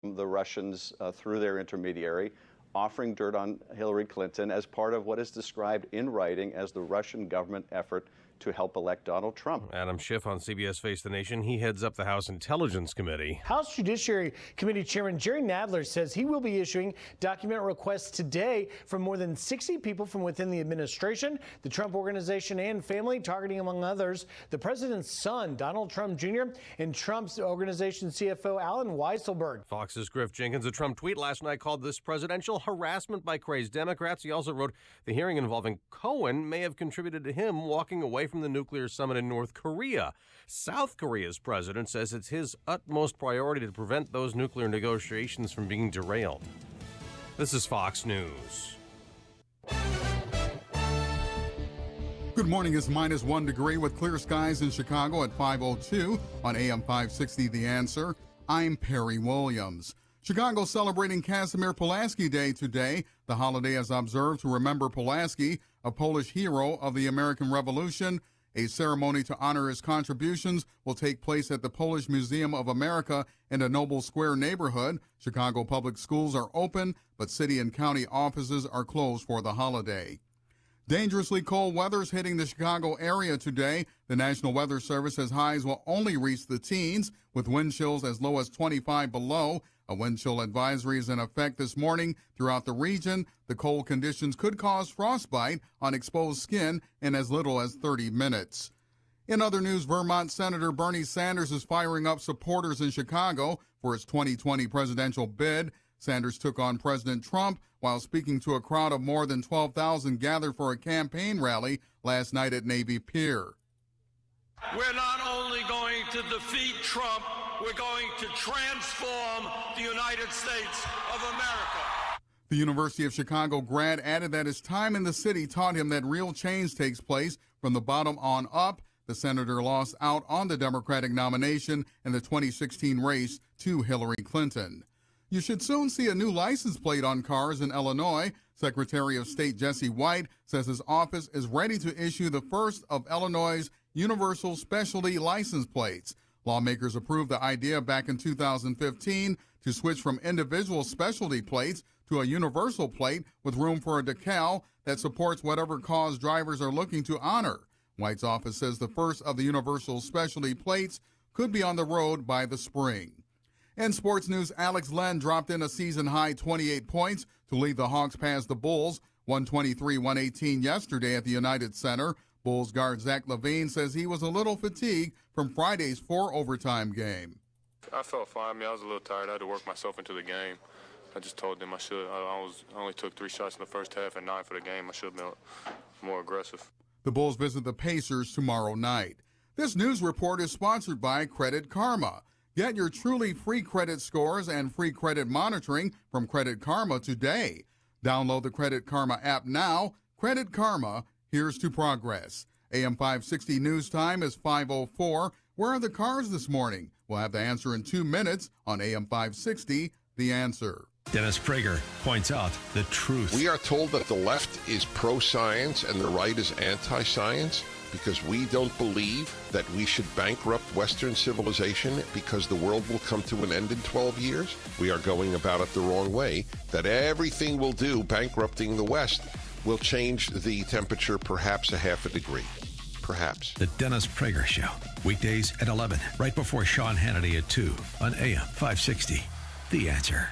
the Russians through their intermediary, offering dirt on Hillary Clinton as part of what is described in writing as the Russian government effort to help elect Donald Trump. Adam Schiff on CBS Face the Nation. He heads up the House Intelligence Committee. House Judiciary Committee Chairman Jerry Nadler says he will be issuing document requests today from more than 60 people from within the administration, the Trump Organization and family, targeting, among others, the president's son, Donald Trump Jr., and Trump's organization CFO Alan Weisselberg. Fox's Griff Jenkins, a Trump tweet last night called this presidential harassment by crazed Democrats. He also wrote the hearing involving Cohen may have contributed to him walking away from the nuclear summit in North Korea. South Korea's president says it's his utmost priority to prevent those nuclear negotiations from being derailed. This is Fox News. Good morning. It's -1 degree with clear skies in Chicago at 5:02 on AM 560 The Answer. I'm Perry Williams. Chicago celebrating Casimir Pulaski Day today. The holiday is observed to remember Pulaski, a Polish hero of the American Revolution. A ceremony to honor his contributions will take place at the Polish Museum of America in the Noble Square neighborhood. Chicago public schools are open, but city and county offices are closed for the holiday. Dangerously cold weather's hitting the Chicago area today. The National Weather Service says highs will only reach the teens, with wind chills as low as 25 below. A wind chill advisory is in effect this morning throughout the region. The cold conditions could cause frostbite on exposed skin in as little as 30 minutes. In other news, Vermont Senator Bernie Sanders is firing up supporters in Chicago for his 2020 presidential bid. Sanders took on President Trump while speaking to a crowd of more than 12,000 gathered for a campaign rally last night at Navy Pier. We're not only going to defeat Trump, we're going to transform the United States of America. The University of Chicago grad added that his time in the city taught him that real change takes place from the bottom on up. The senator lost out on the Democratic nomination in the 2016 race to Hillary Clinton. You should soon see a new license plate on cars in Illinois. Secretary of State Jesse White says his office is ready to issue the first of Illinois' universal specialty license plates. Lawmakers approved the idea back in 2015 to switch from individual specialty plates to a universal plate with room for a decal that supports whatever cause drivers are looking to honor. White's office says the first of the universal specialty plates could be on the road by the spring. In sports news, Alex Len dropped in a season-high 28 points to lead the Hawks past the Bulls, 123-118 yesterday at the United Center. Bulls guard Zach LaVine says he was a little fatigued from Friday's 4-overtime game. I felt fine. I was a little tired. I had to work myself into the game. I just told them I only took 3 shots in the first half and 9 for the game. I should have been more aggressive. The Bulls visit the Pacers tomorrow night. This news report is sponsored by Credit Karma. Get your truly free credit scores and free credit monitoring from Credit Karma today. Download the Credit Karma app now. Credit Karma, here's to progress. AM 560 news time is 5:04. Where are the cars this morning? We'll have the answer in 2 minutes on AM 560, The Answer. Dennis Prager points out the truth. We are told that the left is pro-science and the right is anti-science because we don't believe that we should bankrupt Western civilization because the world will come to an end in 12 years. We are going about it the wrong way, that everything we'll do bankrupting the West will change the temperature perhaps a half a degree. Perhaps. The Dennis Prager Show, weekdays at 11, right before Sean Hannity at 2 on AM 560. The Answer.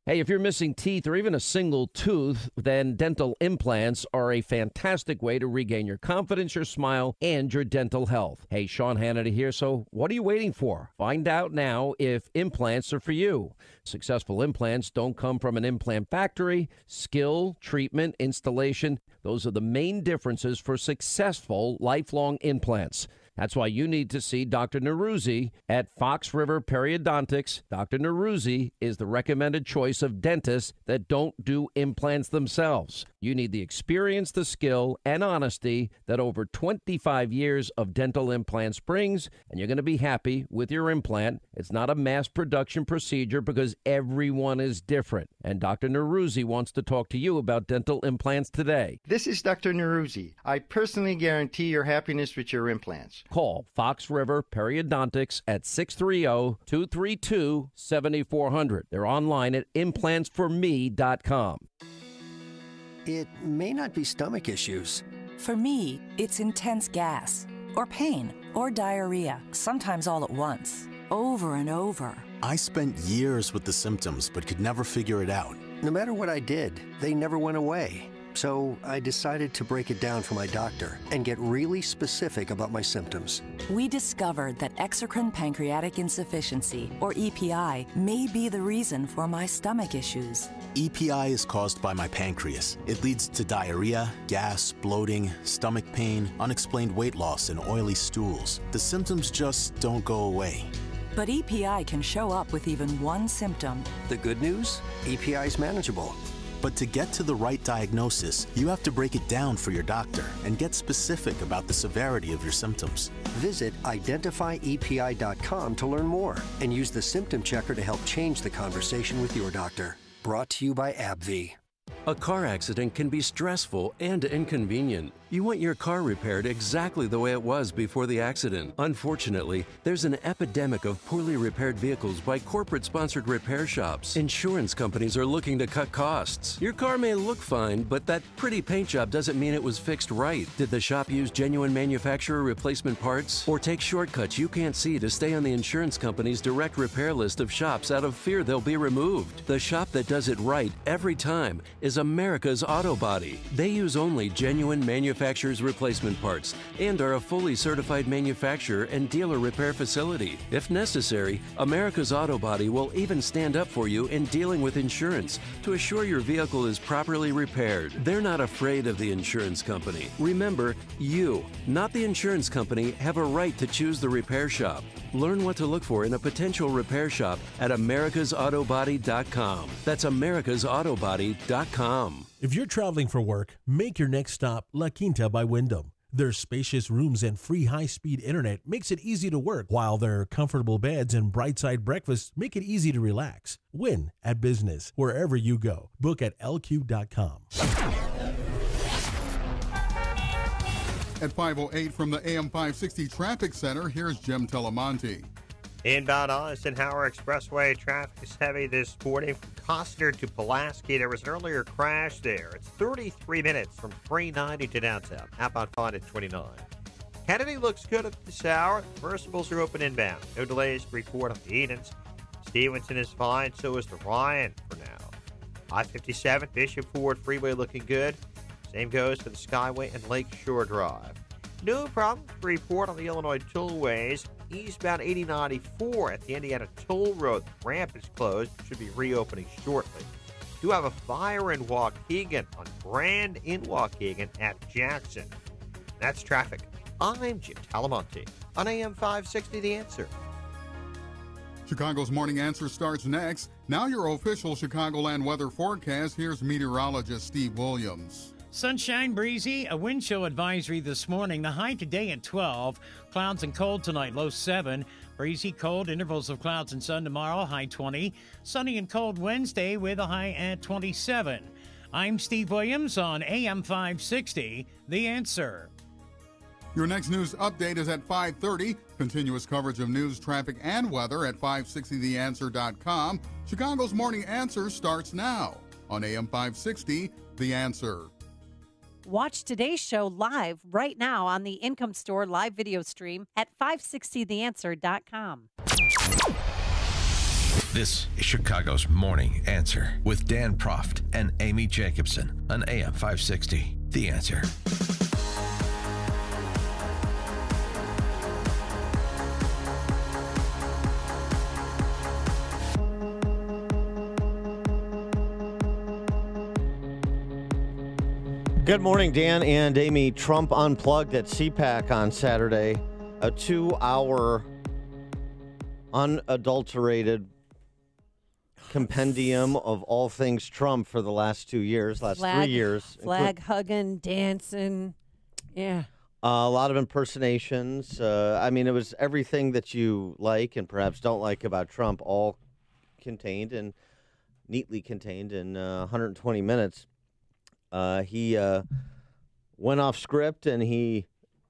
Hey, if you're missing teeth or even a single tooth, then dental implants are a fantastic way to regain your confidence, your smile, and your dental health. Hey, Sean Hannity here. So what are you waiting for? Find out now if implants are for you. Successful implants don't come from an implant factory. Skill, treatment, installation, those are the main differences for successful lifelong implants. That's why you need to see Dr. Neruzzi at Fox River Periodontics. Dr. Neruzzi is the recommended choice of dentists that don't do implants themselves. You need the experience, the skill, and honesty that over 25 years of dental implants brings, and you're going to be happy with your implant. It's not a mass production procedure because everyone is different. And Dr. Neruzzi wants to talk to you about dental implants today. This is Dr. Neruzzi. I personally guarantee your happiness with your implants. Call Fox River Periodontics at 630-232-7400. They're online at implantsforme.com. It may not be stomach issues. For me, it's intense gas, or pain, or diarrhea, sometimes all at once, over and over. I spent years with the symptoms but could never figure it out. No matter what I did, they never went away. So I decided to break it down for my doctor and get really specific about my symptoms. We discovered that exocrine pancreatic insufficiency, or EPI, may be the reason for my stomach issues. EPI is caused by my pancreas. It leads to diarrhea, gas, bloating, stomach pain, unexplained weight loss, and oily stools. The symptoms just don't go away. But EPI can show up with even one symptom. The good news? EPI is manageable. But to get to the right diagnosis, you have to break it down for your doctor and get specific about the severity of your symptoms. Visit identifyepi.com to learn more and use the symptom checker to help change the conversation with your doctor. Brought to you by AbbVie. A car accident can be stressful and inconvenient. You want your car repaired exactly the way it was before the accident. Unfortunately, there's an epidemic of poorly repaired vehicles by corporate-sponsored repair shops. Insurance companies are looking to cut costs. Your car may look fine, but that pretty paint job doesn't mean it was fixed right. Did the shop use genuine manufacturer replacement parts? Or take shortcuts you can't see to stay on the insurance company's direct repair list of shops out of fear they'll be removed? The shop that does it right every time is America's Auto Body. They use only genuine manufacturer's replacement parts and are a fully certified manufacturer and dealer repair facility. If necessary, America's Auto Body will even stand up for you in dealing with insurance to assure your vehicle is properly repaired. They're not afraid of the insurance company. Remember, you, not the insurance company, have a right to choose the repair shop. Learn what to look for in a potential repair shop at americasautobody.com. That's americasautobody.com. If you're traveling for work, make your next stop La Quinta by Wyndham. Their spacious rooms and free high-speed internet makes it easy to work, while their comfortable beds and bright-side breakfast make it easy to relax. Win at business wherever you go. Book at lq.com. At 5:08 from the AM 560 Traffic Center, here's Jim Telemonte. Inbound Eisenhower Expressway traffic is heavy this morning from Costner to Pulaski. There was an earlier crash there. It's 33 minutes from 390 to downtown. Outbound fine at 29. Kennedy looks good at this hour. Reversibles are open inbound. No delays to report on the Edens. Stevenson is fine. So is the Ryan for now. I-57 Bishop Ford Freeway looking good. Same goes for the Skyway and Lakeshore Drive. No problem to report on the Illinois tollways. Eastbound 8094 at the Indiana Toll Road. The ramp is closed. Should be reopening shortly. Do have a fire in Waukegan on Brand in Waukegan at Jackson. That's traffic. I'm Jim Talamonte on AM 560 The Answer. Chicago's Morning Answer starts next. Now your official Chicagoland weather forecast. Here's meteorologist Steve Williams. Sunshine, breezy, a wind chill advisory this morning. The high today at 12. Clouds and cold tonight, low 7. Breezy, cold, intervals of clouds and sun tomorrow, high 20. Sunny and cold Wednesday with a high at 27. I'm Steve Williams on AM 560, The Answer. Your next news update is at 5:30. Continuous coverage of news, traffic, and weather at 560theanswer.com. Chicago's Morning Answer starts now on AM 560, The Answer. Watch today's show live right now on the Income Store live video stream at 560theanswer.com. This is Chicago's Morning Answer with Dan Proft and Amy Jacobson on AM 560. The Answer. Good morning, Dan and Amy. Trump unplugged at CPAC on Saturday. A 2-hour unadulterated compendium of all things Trump for the last 2 years, 3 years. Flag hugging, dancing. Yeah. A lot of impersonations. It was everything that you like and perhaps don't like about Trump, all contained and neatly contained in 120 minutes. He went off script and he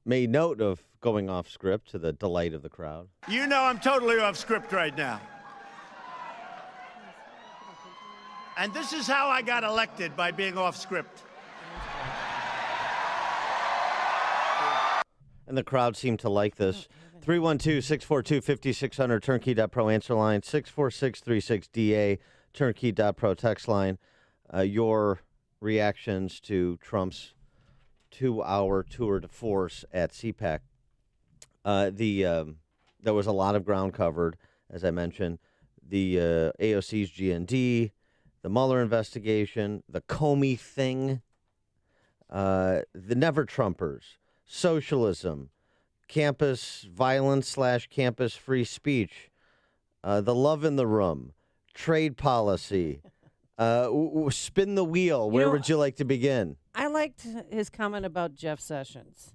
made note of going off script to the delight of the crowd. You know I'm totally off script right now. And this is how I got elected, by being off script. And the crowd seemed to like this. 312-642-5600, turnkey.pro answer line, 64636DA, turnkey.pro text line. Your reactions to Trump's 2-hour tour de force at CPAC. There was a lot of ground covered, as I mentioned. The AOC's GND, the Mueller investigation, the Comey thing, the Never Trumpers, socialism, campus violence / campus free speech, the love in the room, trade policy, spin the wheel. Where would you like to begin? I liked his comment about Jeff Sessions.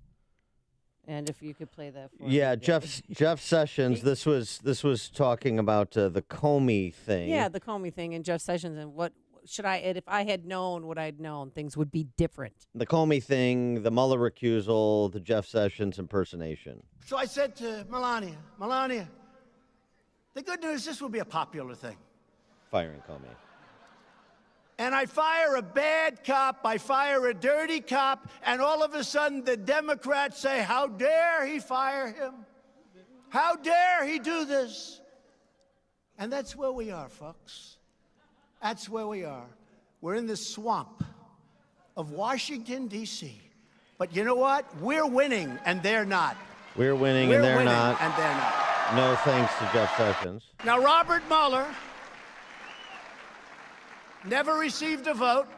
And if you could play that for me. Yeah, Jeff Sessions. This was talking about the Comey thing. Yeah, the Comey thing and Jeff Sessions and what should I, if I had known what I'd known, things would be different. The Comey thing, the Mueller recusal, the Jeff Sessions impersonation. So I said to Melania, the good news, this will be a popular thing. Firing Comey. And I fire a bad cop, I fire a dirty cop, and all of a sudden the Democrats say, how dare he fire him? How dare he do this? And that's where we are, folks. That's where we are. We're in the swamp of Washington, D.C. But you know what? We're winning, and they're not. We're winning, and they're not. And they're not. No thanks to Jeff Sessions. Now, Robert Mueller never received a vote,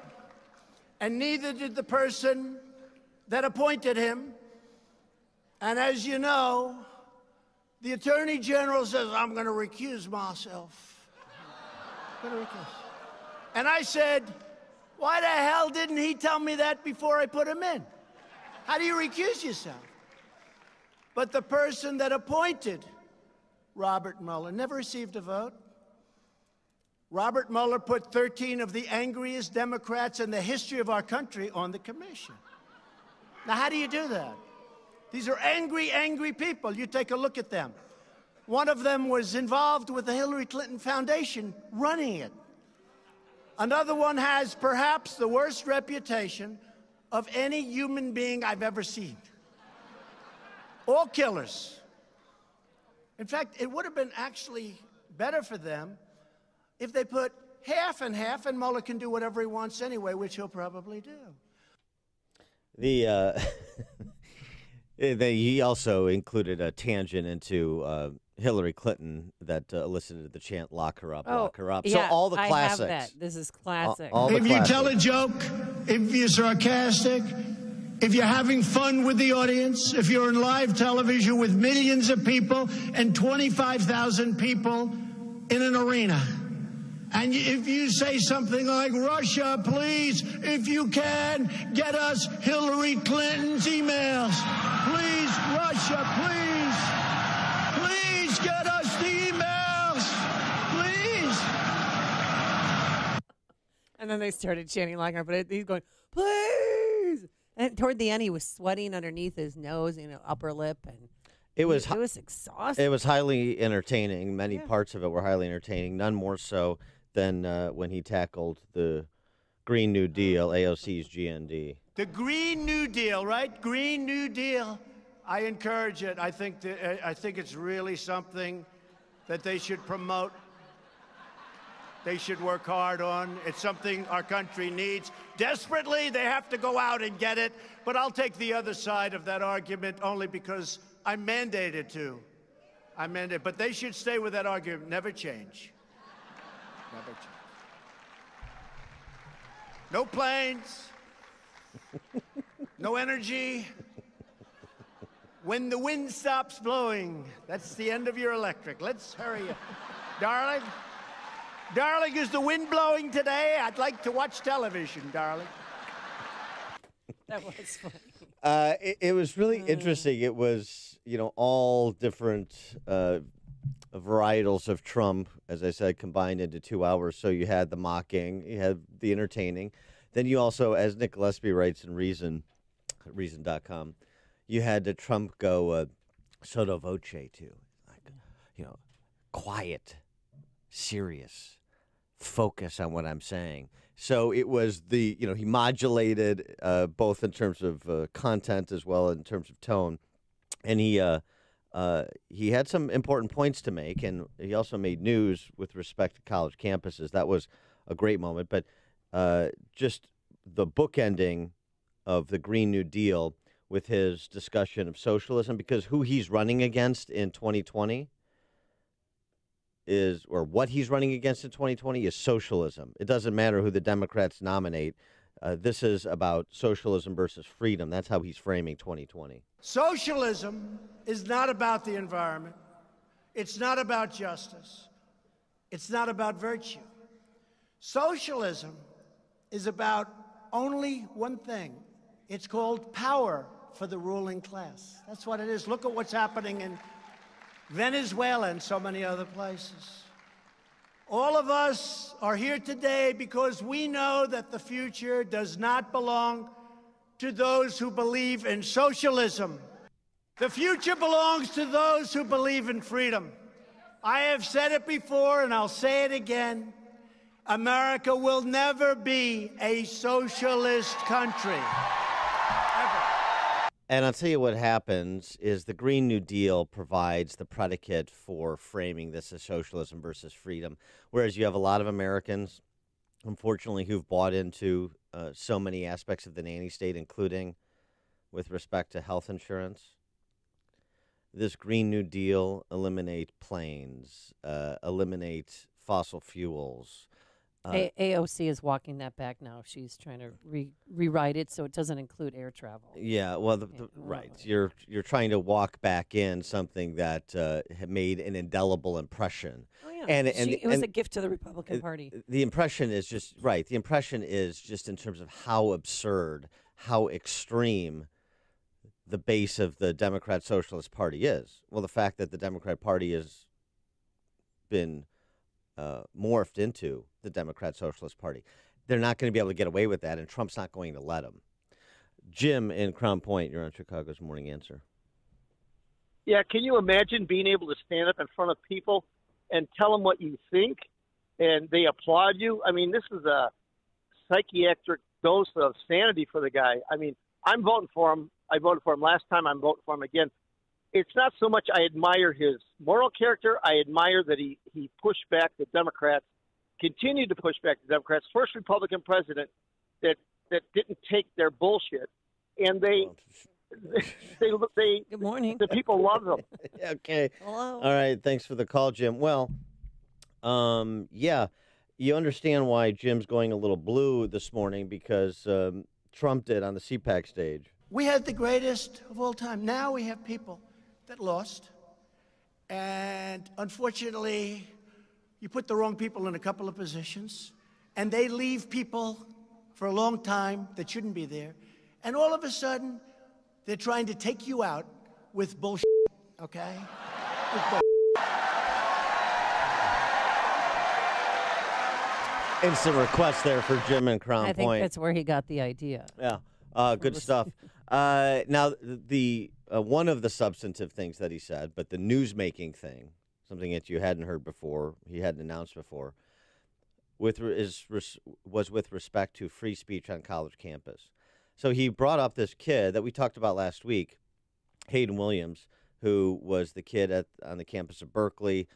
and neither did the person that appointed him. And as you know, the Attorney General says, I'm going to recuse myself. I'm going to recuse. And I said, why the hell didn't he tell me that before I put him in? How do you recuse yourself? But the person that appointed Robert Mueller never received a vote. Robert Mueller put 13 of the angriest Democrats in the history of our country on the commission. Now, how do you do that? These are angry, angry people. You take a look at them. One of them was involved with the Hillary Clinton Foundation running it. Another one has perhaps the worst reputation of any human being I've ever seen. All killers. In fact, it would have been actually better for them if they put half and half, and Mueller can do whatever he wants anyway, which he'll probably do. He also included a tangent into Hillary Clinton that elicited the chant, lock her up, lock her up. Yeah, so all the classics. I have that. This is classic. All the if classics. you tell a joke, if you're sarcastic, if you're having fun with the audience, if you're on live television with millions of people and 25,000 people in an arena, and if you say something like, Russia, please, if you can, get us Hillary Clinton's emails. Please, Russia, please. Please get us the emails. Please. And then they started chanting like her, but he's going, please. And toward the end, he was sweating underneath his nose, upper lip, and it was exhausting. It was highly entertaining. Many parts of it were highly entertaining, none more so than when he tackled the Green New Deal, AOC's GND. The Green New Deal, right? Green New Deal. I encourage it. I think it's really something that they should promote. They should work hard on. It's something our country needs. Desperately, they have to go out and get it. But I'll take the other side of that argument only because I'm mandated to. But they should stay with that argument. Never change. Never change. No planes. No energy. When the wind stops blowing, that's the end of your electric. Let's hurry up. Darling? Darling, is the wind blowing today? I'd like to watch television, darling. That was funny. It was really interesting. It was, all different varietals of Trump, as I said, combined into 2 hours. So you had the mocking, you had the entertaining. Then you also, as Nick Gillespie writes in Reason.com, you had Trump go sotto voce too, like, quiet, serious, focus on what I'm saying. So it was he modulated both in terms of content as well in terms of tone, and he had some important points to make, and he also made news with respect to college campuses. That was a great moment, but just the bookending of the Green New Deal with his discussion of socialism, because who he's running against in 2020 what he's running against in 2020 is socialism. It doesn't matter who the Democrats nominate. This is about socialism versus freedom. That's how he's framing 2020. Socialism is not about the environment. It's not about justice. It's not about virtue. Socialism is about only one thing. It's called power for the ruling class. That's what it is. Look at what's happening in Venezuela and so many other places. All of us are here today because we know that the future does not belong to those who believe in socialism. The future belongs to those who believe in freedom. I have said it before and I'll say it again. America will never be a socialist country. And I'll tell you what happens is the Green New Deal provides the predicate for framing this as socialism versus freedom, whereas you have a lot of Americans, unfortunately, who've bought into so many aspects of the nanny state, including with respect to health insurance. This Green New Deal eliminate planes, eliminate fossil fuels. AOC is walking that back now. She's trying to rewrite it so it doesn't include air travel. Yeah, well, right. You're trying to walk back in something that had made an indelible impression. Oh, yeah. It was a gift to the Republican Party. The impression is just, right, the impression is just in terms of how absurd, how extreme the base of the Democrat Socialist Party is. Well, the fact that the Democrat Party has been morphed into the Democrat Socialist Party. They're not going to be able to get away with that, and Trump's not going to let them. Jim in Crown Point, you're on Chicago's Morning Answer. Yeah, can you imagine being able to stand up in front of people and tell them what you think, and they applaud you? I mean, this is a psychiatric dose of sanity for the guy. I mean, I'm voting for him. I voted for him last time. I'm voting for him again. It's not so much I admire his moral character. I admire that he pushed back the Democrats, continued to push back the Democrats. First Republican president that didn't take their bullshit, and they Good morning. The people love them. Okay. Hello. All right. Thanks for the call, Jim. Well, yeah, you understand why Jim's going a little blue this morning because Trump did on the CPAC stage. We had the greatest of all time. Now we have people that lost. And unfortunately, you put the wrong people in a couple of positions, and they leave people for a long time that shouldn't be there. And all of a sudden, they're trying to take you out with bullshit, okay? With bullshit. Instant request there for Jim in Crown I Point. think that's where he got the idea. Yeah, good stuff. Now, the one of the substantive things that he said, but the news-making thing, something that you hadn't heard before, he hadn't announced before, was with respect to free speech on college campus. So he brought up this kid that we talked about last week, Hayden Williams, who was the kid on the campus of Berkeley.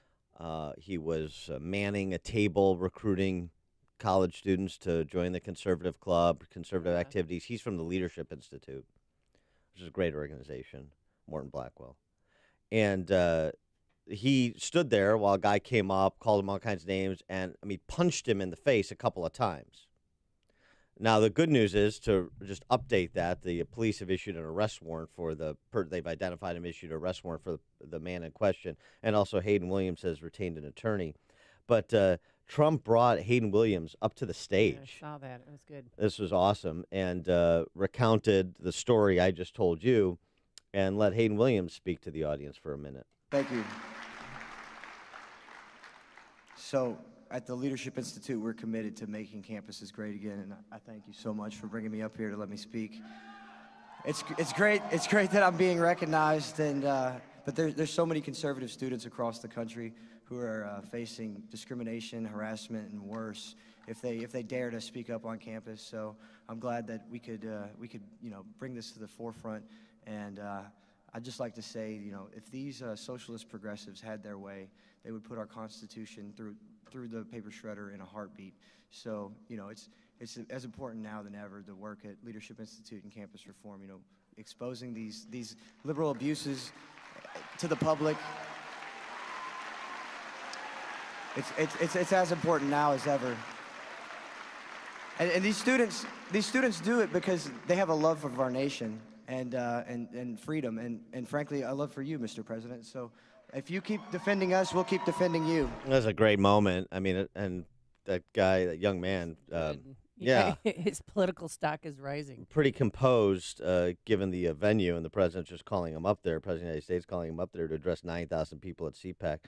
He was manning a table, recruiting college students to join the conservative club, conservative activities. He's from the Leadership Institute, which is a great organization, Morton Blackwell. And he stood there while a guy came up, called him all kinds of names, and punched him in the face a couple of times. Now, the good news is, to just update that, the police have issued an arrest warrant for they've identified him, issued an arrest warrant for the man in question, and also Hayden Williams has retained an attorney. But Trump brought Hayden Williams up to the stage. I saw that. It was good. This was awesome, and recounted the story I just told you, and let Hayden Williams speak to the audience for a minute. Thank you. So, at the Leadership Institute, we're committed to making campuses great again, and I thank you so much for bringing me up here to let me speak. It's great. It's great that I'm being recognized, and but there's so many conservative students across the country who are facing discrimination, harassment, and worse if they dare to speak up on campus. So I'm glad that we could bring this to the forefront. And I'd just like to say, if these socialist progressives had their way, they would put our Constitution through the paper shredder in a heartbeat. So it's as important now than ever to work at Leadership Institute and campus reform. Exposing these liberal abuses to the public. It's as important now as ever. And these students do it because they have a love of our nation and freedom and frankly a love for you, Mr. President. So if you keep defending us, we'll keep defending you. That's a great moment. I mean, and that guy, that young man, yeah, his political stock is rising. Pretty composed, given the venue, and the president just calling him up there. President of the United States calling him up there to address 9,000 people at CPAC.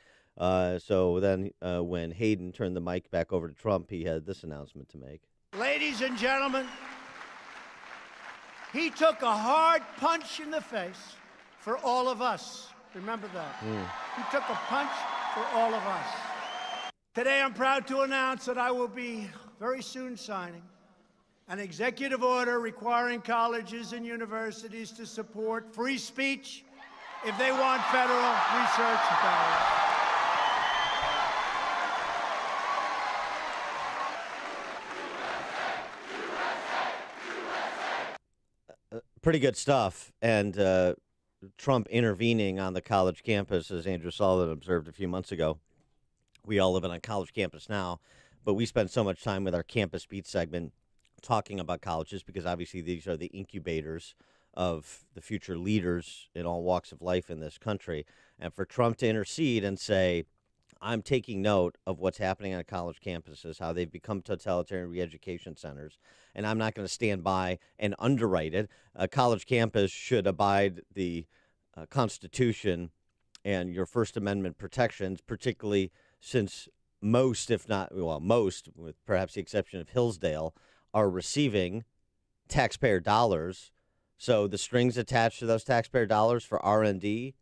So then, when Hayden turned the mic back over to Trump, he had this announcement to make. Ladies and gentlemen, he took a hard punch in the face for all of us. Remember that. He took a punch for all of us. Today, I'm proud to announce that I will be very soon signing an executive order requiring colleges and universities to support free speech if they want federal research dollars. Pretty good stuff. And Trump intervening on the college campus, as Andrew Sullivan observed a few months ago. We all live on a college campus now, but we spend so much time with our Campus Beat segment talking about colleges because obviously these are the incubators of the future leaders in all walks of life in this country. And for Trump to intercede and say, I'm taking note of what's happening on college campuses, how they've become totalitarian re-education centers, and I'm not going to stand by and underwrite it. A college campus should abide the Constitution and your First Amendment protections, particularly since most, if not, well, most, with perhaps the exception of Hillsdale, are receiving taxpayer dollars. So the strings attached to those taxpayer dollars for R&D,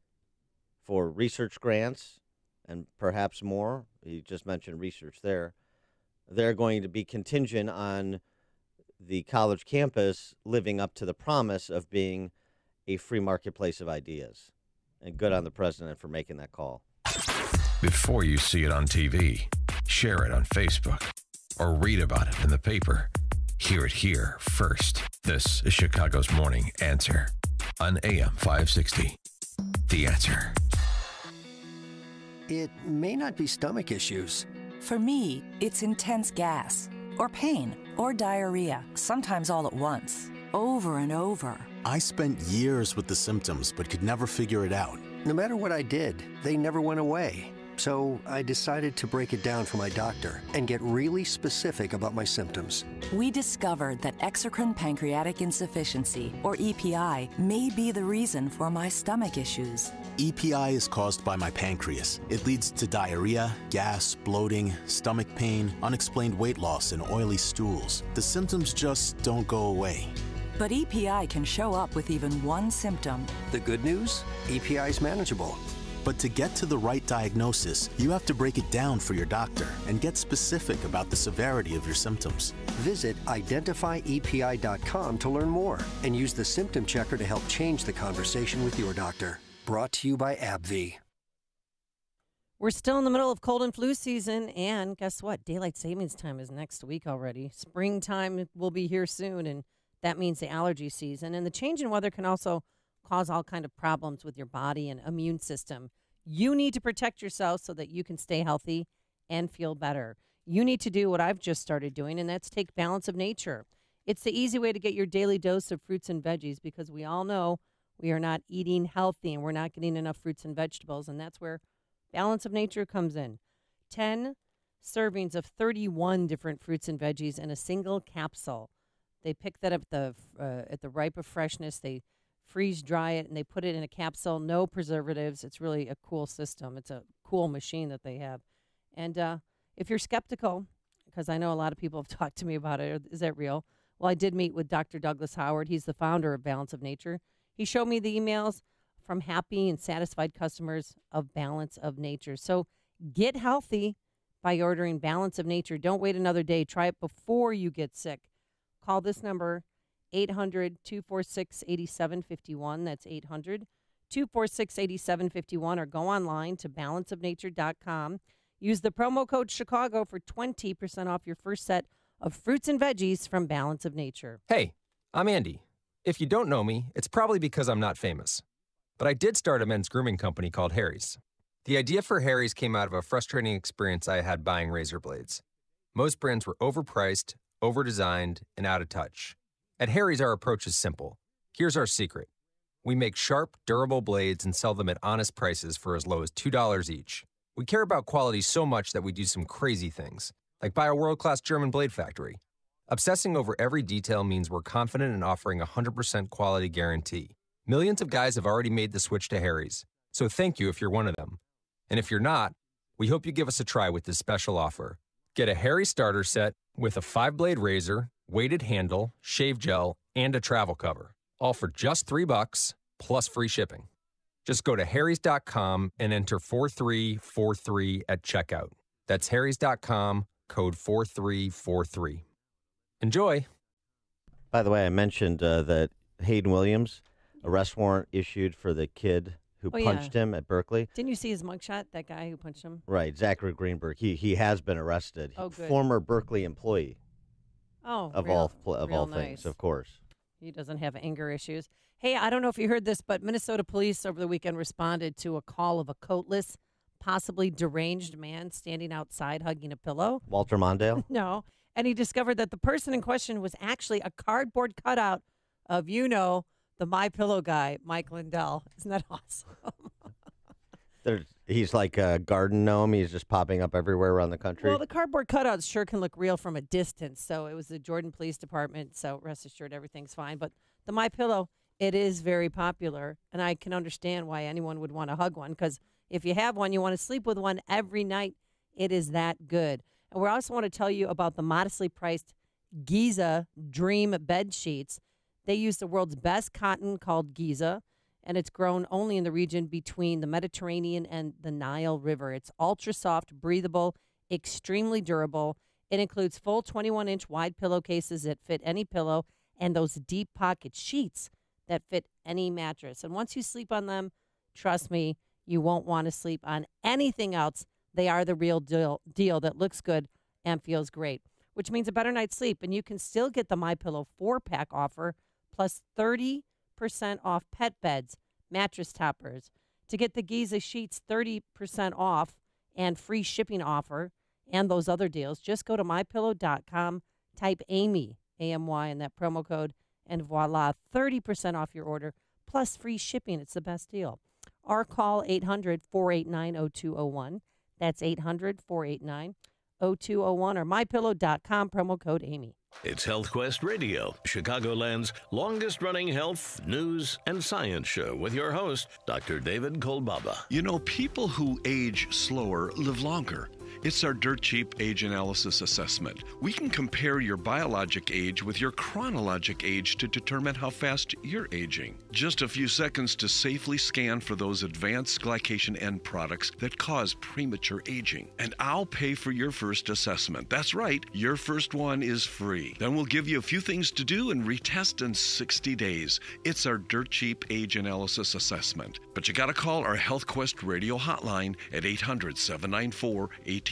for research grants, and perhaps more, you just mentioned research there, they're going to be contingent on the college campus living up to the promise of being a free marketplace of ideas. And good on the president for making that call. Before you see it on TV, share it on Facebook, or read about it in the paper. Hear it here first. This is Chicago's Morning Answer on AM 560. The Answer. It may not be stomach issues. For me, it's intense gas, or pain, or diarrhea, sometimes all at once, over and over. I spent years with the symptoms, but could never figure it out. No matter what I did, they never went away. So I decided to break it down for my doctor and get really specific about my symptoms. We discovered that exocrine pancreatic insufficiency, or EPI, may be the reason for my stomach issues. EPI is caused by my pancreas. It leads to diarrhea, gas, bloating, stomach pain, unexplained weight loss, and oily stools. The symptoms just don't go away. But EPI can show up with even one symptom. The good news? EPI is manageable. But to get to the right diagnosis, you have to break it down for your doctor and get specific about the severity of your symptoms. Visit identifyepi.com to learn more and use the symptom checker to help change the conversation with your doctor. Brought to you by AbbVie. We're still in the middle of cold and flu season, and guess what? Daylight savings time is next week already. Springtime will be here soon, and that means the allergy season. And the change in weather can also cause all kind of problems with your body and immune system. You need to protect yourself so that you can stay healthy and feel better. You need to do what I've just started doing, and that's take Balance of Nature. It's the easy way to get your daily dose of fruits and veggies because we all know we are not eating healthy and we're not getting enough fruits and vegetables, and that's where Balance of Nature comes in. 10 servings of 31 different fruits and veggies in a single capsule. They pick that up at the ripe of freshness. They freeze dry it, and they put it in a capsule, no preservatives. It's really a cool system. It's a cool machine that they have. And if you're skeptical, because I know a lot of people have talked to me about it, is that real? Well, I did meet with Dr. Douglas Howard. He's the founder of Balance of Nature. He showed me the emails from happy and satisfied customers of Balance of Nature. So get healthy by ordering Balance of Nature. Don't wait another day. Try it before you get sick. Call this number, 800-246-8751. That's 800-246-8751, or go online to balanceofnature.com. Use the promo code Chicago for 20% off your first set of fruits and veggies from Balance of Nature. Hey, I'm Andy. If you don't know me, it's probably because I'm not famous. But I did start a men's grooming company called Harry's. The idea for Harry's came out of a frustrating experience I had buying razor blades. Most brands were overpriced, overdesigned, and out of touch. At Harry's, our approach is simple. Here's our secret. We make sharp, durable blades and sell them at honest prices for as low as $2 each. We care about quality so much that we do some crazy things, like buy a world-class German blade factory. Obsessing over every detail means we're confident in offering a 100% quality guarantee. Millions of guys have already made the switch to Harry's, so thank you if you're one of them. And if you're not, we hope you give us a try with this special offer. Get a Harry's starter set with a 5-blade razor, weighted handle, shave gel, and a travel cover, all for just $3 plus free shipping. Just go to harrys.com and enter 4343 at checkout. That's harrys.com, code 4343. Enjoy. By the way, I mentioned that Hayden Williams, arrest warrant issued for the kid who punched him at Berkeley. Didn't you see his mugshot, that guy who punched him? Right, Zachary Greenberg. He has been arrested. Oh, good. Former Berkeley employee. Oh, of real, all nice. things, of course. He doesn't have anger issues. Hey, I don't know if you heard this, but Minnesota police over the weekend responded to a call of a coatless, possibly deranged man standing outside hugging a pillow. Walter Mondale? No. And he discovered that the person in question was actually a cardboard cutout of, the MyPillow guy, Mike Lindell. Isn't that awesome? He's like a garden gnome. He's just popping up everywhere around the country. Well, the cardboard cutouts sure can look real from a distance. So it was the Jordan Police Department. So rest assured, everything's fine. But the MyPillow, it is very popular. And I can understand why anyone would want to hug one. Because if you have one, you want to sleep with one every night. It is that good. And we also want to tell you about the modestly priced Giza Dream bed sheets. They use the world's best cotton called Giza, and it's grown only in the region between the Mediterranean and the Nile River. It's ultra soft, breathable, extremely durable. It includes full 21-inch wide pillowcases that fit any pillow and those deep pocket sheets that fit any mattress. And once you sleep on them, trust me, you won't want to sleep on anything else. They are the real deal that looks good and feels great, which means a better night's sleep. And you can still get the MyPillow 4-pack offer plus 30% off pet beds, mattress toppers. To get the Giza sheets 30% off and free shipping offer and those other deals, just go to MyPillow.com, type Amy, A-M-Y, in that promo code, and voila, 30% off your order plus free shipping. It's the best deal. Or call 800-489-0201. That's 800-489-0201 or MyPillow.com, promo code Amy. It's Health Quest Radio, Chicagoland's longest-running health, news, and science show with your host, Dr. David Kolbaba. You know, people who age slower live longer. It's our dirt cheap age analysis assessment. We can compare your biologic age with your chronologic age to determine how fast you're aging. Just a few seconds to safely scan for those advanced glycation end products that cause premature aging. And I'll pay for your first assessment. That's right, your first one is free. Then we'll give you a few things to do and retest in 60 days. It's our dirt cheap age analysis assessment. But you gotta call our Health Quest radio hotline at 800-794-1855.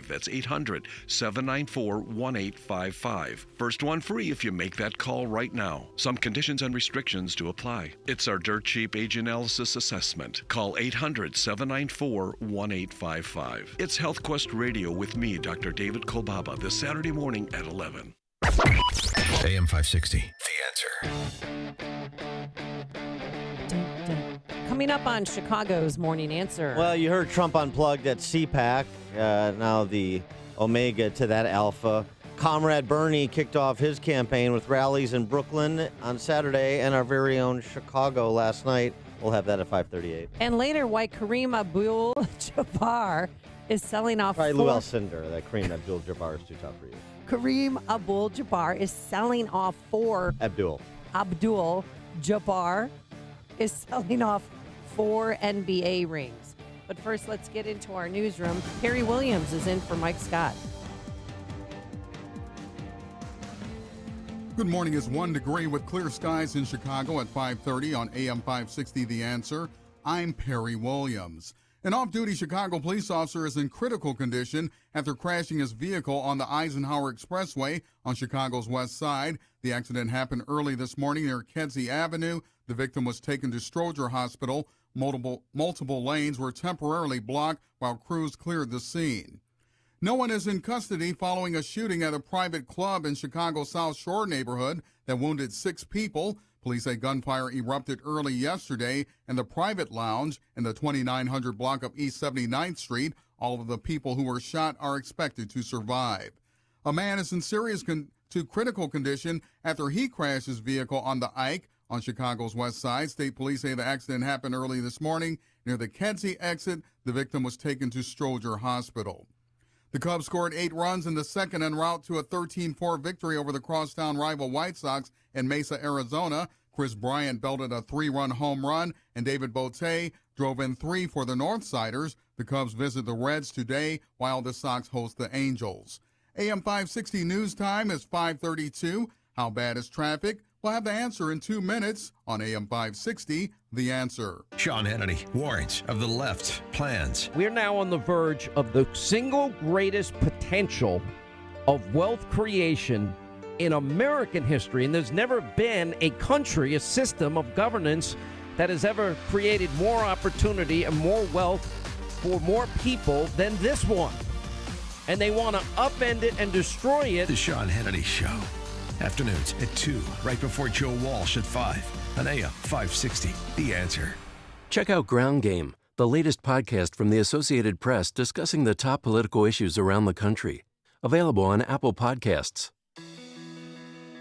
That's 800-794-1855. First one free if you make that call right now. Some conditions and restrictions to apply. It's our dirt cheap age analysis assessment. Call 800-794-1855. It's Health Quest Radio with me, Dr. David Kolbaba, this Saturday morning at 11. AM 560, The Answer. Coming up on Chicago's Morning Answer. Well, you heard Trump unplugged at CPAC. Now the Omega to that Alpha. Comrade Bernie kicked off his campaign with rallies in Brooklyn on Saturday and our very own Chicago last night. We'll have that at 5:38. And later, why Kareem Abdul-Jabbar is selling off Probably Lou Alcindor. That Kareem Abdul-Jabbar is too tough for you. Kareem Abdul-Jabbar is selling off 4. Abdul-Jabbar is selling off 4 NBA rings. But first, let's get into our newsroom. Perry Williams is in for Mike Scott. Good morning. It's 1 degree with clear skies in Chicago at 5:30 on AM 560 The Answer. I'm Perry Williams. An off-duty Chicago police officer is in critical condition after crashing his vehicle on the Eisenhower Expressway on Chicago's west side. The accident happened early this morning near Kedzie Avenue. The victim was taken to Stroger Hospital. Multiple lanes were temporarily blocked while crews cleared the scene. No one is in custody following a shooting at a private club in Chicago's South Shore neighborhood that wounded 6 people. Police say gunfire erupted early yesterday in the private lounge in the 2900 block of East 79th Street. All of the people who were shot are expected to survive. A man is in serious to critical condition after he crashed his vehicle on the Ike on Chicago's west side. State police say the accident happened early this morning near the Kedzie exit. The victim was taken to Stroger Hospital. The Cubs scored 8 runs in the second en route to a 13-4 victory over the crosstown rival White Sox in Mesa, Arizona. Chris Bryant belted a 3-run home run, and David Bote drove in 3 for the Northsiders. The Cubs visit the Reds today, while the Sox host the Angels. AM 560 news time is 5:32. How bad is traffic? We'll have the answer in 2 minutes on AM 560, The Answer. Sean Hannity warns of the left plans. We're now on the verge of the single greatest potential of wealth creation in American history, and there's never been a country, a system of governance that has ever created more opportunity and more wealth for more people than this one. And they want to upend it and destroy it. The Sean Hannity Show. Afternoons at 2, right before Joe Walsh at 5 on AM 560. The Answer. Check out Ground Game, the latest podcast from the Associated Press discussing the top political issues around the country. Available on Apple Podcasts.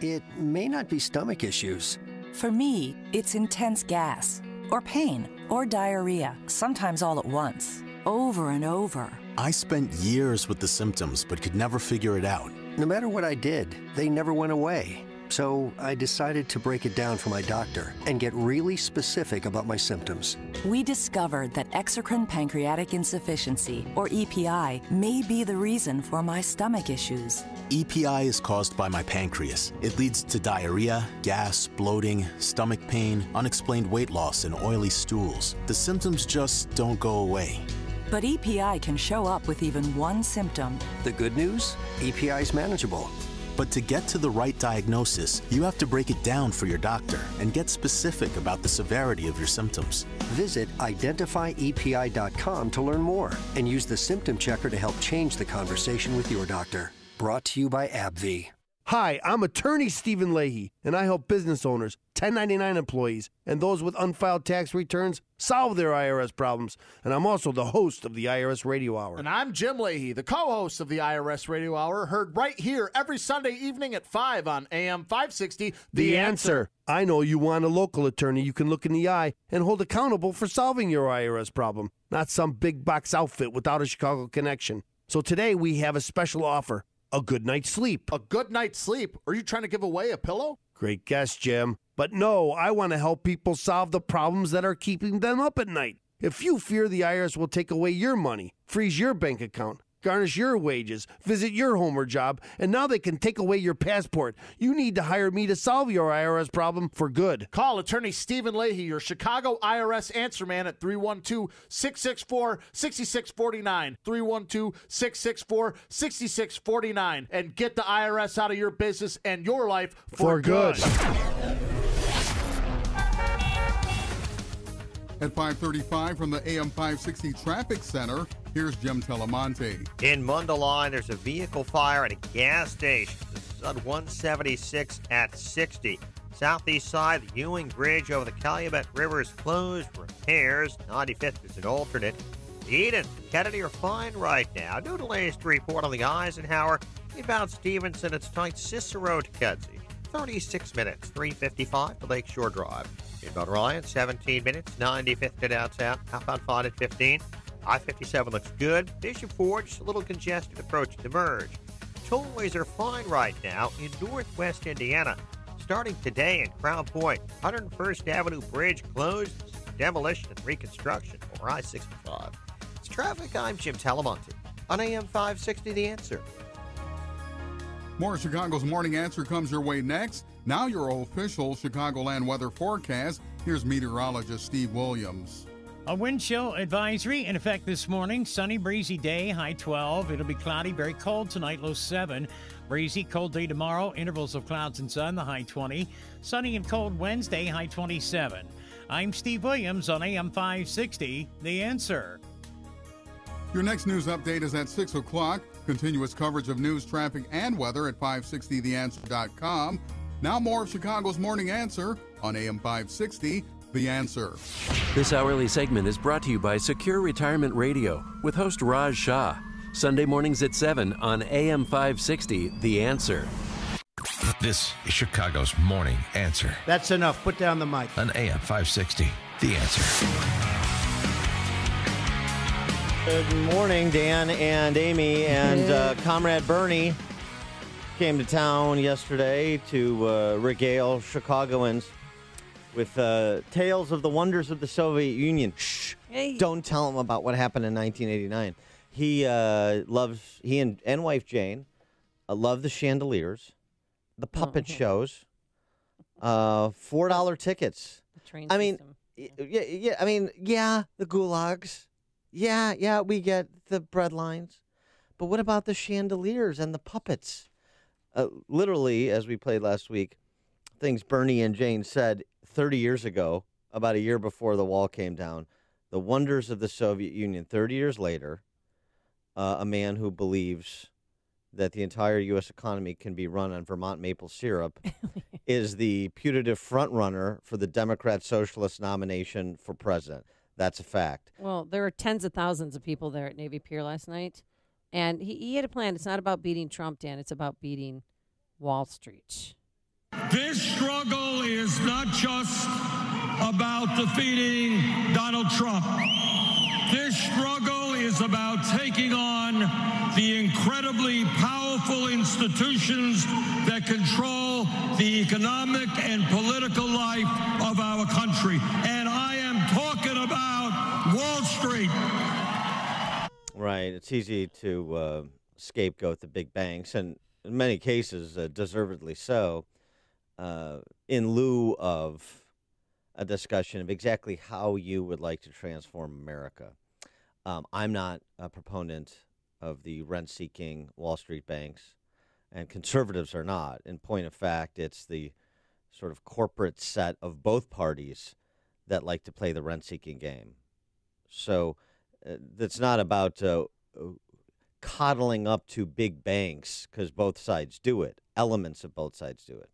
It may not be stomach issues. For me, it's intense gas, or pain, or diarrhea, sometimes all at once, over and over. I spent years with the symptoms but could never figure it out. No matter what I did, they never went away. So I decided to break it down for my doctor and get really specific about my symptoms. We discovered that exocrine pancreatic insufficiency, or EPI, may be the reason for my stomach issues. EPI is caused by my pancreas. It leads to diarrhea, gas, bloating, stomach pain, unexplained weight loss, and oily stools. The symptoms just don't go away. But EPI can show up with even one symptom. The good news? EPI is manageable. But to get to the right diagnosis, you have to break it down for your doctor and get specific about the severity of your symptoms. Visit identifyepi.com to learn more and use the symptom checker to help change the conversation with your doctor. Brought to you by AbbVie. Hi, I'm attorney Stephen Leahy, and I help business owners, 1099 employees, and those with unfiled tax returns solve their IRS problems. And I'm also the host of the IRS Radio Hour. And I'm Jim Leahy, the co-host of the IRS Radio Hour, heard right here every Sunday evening at 5 on AM 560, The Answer. I know you want a local attorney you can look in the eye and hold accountable for solving your IRS problem, not some big box outfit without a Chicago connection. So today we have a special offer. A good night's sleep. A good night's sleep? Are you trying to give away a pillow? Great guess, Jim. But no, I want to help people solve the problems that are keeping them up at night. If you fear the IRS will take away your money, freeze your bank account, garnish your wages, visit your home or job, and now they can take away your passport, you need to hire me to solve your IRS problem for good. Call attorney Stephen Leahy, your Chicago IRS answer man, at 312-664-6649, 312-664-6649, and get the IRS out of your business and your life for good. At 5:35 from the AM 560 Traffic Center, here's Jim Telemonte. In Mundelein, there's a vehicle fire at a gas station. This is on 176 at 60. Southeast side, the Ewing Bridge over the Calumet River is closed. Repairs. 95th is an alternate. Eden, Kennedy are fine right now. No delays to report on the Eisenhower. Inbound Stevenson, it's tight. Cicero to Kedzie. 36 minutes, 3:55 to Lakeshore Drive. Inbound Ryan, 17 minutes, 95th to downtown. Outbound Fine at 15. I-57 looks good. Bishop Ford, just a little congested approaching the merge. Tollways are fine right now in northwest Indiana. Starting today in Crown Point, 101st Avenue Bridge closed, demolition and reconstruction over I-65. It's traffic. I'm Jim Talamonte on AM 560 The Answer. More of Chicago's Morning Answer comes your way next. Now your official Chicagoland weather forecast. Here's meteorologist Steve Williams. A wind chill advisory in effect this morning. Sunny, breezy day, high 12. It'll be cloudy, very cold tonight, low 7. Breezy, cold day tomorrow, intervals of clouds and sun, the high 20. Sunny and cold Wednesday, high 27. I'm Steve Williams on AM 560, The Answer. Your next news update is at 6 o'clock. Continuous coverage of news, traffic, and weather at 560theanswer.com. Now more of Chicago's Morning Answer on AM 560, The Answer. This hourly segment is brought to you by Secure Retirement Radio with host Raj Shah. Sunday mornings at 7 on AM 560, The Answer. This is Chicago's Morning Answer That's enough. Put down the mic. on AM 560, The Answer. Good morning, Dan and Amy, and Comrade Bernie came to town yesterday to regale Chicagoans with tales of the wonders of the Soviet Union. Shh! Hey. Don't tell him about what happened in 1989. He and wife Jane love the chandeliers, the puppet shows, $4 tickets. Train I mean, system. the gulags. Yeah, we get the bread lines. But what about the chandeliers and the puppets? Literally, as we played last week, things Bernie and Jane said 30 years ago, about a year before the wall came down, the wonders of the Soviet Union. 30 years later, a man who believes that the entire U.S. economy can be run on Vermont maple syrup is the putative frontrunner for the Democrat Socialist nomination for president. That's a fact. Well, there were tens of thousands of people there at Navy Pier last night, and he had a plan. It's not about beating Trump, Dan. It's about beating Wall Street. This struggle is not just about defeating Donald Trump. This struggle is about taking on the incredibly powerful institutions that control the economic and political life of our country. And I am talking about Wall Street. Right. It's easy to scapegoat the big banks, and in many cases, deservedly so, in lieu of a discussion of exactly how you would like to transform America. I'm not a proponent of the rent-seeking Wall Street banks, and conservatives are not. In point of fact, it's the sort of corporate set of both parties that like to play the rent-seeking game. So it's not about coddling up to big banks, because both sides do it. Elements of both sides do it.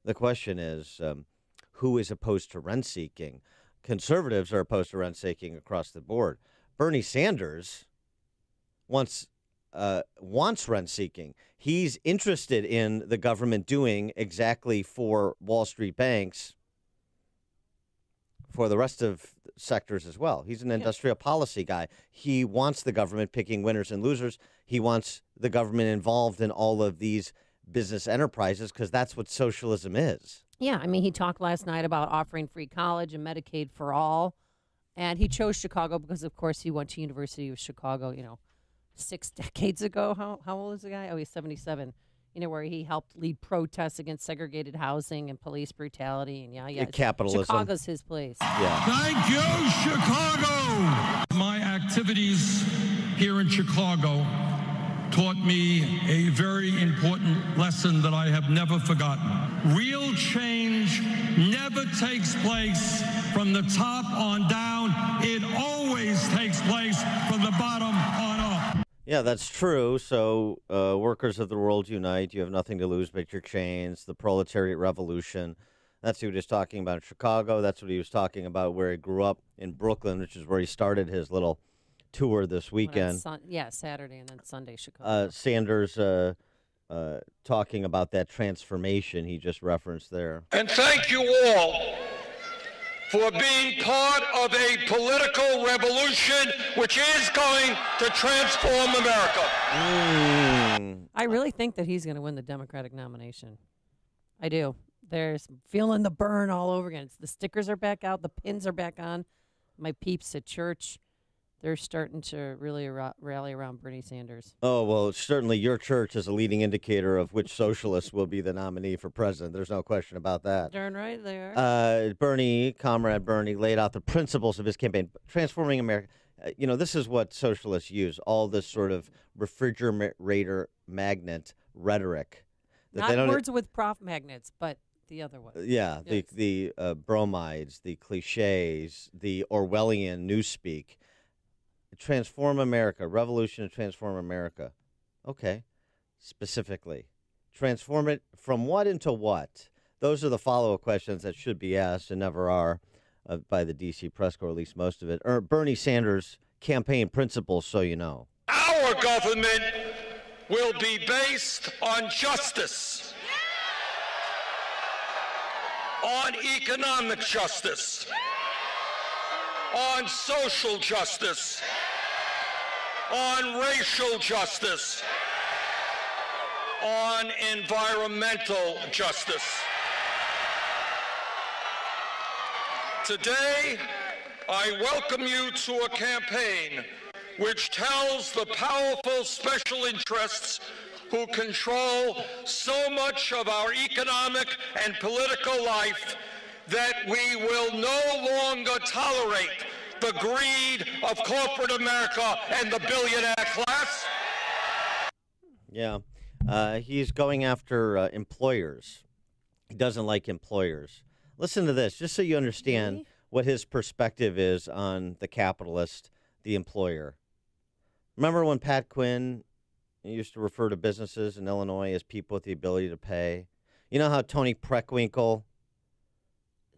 The question is, who is opposed to rent-seeking? Conservatives are opposed to rent-seeking across the board. Bernie Sanders wants rent-seeking. He's interested in the government doing exactly for Wall Street banks for the rest of sectors as well. He's an industrial policy guy. He wants the government picking winners and losers. He wants the government involved in all of these business enterprises, because that's what socialism is. Yeah, I mean, he talked last night about offering free college and Medicaid for all. And he chose Chicago because, of course, he went to University of Chicago, 6 decades ago. How old is the guy? Oh, he's 77. Where he helped lead protests against segregated housing and police brutality. And capitalism. Chicago's his place. Yeah. Thank you, Chicago. My activities here in Chicago taught me a very important lesson that I have never forgotten. Real change never takes place from the top on down. It always takes place from the bottom on up. Yeah, that's true. So workers of the world unite. You have nothing to lose but your chains. The proletariat revolution. That's what he was talking about in Chicago. That's what he was talking about where he grew up in Brooklyn, which is where he started his little tour this weekend. Saturday and then Sunday, Chicago. Sanders talking about that transformation he just referenced there. And thank you all for being part of a political revolution which is going to transform America. I really think that he's going to win the Democratic nomination. I do. There's feeling the burn all over again. The stickers are back out. The pins are back on. My peeps at church, they're starting to really rally around Bernie Sanders. Oh, well, certainly your church is a leading indicator of which socialist will be the nominee for president. There's no question about that. Darn right they are. Comrade Bernie, laid out the principles of his campaign, transforming America. This is what socialists use, all this sort of refrigerator magnet rhetoric. Not words with prof magnets, but the other one. Yeah, yes. the bromides, the cliches, the Orwellian newspeak. Transform America, revolution to transform America. Okay, specifically. Transform it from what into what? Those are the follow-up questions that should be asked and never are by the D.C. press corps, at least most of it. Or Bernie Sanders' campaign principles, so you know. Our government will be based on justice, on economic justice, on social justice, on racial justice, on environmental justice. Today, I welcome you to a campaign which tells the powerful special interests who control so much of our economic and political life that we will no longer tolerate the greed of corporate America and the billionaire class. Yeah, he's going after employers. He doesn't like employers. Listen to this, just so you understand what his perspective is on the capitalist, the employer. Remember when Pat Quinn used to refer to businesses in Illinois as people with the ability to pay? You know how Tony Preckwinkle,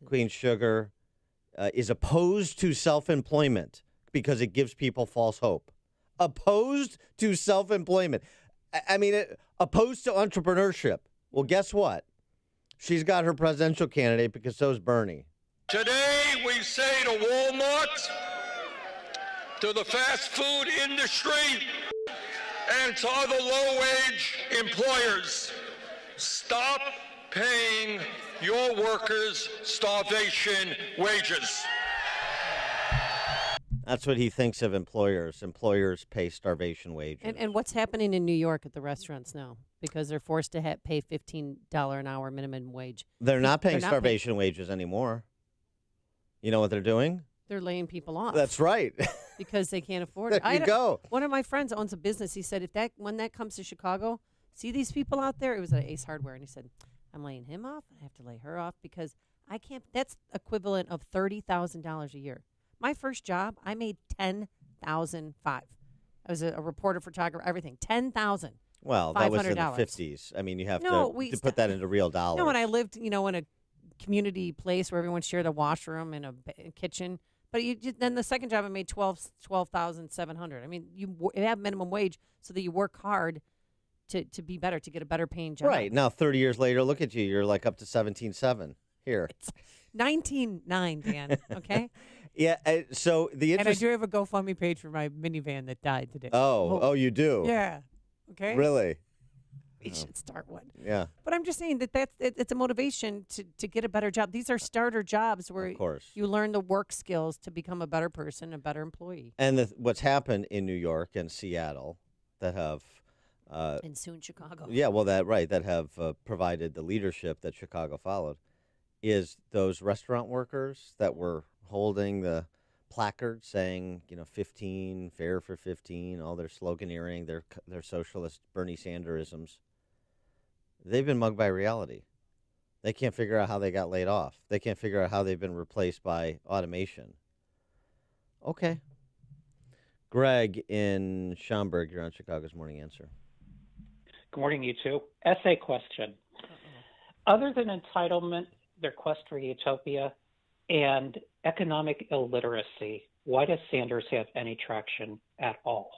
Queen Sugar, is opposed to self-employment because it gives people false hope. Opposed to self-employment. Opposed to entrepreneurship. Well, guess what? She's got her presidential candidate because so is Bernie. Today we say to Walmart, to the fast food industry, and to other low-wage employers, stop paying your workers starvation wages. That's what he thinks of employers. Employers pay starvation wages. And what's happening in New York at the restaurants now? Because they're forced to pay $15 an hour minimum wage. They're not paying starvation wages anymore. You know what they're doing? They're laying people off. That's right. Because they can't afford it. There you go. One of my friends owns a business. He said, when that comes to Chicago, see these people out there? It was at Ace Hardware. And he said, I'm laying him off. I have to lay her off because I can't. That's equivalent of $30,000 a year. My first job, I made $10,005. I was a reporter, photographer, everything. $10,000. Well, that was in the 50s. I mean, you have to put that into real dollars. No, when I lived, in a community place where everyone shared a washroom and a kitchen. But then the second job, I made $12,700. I mean, you have minimum wage so that you work hard to be better, to get a better paying job. Right. Now, 30 years later, look at you. You're like up to 17.7 here. It's 19.9, Dan, okay? Yeah, so the And I do have a GoFundMe page for my minivan that died today. Oh, you do? Yeah. Okay. Really? We should start one. Yeah. But I'm just saying it's a motivation to get a better job. These are starter jobs where you learn the work skills to become a better person, a better employee. And what's happened in New York and Seattle that have... and soon Chicago. Yeah, well, that have provided the leadership that Chicago followed is those restaurant workers that were holding the placard saying, 15, fair for 15, all their sloganeering, their socialist Bernie Sanderisms. They've been mugged by reality. They can't figure out how they got laid off. They can't figure out how they've been replaced by automation. Okay. Greg in Schaumburg, you're on Chicago's Morning Answer. Good morning, you two. Essay question. Other than entitlement, their quest for utopia, and economic illiteracy, why does Sanders have any traction at all?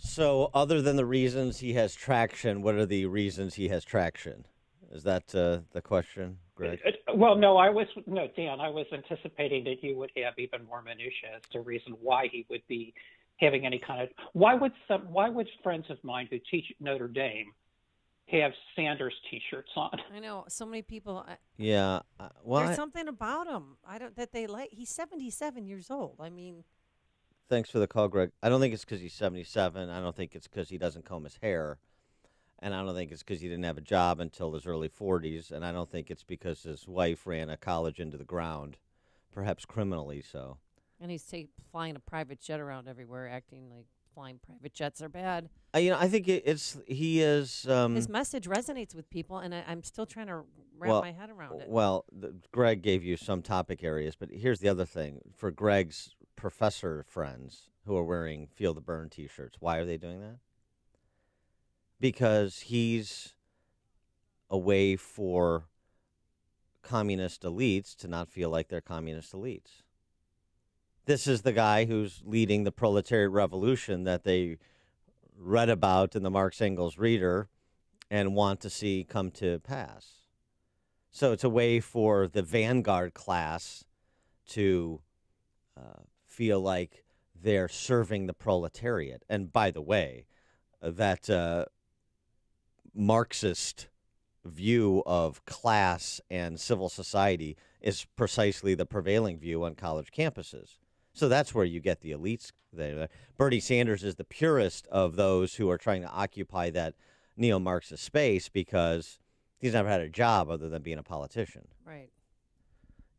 So other than the reasons he has traction, what are the reasons he has traction? Is that the question, Greg? Well, Dan, I was anticipating that you would have even more minutia as to reason why he would be having any kind of. Why would friends of mine who teach at Notre Dame have Sanders T-shirts on? I know so many people. Yeah, there's something about him. That they like. He's 77 years old. I mean. Thanks for the call, Greg. I don't think it's because he's 77. I don't think it's because he doesn't comb his hair. And I don't think it's because he didn't have a job until his early 40s. And I don't think it's because his wife ran a college into the ground, perhaps criminally so. And he's flying a private jet around everywhere, acting like flying private jets are bad. I think he is. His message resonates with people, and I'm still trying to wrap my head around it. Well, Greg gave you some topic areas, but here's the other thing. For Greg's professor friends who are wearing Feel the Burn T-shirts, why are they doing that? Because he's a way for communist elites to not feel like they're communist elites. This is the guy who's leading the proletariat revolution that they read about in the Marx Engels Reader and want to see come to pass. So it's a way for the vanguard class to feel like they're serving the proletariat. And by the way, that Marxist view of class and civil society is precisely the prevailing view on college campuses. So that's where you get the elites there. Bernie Sanders is the purest of those who are trying to occupy that neo-Marxist space because he's never had a job other than being a politician. Right.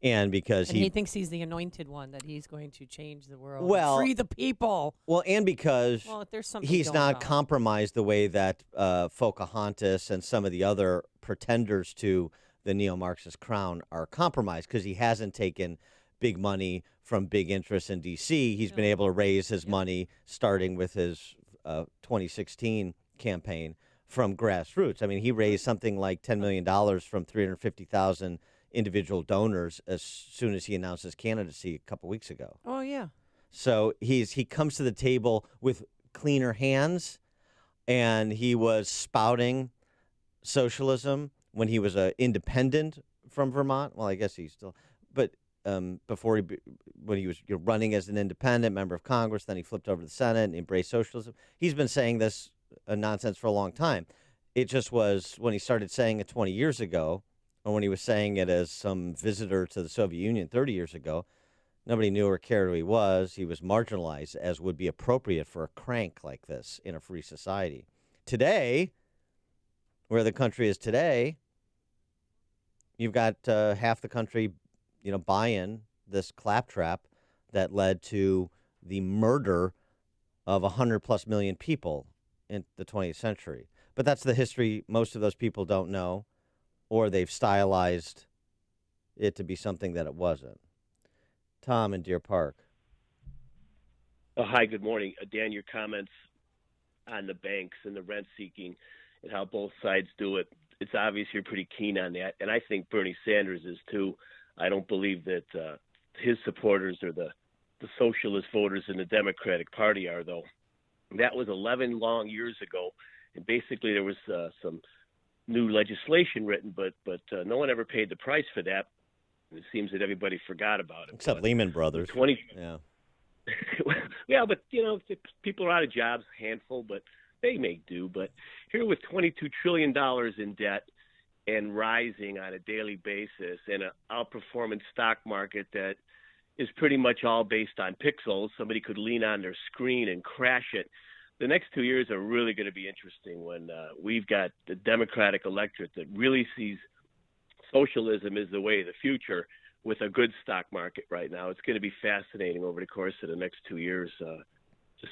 And because he thinks he's the anointed one, that he's going to change the world, free the people. Well, and because there's something he's not on. compromised the way that Pocahontas and some of the other pretenders to the neo-Marxist crown are compromised, because he hasn't taken big money from big interests in D.C. He's been able to raise his money, starting with his 2016 campaign, from grassroots. I mean, he raised something like $10 million from 350,000 individual donors as soon as he announced his candidacy a couple weeks ago. Oh, yeah. So he comes to the table with cleaner hands, and he was spouting socialism when he was an independent from Vermont. Well, I guess he's still, but before when he was running as an independent member of Congress, then he flipped over to the Senate and embraced socialism. He's been saying this nonsense for a long time. It just was when he started saying it 20 years ago, or when he was saying it as some visitor to the Soviet Union 30 years ago, nobody knew or cared who he was. He was marginalized, as would be appropriate for a crank like this in a free society. Today, where the country is today, you've got half the country, buying this claptrap that led to the murder of 100+ million people in the 20th century. But that's the history most of those people don't know, or they've stylized it to be something that it wasn't. Tom in Deer Park. Hi, good morning. Dan, your comments on the banks and the rent seeking and how both sides do it, it's obvious you're pretty keen on that. And I think Bernie Sanders is too. I don't believe that his supporters or the socialist voters in the Democratic Party are, though. That was 11 long years ago. And basically there was some new legislation written, but no one ever paid the price for that. It seems that everybody forgot about it. Except Lehman Brothers. Yeah. Yeah, but, people are out of jobs, a handful, but they make do. But here with $22 trillion in debt and rising on a daily basis and an outperforming stock market that is pretty much all based on pixels, somebody could lean on their screen and crash it. The next 2 years are really going to be interesting when we've got the Democratic electorate that really sees socialism as the way of the future with a good stock market right now. It's going to be fascinating over the course of the next 2 years to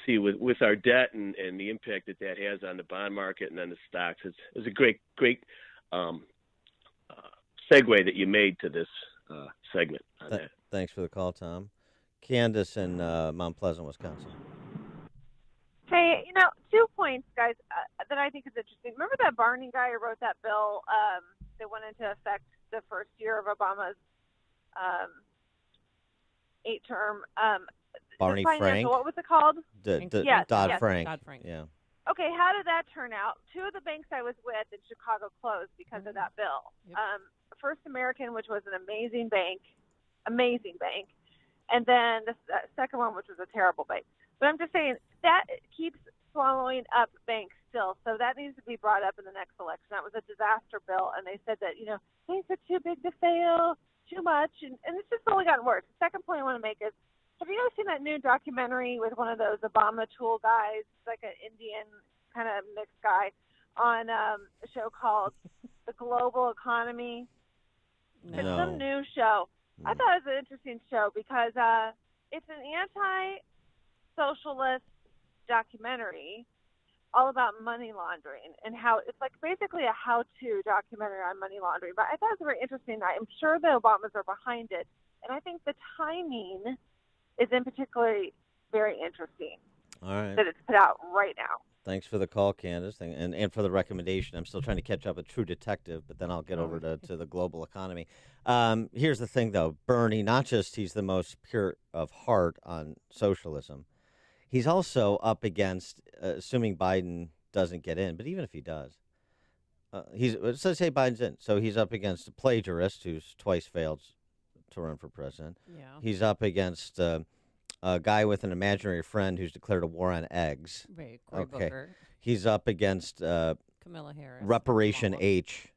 see with our debt and the impact that has on the bond market and then the stocks. It's a great segue that you made to this segment on that. Thanks for the call, Tom. Candace in Mount Pleasant, Wisconsin. Hey, 2 points, guys, that I think is interesting. Remember that Barney guy who wrote that bill that went into effect the first year of Obama's 8-term? Barney Frank? What was it called? Dodd-Frank. Dodd-Frank. Yeah. Okay, how did that turn out? 2 of the banks I was with in Chicago closed because of that bill. First American, which was an amazing bank, and then the second one, which was a terrible bank. But I'm just saying that keeps swallowing up banks still, so that needs to be brought up in the next election. That was a disaster bill, and they said that, banks are too big to fail, too much, and it's just only gotten worse. The second point I want to make is, have you ever seen that new documentary with one of those Obama tool guys, like an Indian kind of mixed guy, on a show called The Global Economy? No. It's some new show. I thought it was an interesting show because it's an anti-socialist documentary all about money laundering and how it's like basically a how-to documentary on money laundering. But I thought it was very interesting. I'm sure the Obamas are behind it, and I think the timing is in particularly very interesting. All right. That it's put out right now. Thanks for the call, Candace, and for the recommendation. I'm still trying to catch up with True Detective, but then I'll get over to the global economy. Here's the thing, though. Bernie, not just he's the most pure of heart on socialism, he's also up against, assuming Biden doesn't get in, but even if he does, let's say Biden's in. So he's up against a plagiarist who's twice failed to run for president. Yeah. He's up against a guy with an imaginary friend who's declared a war on eggs. Right, Cory Booker. He's up against Camilla Harris. Reparation H.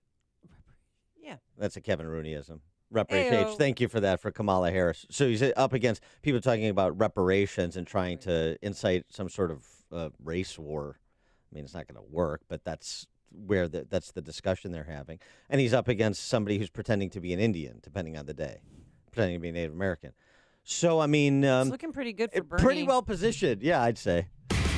Yeah. That's a Kevin Rooneyism. Reparation Ayo. H. Thank you for that for Kamala Harris. So he's up against people talking about reparations and trying to incite some sort of race war. I mean, it's not going to work, but that's where that's the discussion they're having. And he's up against somebody who's pretending to be an Indian, depending on the day, pretending to be Native American. So, I mean, it's looking pretty good for Bernie. Pretty well positioned, yeah, I'd say.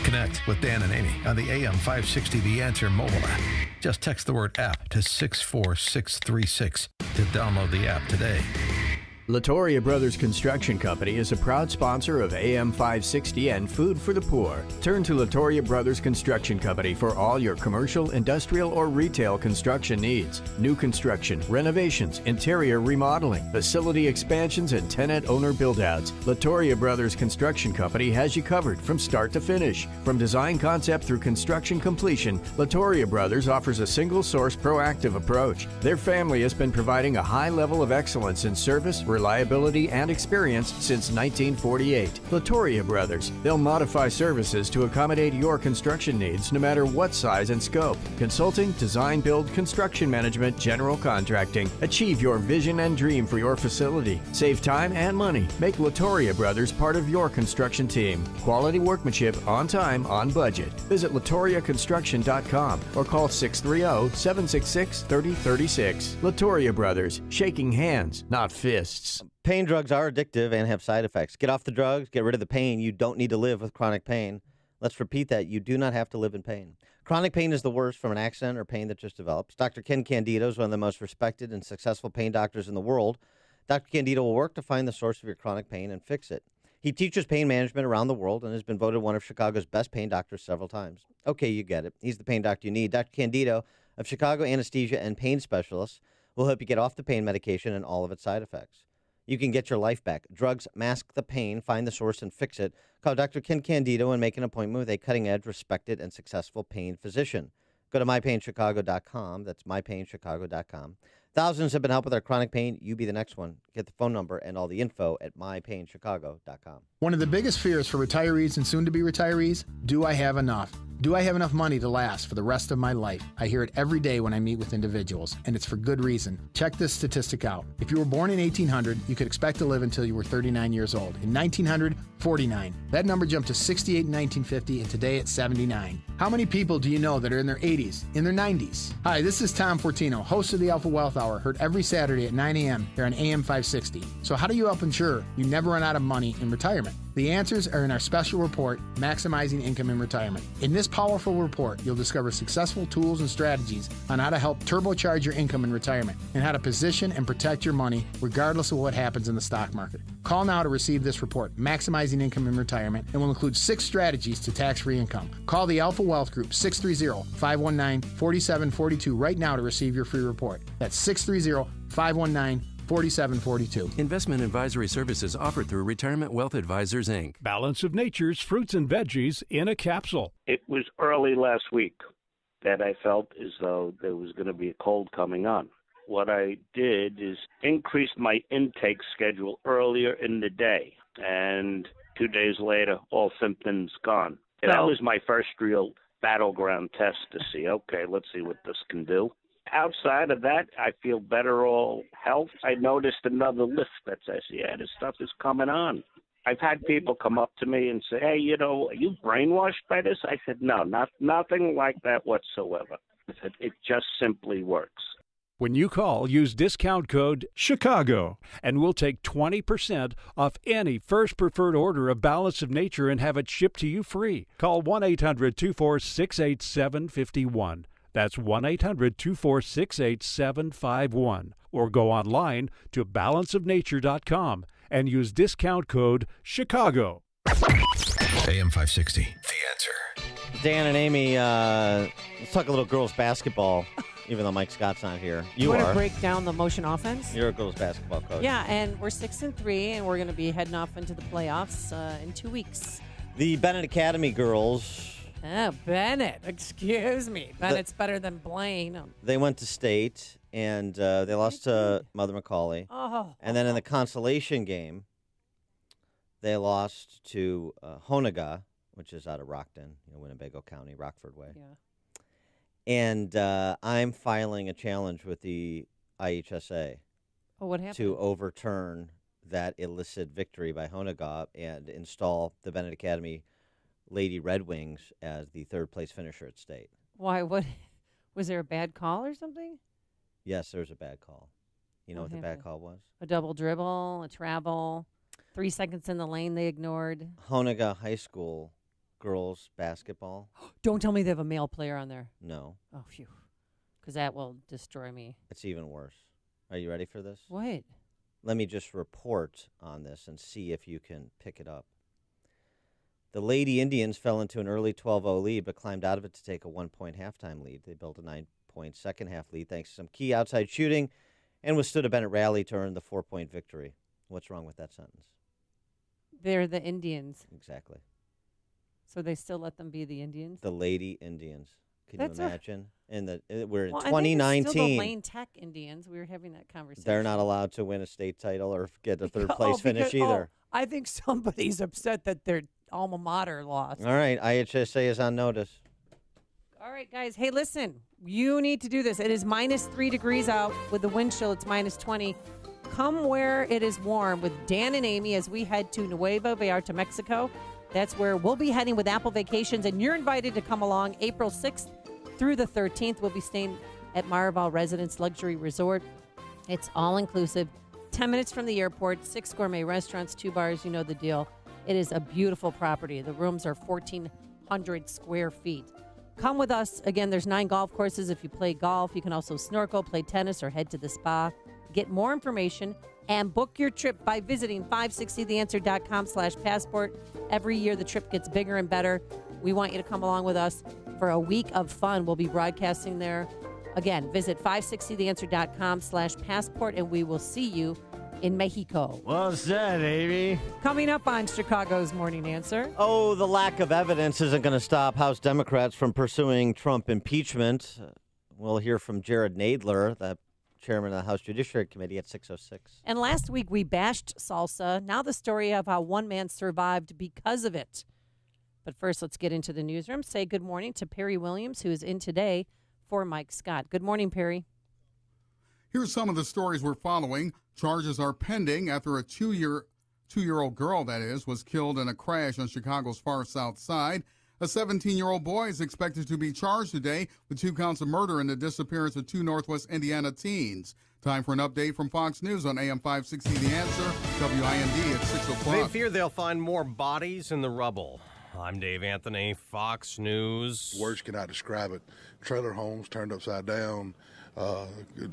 Connect with Dan and Amy on the AM 560 The Answer mobile app. Just text the word app to 64636 to download the app today. Latoria Brothers Construction Company is a proud sponsor of AM 560 and Food for the Poor. Turn to Latoria Brothers Construction Company for all your commercial, industrial, or retail construction needs. New construction, renovations, interior remodeling, facility expansions, and tenant owner build-outs. Latoria Brothers Construction Company has you covered from start to finish. From design concept through construction completion, Latoria Brothers offers a single-source proactive approach. Their family has been providing a high level of excellence in service, reliability, and experience since 1948. Latoria Brothers. They'll modify services to accommodate your construction needs no matter what size and scope. Consulting, design, build, construction management, general contracting. Achieve your vision and dream for your facility. Save time and money. Make Latoria Brothers part of your construction team. Quality workmanship on time, on budget. Visit LatoriaConstruction.com or call 630-766-3036. Latoria Brothers. Shaking hands, not fists. Pain drugs are addictive and have side effects. Get off the drugs, get rid of the pain. You don't need to live with chronic pain. Let's repeat that. You do not have to live in pain. Chronic pain is the worst from an accident or pain that just develops. Dr. Ken Candido is one of the most respected and successful pain doctors in the world. Dr. Candido will work to find the source of your chronic pain and fix it. He teaches pain management around the world and has been voted one of Chicago's best pain doctors several times. Okay, you get it. He's the pain doctor you need. Dr. Candido of Chicago Anesthesia and Pain Specialists will help you get off the pain medication and all of its side effects. You can get your life back. Drugs mask the pain, find the source, and fix it. Call Dr. Ken Candido and make an appointment with a cutting-edge, respected, and successful pain physician. Go to mypainchicago.com. That's mypainchicago.com. Thousands have been helped with their chronic pain. You be the next one. Get the phone number and all the info at mypainchicago.com. One of the biggest fears for retirees and soon-to-be retirees, do I have enough? Do I have enough money to last for the rest of my life? I hear it every day when I meet with individuals, and it's for good reason. Check this statistic out. If you were born in 1800, you could expect to live until you were 39 years old. In 1900, 49. That number jumped to 68 in 1950, and today it's 79. How many people do you know that are in their 80s, in their 90s? Hi, this is Tom Fortino, host of the Alpha Wealth Hour, heard every Saturday at 9 a.m. here on AM 560. So how do you help ensure you never run out of money in retirement? The answers are in our special report, Maximizing Income in Retirement. In this powerful report, you'll discover successful tools and strategies on how to help turbocharge your income in retirement and how to position and protect your money regardless of what happens in the stock market. Call now to receive this report, Maximizing Income in Retirement, and will include 6 strategies to tax-free income. Call the Alpha Wealth Group, 630-519-4742 right now to receive your free report. That's 630-519-4742. Investment advisory services offered through Retirement Wealth Advisors, Inc. Balance of Nature's fruits and veggies in a capsule. It was early last week that I felt as though there was going to be a cold coming on. what I did is increase my intake schedule earlier in the day. And 2 days later, all symptoms gone. And that was my first real battleground test to see, okay, let's see what this can do. Outside of that, I feel better all health. I noticed another lift that says, yeah, this stuff is coming on. I've had people come up to me and say, hey, you know, are you brainwashed by this? I said, no, nothing like that whatsoever. I said, it just simply works. When you call, use discount code CHICAGO, and we'll take 20% off any first preferred order of Balance of Nature and have it shipped to you free. Call 1-800-246-8751. That's 1-800-246-8751. Or go online to balanceofnature.com and use discount code CHICAGO. AM 560, The Answer. Dan and Amy, let's talk a little girls basketball, even though Mike Scott's not here. You want are. to break down the motion offense? You're a girls basketball coach. Yeah, and we're 6-3, and we're going to be heading off into the playoffs in 2 weeks. The Bennett Academy girls. Oh, Bennett. Excuse me. Bennett's better than Blaine. They went to state, and they lost to Mother McCauley. Oh. And then in the consolation game, they lost to Honaga, which is out of Rockton, Winnebago County, Rockford Way. Yeah. And I'm filing a challenge with the IHSA what happened? to overturn that illicit victory by Honaga and install the Bennett Academy Lady Red Wings as the third-place finisher at state. Why? What? Was there a bad call or something? Yes, there was a bad call. You know what the bad happened? call was? A double dribble, a travel, 3 seconds in the lane they ignored. Honaga High School girls basketball. Don't tell me they have a male player on there. No. Oh, phew. Because that will destroy me. It's even worse. Are you ready for this? What? Let me just report on this and see if you can pick it up. The Lady Indians fell into an early 12-0 lead, but climbed out of it to take a 1-point halftime lead. They built a 9-point second-half lead thanks to some key outside shooting and withstood a Bennett rally to earn the 4-point victory. What's wrong with that sentence? They're the Indians. Exactly. So they still let them be the Indians? The Lady Indians. Can you imagine? We're in well, 2019. I think it's still the Lane Tech Indians. We were having that conversation. They're not allowed to win a state title or get a third-place finish either. I think somebody's upset that their alma mater lost. All right, IHSA is on notice. All right, guys. Hey, listen. You need to do this. It is -3 degrees out. With the wind chill, it's -20. Come where it is warm with Dan and Amy as we head to Nuevo Vallarta, Mexico. That's where we'll be heading with Apple Vacations, and you're invited to come along April 6th through the 13th. We'll be staying at Maraval Residence Luxury Resort. It's all-inclusive, 10 minutes from the airport, 6 gourmet restaurants, 2 bars. You know the deal. It is a beautiful property. The rooms are 1,400 square feet. Come with us. Again, there's 9 golf courses. If you play golf, you can also snorkel, play tennis, or head to the spa. Get more information and book your trip by visiting 560theanswer.com/passport. Every year, the trip gets bigger and better. We want you to come along with us for a week of fun. We'll be broadcasting there. Again, visit 560theanswer.com/passport, and we will see you in Mexico. Well said, Amy. Coming up on Chicago's Morning Answer. Oh, the lack of evidence isn't going to stop House Democrats from pursuing Trump impeachment. We'll hear from Jared Nadler, the chairman of the House Judiciary Committee, at 6:06. And last week we bashed salsa. Now the story of how one man survived because of it. But first, let's get into the newsroom. Say good morning to Perry Williams, who is in today for Mike Scott. Good morning, Perry. Here's some of the stories we're following. Charges are pending after a two-year-old girl, that is, was killed in a crash on Chicago's far south side. A 17-year-old boy is expected to be charged today with 2 counts of murder in the disappearance of 2 Northwest Indiana teens. Time for an update from Fox News on AM 560 The Answer, WIND at 6 o'clock. They fear they'll find more bodies in the rubble. I'm Dave Anthony, Fox News. Words cannot describe it. Trailer homes turned upside down.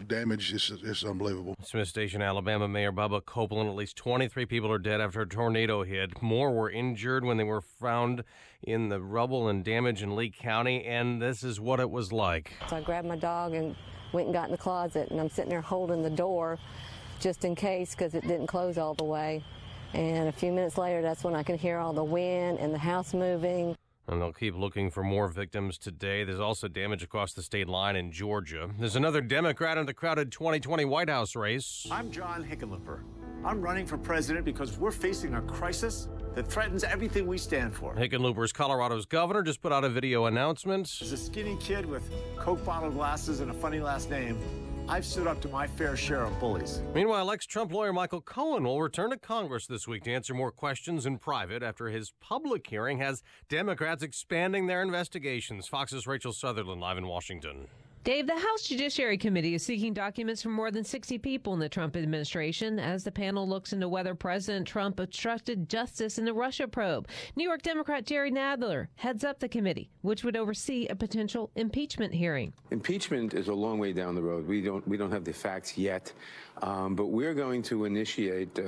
Damage is unbelievable. Smith Station, Alabama Mayor Bubba Copeland, at least 23 people are dead after a tornado hit. More were injured when they were found in the rubble and damage in Lee County, and this is what it was like. So I grabbed my dog and went and got in the closet, and I'm sitting there holding the door just in case because it didn't close all the way. And a few minutes later, that's when I could hear all the wind and the house moving. And they'll keep looking for more victims today. There's also damage across the state line in Georgia. There's another Democrat in the crowded 2020 White House race. I'm John Hickenlooper. I'm running for president because we're facing a crisis that threatens everything we stand for. Hickenlooper's Colorado's governor just put out a video announcement. As a skinny kid with Coke bottle glasses and a funny last name, I've stood up to my fair share of bullies. Meanwhile, ex-Trump lawyer Michael Cohen will return to Congress this week to answer more questions in private after his public hearing has Democrats expanding their investigations. Fox's Rachel Sutherland live in Washington. Dave, the House Judiciary Committee is seeking documents from more than 60 people in the Trump administration as the panel looks into whether President Trump obstructed justice in the Russia probe. New York Democrat Jerry Nadler heads up the committee, which would oversee a potential impeachment hearing. Impeachment is a long way down the road. We don't have the facts yet, but we're going to initiate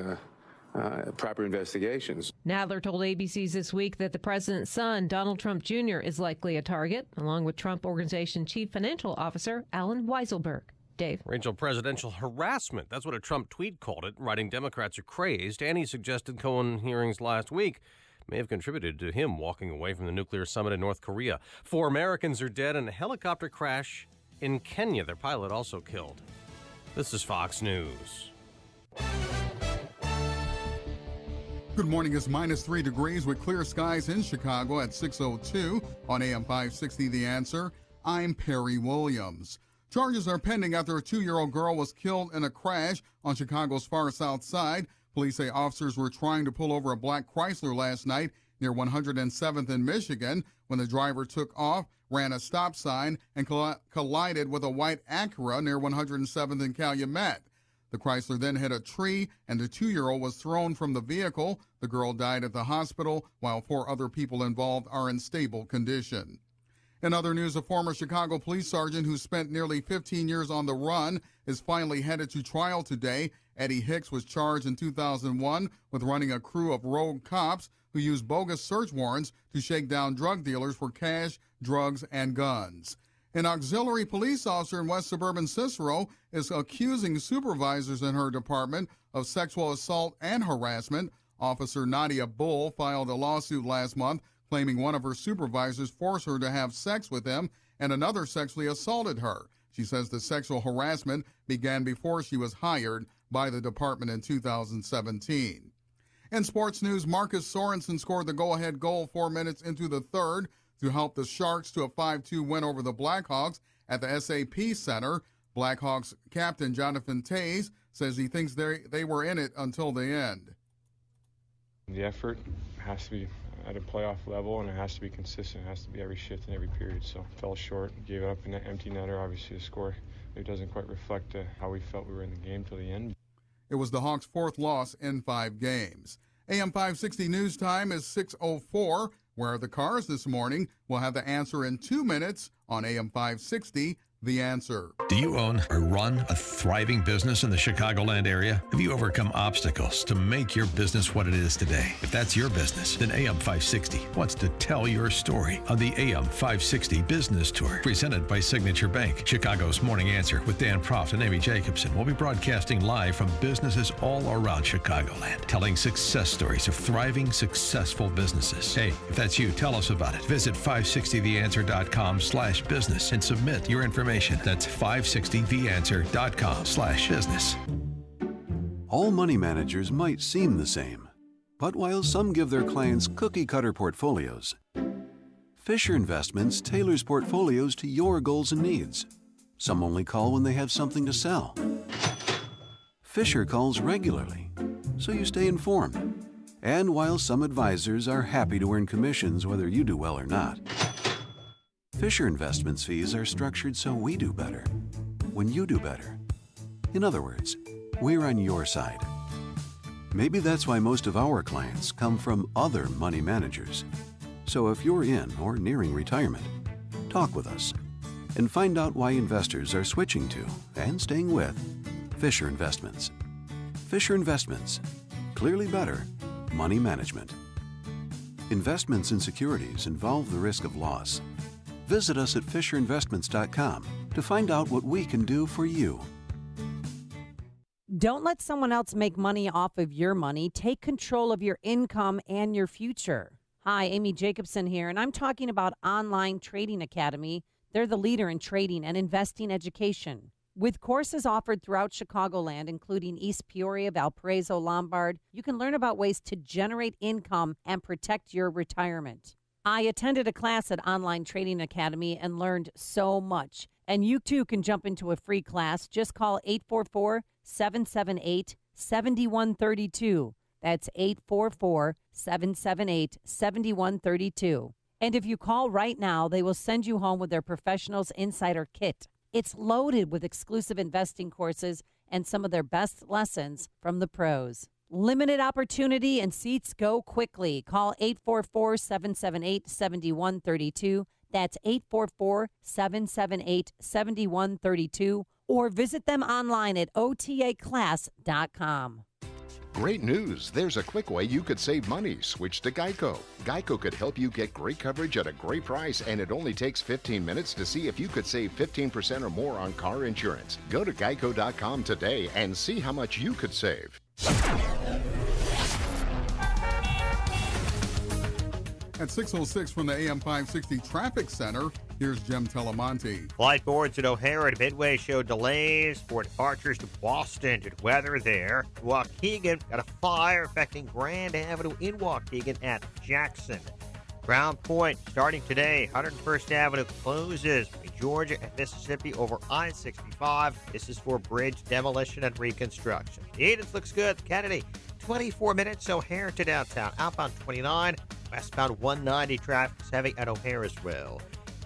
proper investigations. Nadler told ABC's This Week that the president's son, Donald Trump Jr., is likely a target, along with Trump Organization Chief Financial Officer Alan Weisselberg. Dave. Rachel, presidential harassment. That's what a Trump tweet called it, writing Democrats are crazed. And he suggested Cohen hearings last week may have contributed to him walking away from the nuclear summit in North Korea. 4 Americans are dead in a helicopter crash in Kenya. Their pilot also killed. This is Fox News. Good morning. It's -3 degrees with clear skies in Chicago at 6:02 on AM 560 The Answer. I'm Perry Williams. Charges are pending after a 2-year-old girl was killed in a crash on Chicago's far south side. Police say officers were trying to pull over a black Chrysler last night near 107th in Michigan when the driver took off, ran a stop sign, and collided with a white Acura near 107th in Calumet. The Chrysler then hit a tree, and the 2-year-old was thrown from the vehicle. The girl died at the hospital, while 4 other people involved are in stable condition. In other news, a former Chicago police sergeant who spent nearly 15 years on the run is finally headed to trial today. Eddie Hicks was charged in 2001 with running a crew of rogue cops who used bogus search warrants to shake down drug dealers for cash, drugs, and guns. An auxiliary police officer in West Suburban Cicero is accusing supervisors in her department of sexual assault and harassment. Officer Nadia Bull filed a lawsuit last month claiming one of her supervisors forced her to have sex with him and another sexually assaulted her. She says the sexual harassment began before she was hired by the department in 2017. In sports news, Marcus Sorensen scored the go-ahead goal 4 minutes into the third to help the Sharks to a 5-2 win over the Blackhawks at the SAP Center. Blackhawks captain Jonathan Toews says he thinks they were in it until the end. The effort has to be at a playoff level, and it has to be consistent. It has to be every shift and every period. So fell short, gave up an empty netter. Obviously, the score it doesn't quite reflect how we felt we were in the game till the end. It was the Hawks' 4th loss in 5 games. AM 560 news time is 6:04. Where are the cars this morning? We'll have the answer in 2 minutes on AM 560, The Answer. Do you own or run a thriving business in the Chicagoland area? Have you overcome obstacles to make your business what it is today? If that's your business, then AM 560 wants to tell your story on the AM 560 Business Tour, presented by Signature Bank. Chicago's Morning Answer with Dan Proft and Amy Jacobson will be broadcasting live from businesses all around Chicagoland, telling success stories of thriving, successful businesses. Hey, if that's you, tell us about it. Visit 560theanswer.com/business and submit your information. That's 560theanswer.com/business. All money managers might seem the same, but while some give their clients cookie-cutter portfolios, Fisher Investments tailors portfolios to your goals and needs. Some only call when they have something to sell. Fisher calls regularly, so you stay informed. And while some advisors are happy to earn commissions whether you do well or not, Fisher Investments fees are structured so we do better when you do better. In other words, we're on your side. Maybe that's why most of our clients come from other money managers. So if you're in or nearing retirement, talk with us and find out why investors are switching to and staying with Fisher Investments. Fisher Investments, clearly better money management. Investments in securities involve the risk of loss. Visit us at FisherInvestments.com to find out what we can do for you. Don't let someone else make money off of your money. Take control of your income and your future. Hi, Amy Jacobson here, and I'm talking about Online Trading Academy. They're the leader in trading and investing education. With courses offered throughout Chicagoland, including East Peoria, Valparaiso, Lombard, you can learn about ways to generate income and protect your retirement. I attended a class at Online Trading Academy and learned so much. And you too can jump into a free class. Just call 844-778-7132. That's 844-778-7132. And if you call right now, they will send you home with their Professionals Insider Kit. It's loaded with exclusive investing courses and some of their best lessons from the pros. Limited opportunity and seats go quickly. Call 844-778-7132. That's 844-778-7132. Or visit them online at otaclass.com. Great news. There's a quick way you could save money. Switch to Geico. Geico could help you get great coverage at a great price, and it only takes 15 minutes to see if you could save 15% or more on car insurance. Go to geico.com today and see how much you could save. At 6:06 from the AM 560 Traffic Center, here's Jim Telemonte. Flight boards at O'Hare and Midway show delays for departures to Boston due to weather there. Waukegan got a fire affecting Grand Avenue in Waukegan at Jackson. Ground Point starting today. 101st Avenue closes between Georgia and Mississippi over I-65. This is for bridge demolition and reconstruction. The Edens looks good. Kennedy, 24 minutes. O'Hare to downtown. Outbound 29. Westbound 190 traffic is heavy at O'Hare as well.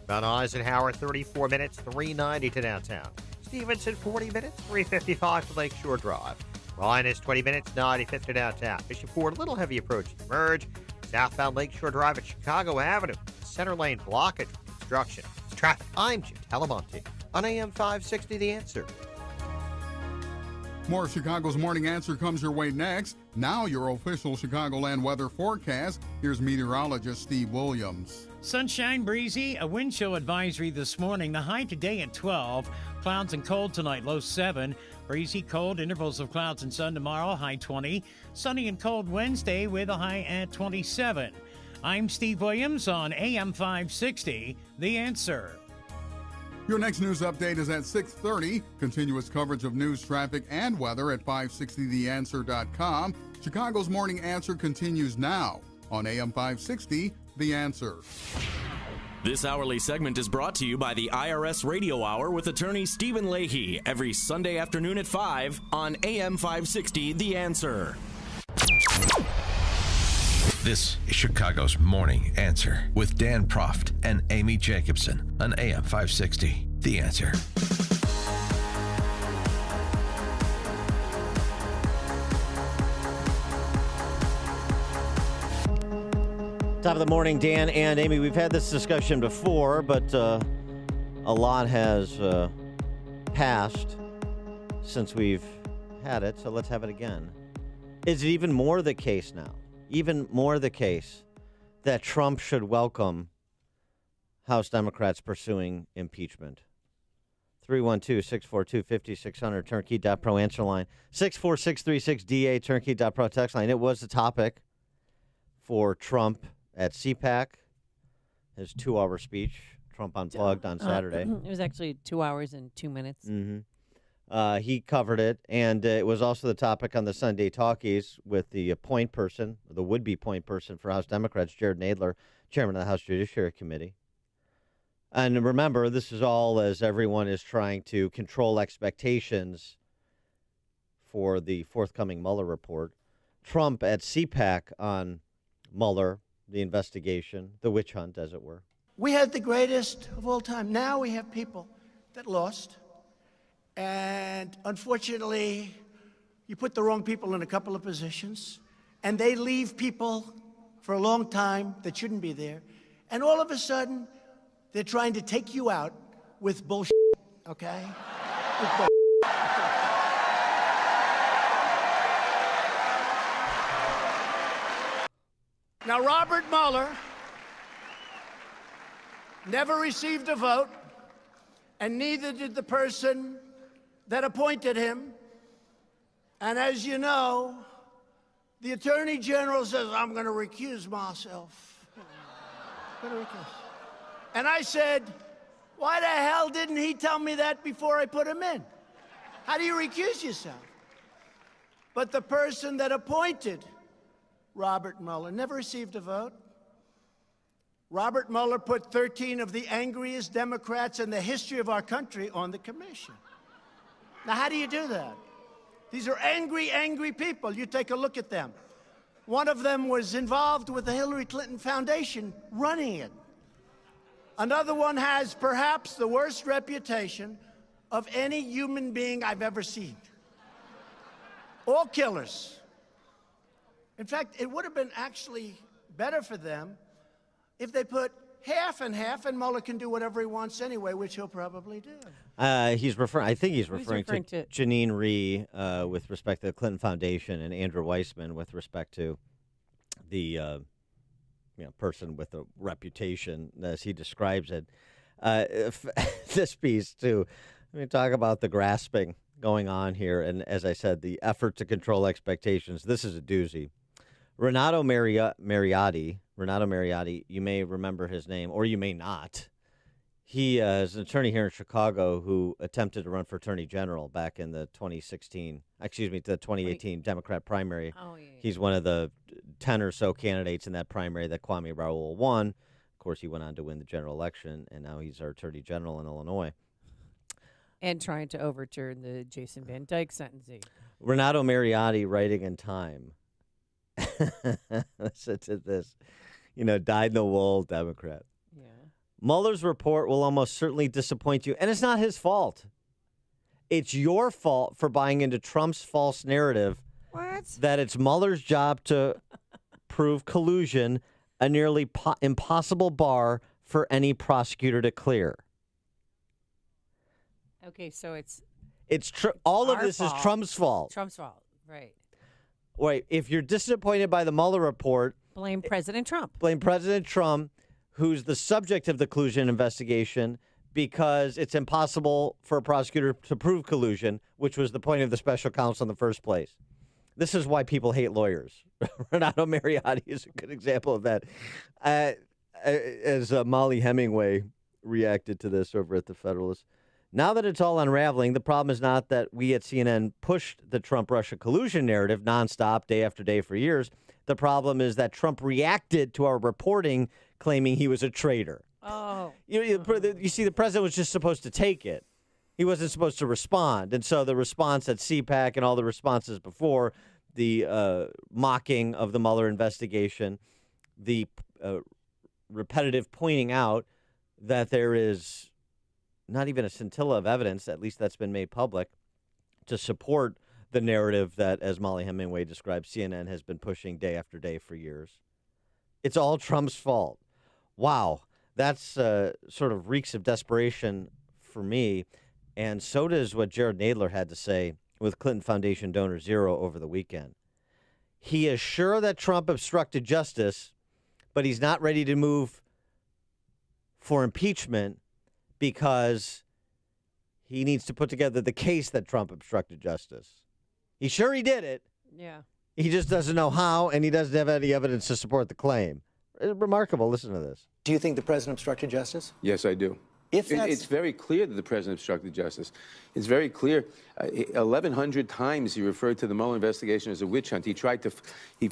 Mount Eisenhower, 34 minutes, 390 to downtown. Stevenson, 40 minutes, 355 to Lakeshore Drive. Ryan is 20 minutes, 95 to downtown. Bishop Ford, a little heavy approach to Merge. Southbound Lakeshore Drive at Chicago Avenue. Center lane blockage for construction. It's traffic. I'm Jim Telemonte on AM 560 The Answer. More of Chicago's Morning Answer comes your way next. Now your official Chicagoland weather forecast. Here's meteorologist Steve Williams. Sunshine, breezy, a wind chill advisory this morning. The high today at 12. Clouds and cold tonight, low 7. Breezy, cold, intervals of clouds and sun tomorrow, high 20. Sunny and cold Wednesday with a high at 27. I'm Steve Williams on AM 560, The Answer. Your next news update is at 6:30. Continuous coverage of news, traffic, and weather at 560theanswer.com. Chicago's Morning Answer continues now on AM 560, The Answer. This hourly segment is brought to you by the IRS Radio Hour with attorney Stephen Leahy every Sunday afternoon at 5 on AM 560, The Answer. This is Chicago's Morning Answer with Dan Proft and Amy Jacobson on AM 560, The Answer. Top of the morning, Dan and Amy. We've had this discussion before, but a lot has passed since we've had it, so let's have it again. Is it even more the case now? Even more the case that Trump should welcome House Democrats pursuing impeachment? 312-642-5600, turnkey.pro answer line. 64636DA, turnkey.pro text line. It was the topic for Trump at CPAC, his 2-hour speech, Trump Unplugged on Saturday. It was actually 2 hours and 2 minutes. Mm-hmm. He covered it, and it was also the topic on the Sunday Talkies with the point person, the would-be point person for House Democrats, Jared Nadler, chairman of the House Judiciary Committee. And remember, this is all as everyone is trying to control expectations for the forthcoming Mueller report. Trump at CPAC on Mueller, the investigation, the witch hunt, as it were. We had the greatest of all time. Now we have people that lost. And unfortunately, you put the wrong people in a couple of positions, and they leave people for a long time that shouldn't be there. And all of a sudden, they're trying to take you out with bullshit, okay? With bullshit. Now, Robert Mueller never received a vote, and neither did the person that appointed him. And as you know, the Attorney General says, I'm going to recuse myself. Better recuse. And I said, why the hell didn't he tell me that before I put him in? How do you recuse yourself? But the person that appointed Robert Mueller never received a vote. Robert Mueller put 13 of the angriest Democrats in the history of our country on the commission. Now, how do you do that? These are angry, angry people. You take a look at them. One of them was involved with the Hillary Clinton Foundation running it. Another one has perhaps the worst reputation of any human being I've ever seen. All killers. In fact, it would have been actually better for them if they put half and half, and Mueller can do whatever he wants anyway, which he'll probably do. I think he's referring to Janine Rhee with respect to the Clinton Foundation and Andrew Weissman with respect to the person with a reputation, as he describes it. This piece, too, let me talk about the grasping going on here. And as I said, the effort to control expectations. This is a doozy. Renato Mariotti, you may remember his name, or you may not. He is an attorney here in Chicago who attempted to run for attorney general back in the 2018 Democrat primary. Oh, yeah. He's one of the 10 or so candidates in that primary that Kwame Raoul won. Of course, he went on to win the general election, and now he's our attorney general in Illinois. And trying to overturn the Jason Van Dyke sentencing. Renato Mariotti, writing in Time. Listen to this. Dyed-in-the-wool Democrat. Yeah. Mueller's report will almost certainly disappoint you, and it's not his fault. It's your fault for buying into Trump's false narrative that it's Mueller's job to prove collusion, a nearly impossible bar for any prosecutor to clear. Okay, so it's all of this is Trump's fault. Trump's fault, right. Wait, if you're disappointed by the Mueller report, blame President Trump. Blame President Trump, who's the subject of the collusion investigation, because it's impossible for a prosecutor to prove collusion, which was the point of the special counsel in the first place. This is why people hate lawyers. Renato Mariotti is a good example of that. As Molly Hemingway reacted to this over at the Federalist. Now that it's all unraveling, the problem is not that we at CNN pushed the Trump-Russia collusion narrative nonstop, day after day for years. The problem is that Trump reacted to our reporting, claiming he was a traitor. Oh. You see, the president was just supposed to take it. He wasn't supposed to respond. And so the response at CPAC and all the responses before, the mocking of the Mueller investigation, the repetitive pointing out that there is not even a scintilla of evidence, at least that's been made public, to support the narrative that, as Molly Hemingway described, CNN has been pushing day after day for years. It's all Trump's fault. Wow. That's sort of reeks of desperation for me. And so does what Jared Nadler had to say with Clinton Foundation donor zero over the weekend. He is sure that Trump obstructed justice, but he's not ready to move for impeachment because he needs to put together the case that Trump obstructed justice. He's sure he did it. Yeah. He just doesn't know how, and he doesn't have any evidence to support the claim. Remarkable. Listen to this. Do you think the president obstructed justice? Yes, I do. It's very clear that the president obstructed justice. It's very clear. 1,100 times he referred to the Mueller investigation as a witch hunt. He tried to, he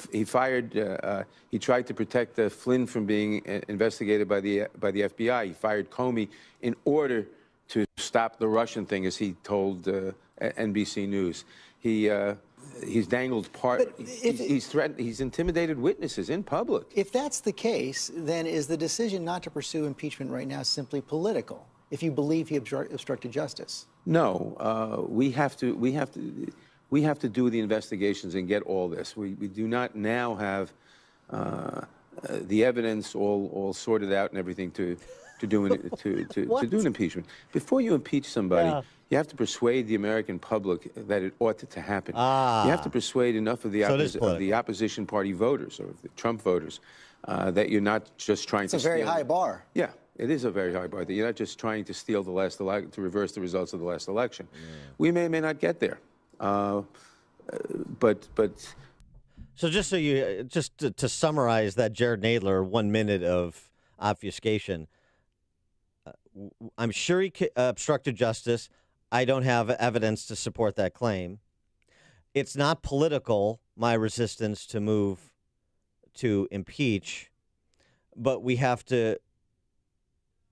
tried to protect Flynn from being investigated by the FBI. He fired Comey in order to stop the Russian thing, as he told NBC News. He's dangled he's threatened. He's intimidated witnesses in public. If that's the case, then is the decision not to pursue impeachment right now simply political? If you believe he obstructed justice? No, we have to do the investigations and get all this. We do not now have the evidence all sorted out and everything to do an impeachment. Before you impeach somebody, you have to persuade the American public that it ought to happen. You have to persuade enough of the opposition party voters or the Trump voters that you're not just trying to steal. It's a very high bar. Yeah, it is a very high bar. That you're not just trying to steal the last election, to reverse the results of the last election. Yeah. We may not get there, but. So just to summarize that Jared Nadler 1 minute of obfuscation. I'm sure he obstructed justice. I don't have evidence to support that claim. It's not political, my resistance to move to impeach, but we have to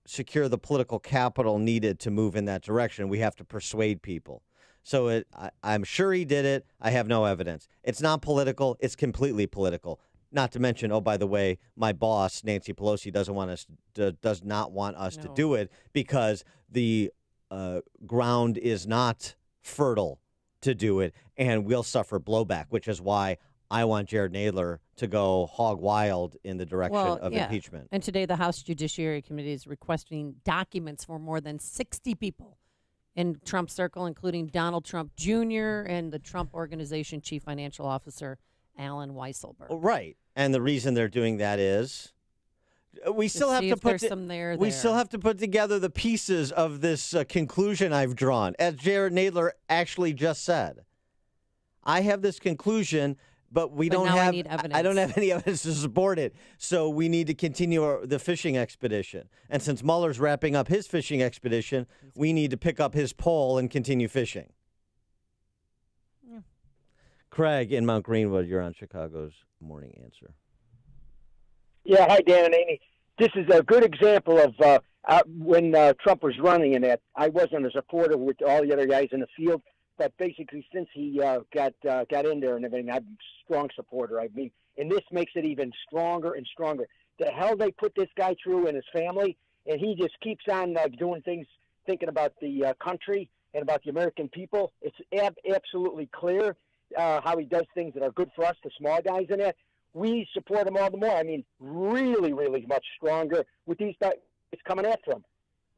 secure the political capital needed to move in that direction. We have to persuade people. So I'm sure he did it. I have no evidence. It's not political. It's completely political. Not to mention, oh, by the way, my boss, Nancy Pelosi, does not want us to do it because the ground is not fertile to do it, and we'll suffer blowback, which is why I want Jared Nadler to go hog wild in the direction of impeachment. And today the House Judiciary Committee is requesting documents for more than 60 people in Trump's circle, including Donald Trump Jr. and the Trump Organization Chief Financial Officer, Alan Weisselberg. Right. And the reason they're doing that is we still have to put together the pieces of this conclusion I've drawn. As Jared Nadler actually just said, I have this conclusion, but I don't have any evidence to support it. So we need to continue the fishing expedition. And since Mueller's wrapping up his fishing expedition, we need to pick up his pole and continue fishing. Yeah. Craig in Mount Greenwood, you're on Chicago's Morning Answer. Yeah, hi, Dan and Amy. This is a good example of when Trump was running, and that I wasn't a supporter with all the other guys in the field. But basically, since he got in there and everything, I'm a strong supporter. I mean, and this makes it even stronger and stronger. The hell they put this guy through and his family, and he just keeps on doing things, thinking about the country and about the American people. It's absolutely clear how he does things that are good for us, the small guys in it. We support him all the more. I mean, really, really much stronger with these guys coming after him.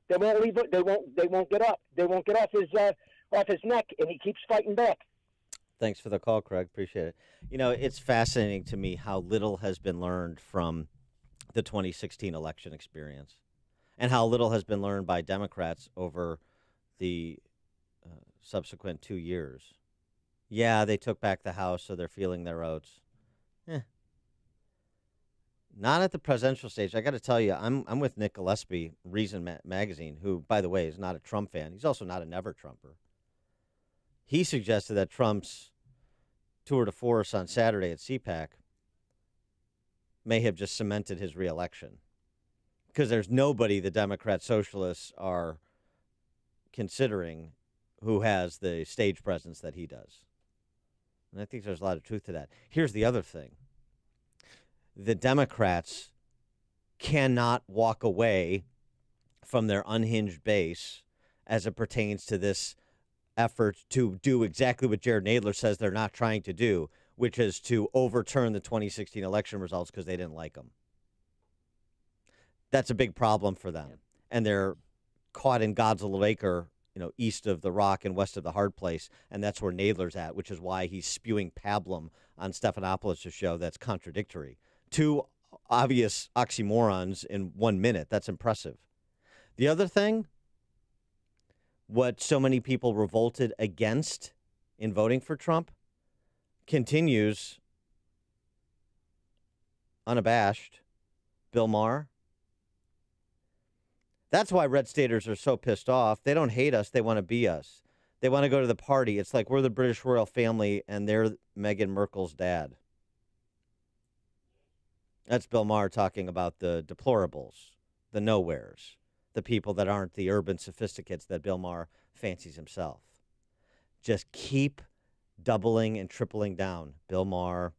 They won't leave it. They won't get up. They won't get off his neck, and he keeps fighting back. Thanks for the call, Craig. Appreciate it. You know, it's fascinating to me how little has been learned from the 2016 election experience and how little has been learned by Democrats over the subsequent 2 years. Yeah, they took back the House, so they're feeling their oats. Not at the presidential stage. I got to tell you, I'm with Nick Gillespie, Reason Magazine, who, by the way, is not a Trump fan. He's also not a never-Trumper. He suggested that Trump's tour de force on Saturday at CPAC may have just cemented his reelection because there's nobody the Democrat socialists are considering who has the stage presence that he does. And I think there's a lot of truth to that. Here's the other thing. The Democrats cannot walk away from their unhinged base as it pertains to this effort to do exactly what Jared Nadler says they're not trying to do, which is to overturn the 2016 election results because they didn't like them. That's a big problem for them. Yeah. And they're caught in God's little acre, east of the Rock and west of the hard place, and that's where Nadler's at, which is why he's spewing pablum on Stephanopoulos' show that's contradictory. Two obvious oxymorons in 1 minute. That's impressive. The other thing, what so many people revolted against in voting for Trump continues unabashed. Bill Maher. That's why red staters are so pissed off. They don't hate us. They want to be us. They want to go to the party. It's like we're the British royal family and they're Meghan Markle's dad. That's Bill Maher talking about the deplorables, the nowheres, the people that aren't the urban sophisticates that Bill Maher fancies himself. Just keep doubling and tripling down. Bill Maher,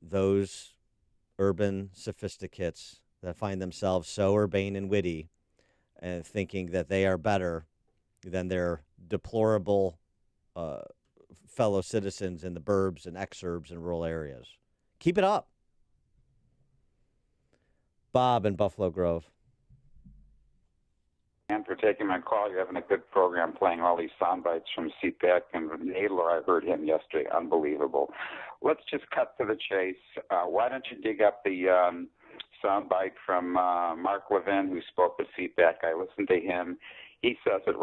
those urban sophisticates that find themselves so urbane and witty and thinking that they are better than their deplorable fellow citizens in the burbs and exurbs and rural areas. Keep it up. Bob in Buffalo Grove. And for taking my call. You're having a good program playing all these sound bites from CPAC and Nadler. I heard him yesterday. Unbelievable. Let's just cut to the chase. Why don't you dig up the sound bite from Mark Levin, who spoke with CPAC? I listened to him. He says it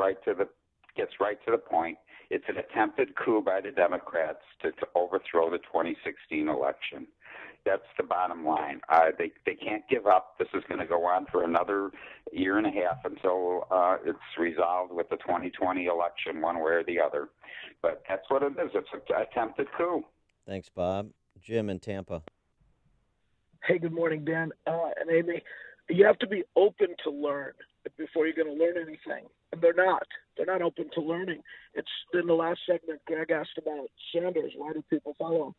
gets right to the point. It's an attempted coup by the Democrats to overthrow the 2016 election. That's the bottom line. They can't give up. This is going to go on for another year and a half until it's resolved with the 2020 election, one way or the other. But that's what it is. It's an attempted coup. Thanks, Bob. Jim in Tampa. Hey, good morning, Dan and Amy. You have to be open to learn before you're going to learn anything. And they're not. They're not open to learning. It's in the last segment, Greg asked about Sanders. Why do people follow him?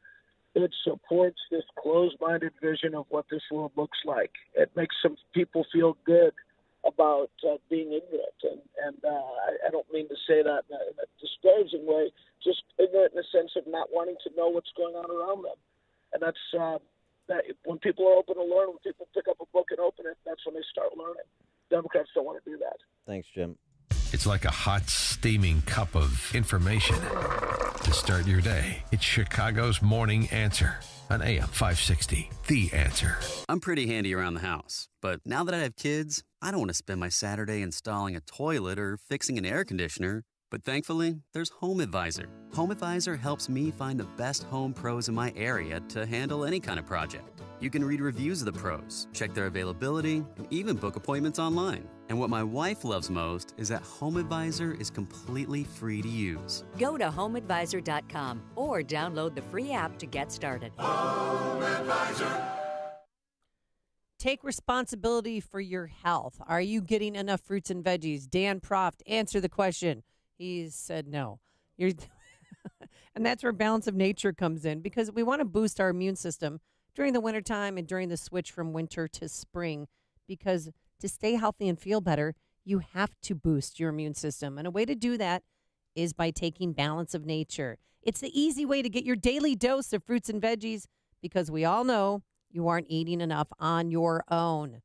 It supports this closed-minded vision of what this world looks like. It makes some people feel good about being ignorant. And I don't mean to say that in a disparaging way, just ignorant in the sense of not wanting to know what's going on around them. And that's that when people are open to learn, when people pick up a book and open it, that's when they start learning. Democrats don't want to do that. Thanks, Jim. It's like a hot, steaming cup of information to start your day. It's Chicago's Morning Answer on AM 560, The Answer. I'm pretty handy around the house, but now that I have kids, I don't want to spend my Saturday installing a toilet or fixing an air conditioner. But thankfully, there's HomeAdvisor. HomeAdvisor helps me find the best home pros in my area to handle any kind of project. You can read reviews of the pros, check their availability, and even book appointments online. And what my wife loves most is that HomeAdvisor is completely free to use. Go to HomeAdvisor.com or download the free app to get started. HomeAdvisor. Take responsibility for your health. Are you getting enough fruits and veggies? Dan Proft, answer the question. He said no. And that's where Balance of Nature comes in, because we want to boost our immune system during the wintertime and during the switch from winter to spring, because to stay healthy and feel better, you have to boost your immune system. And a way to do that is by taking Balance of Nature. It's the easy way to get your daily dose of fruits and veggies, because we all know you aren't eating enough on your own.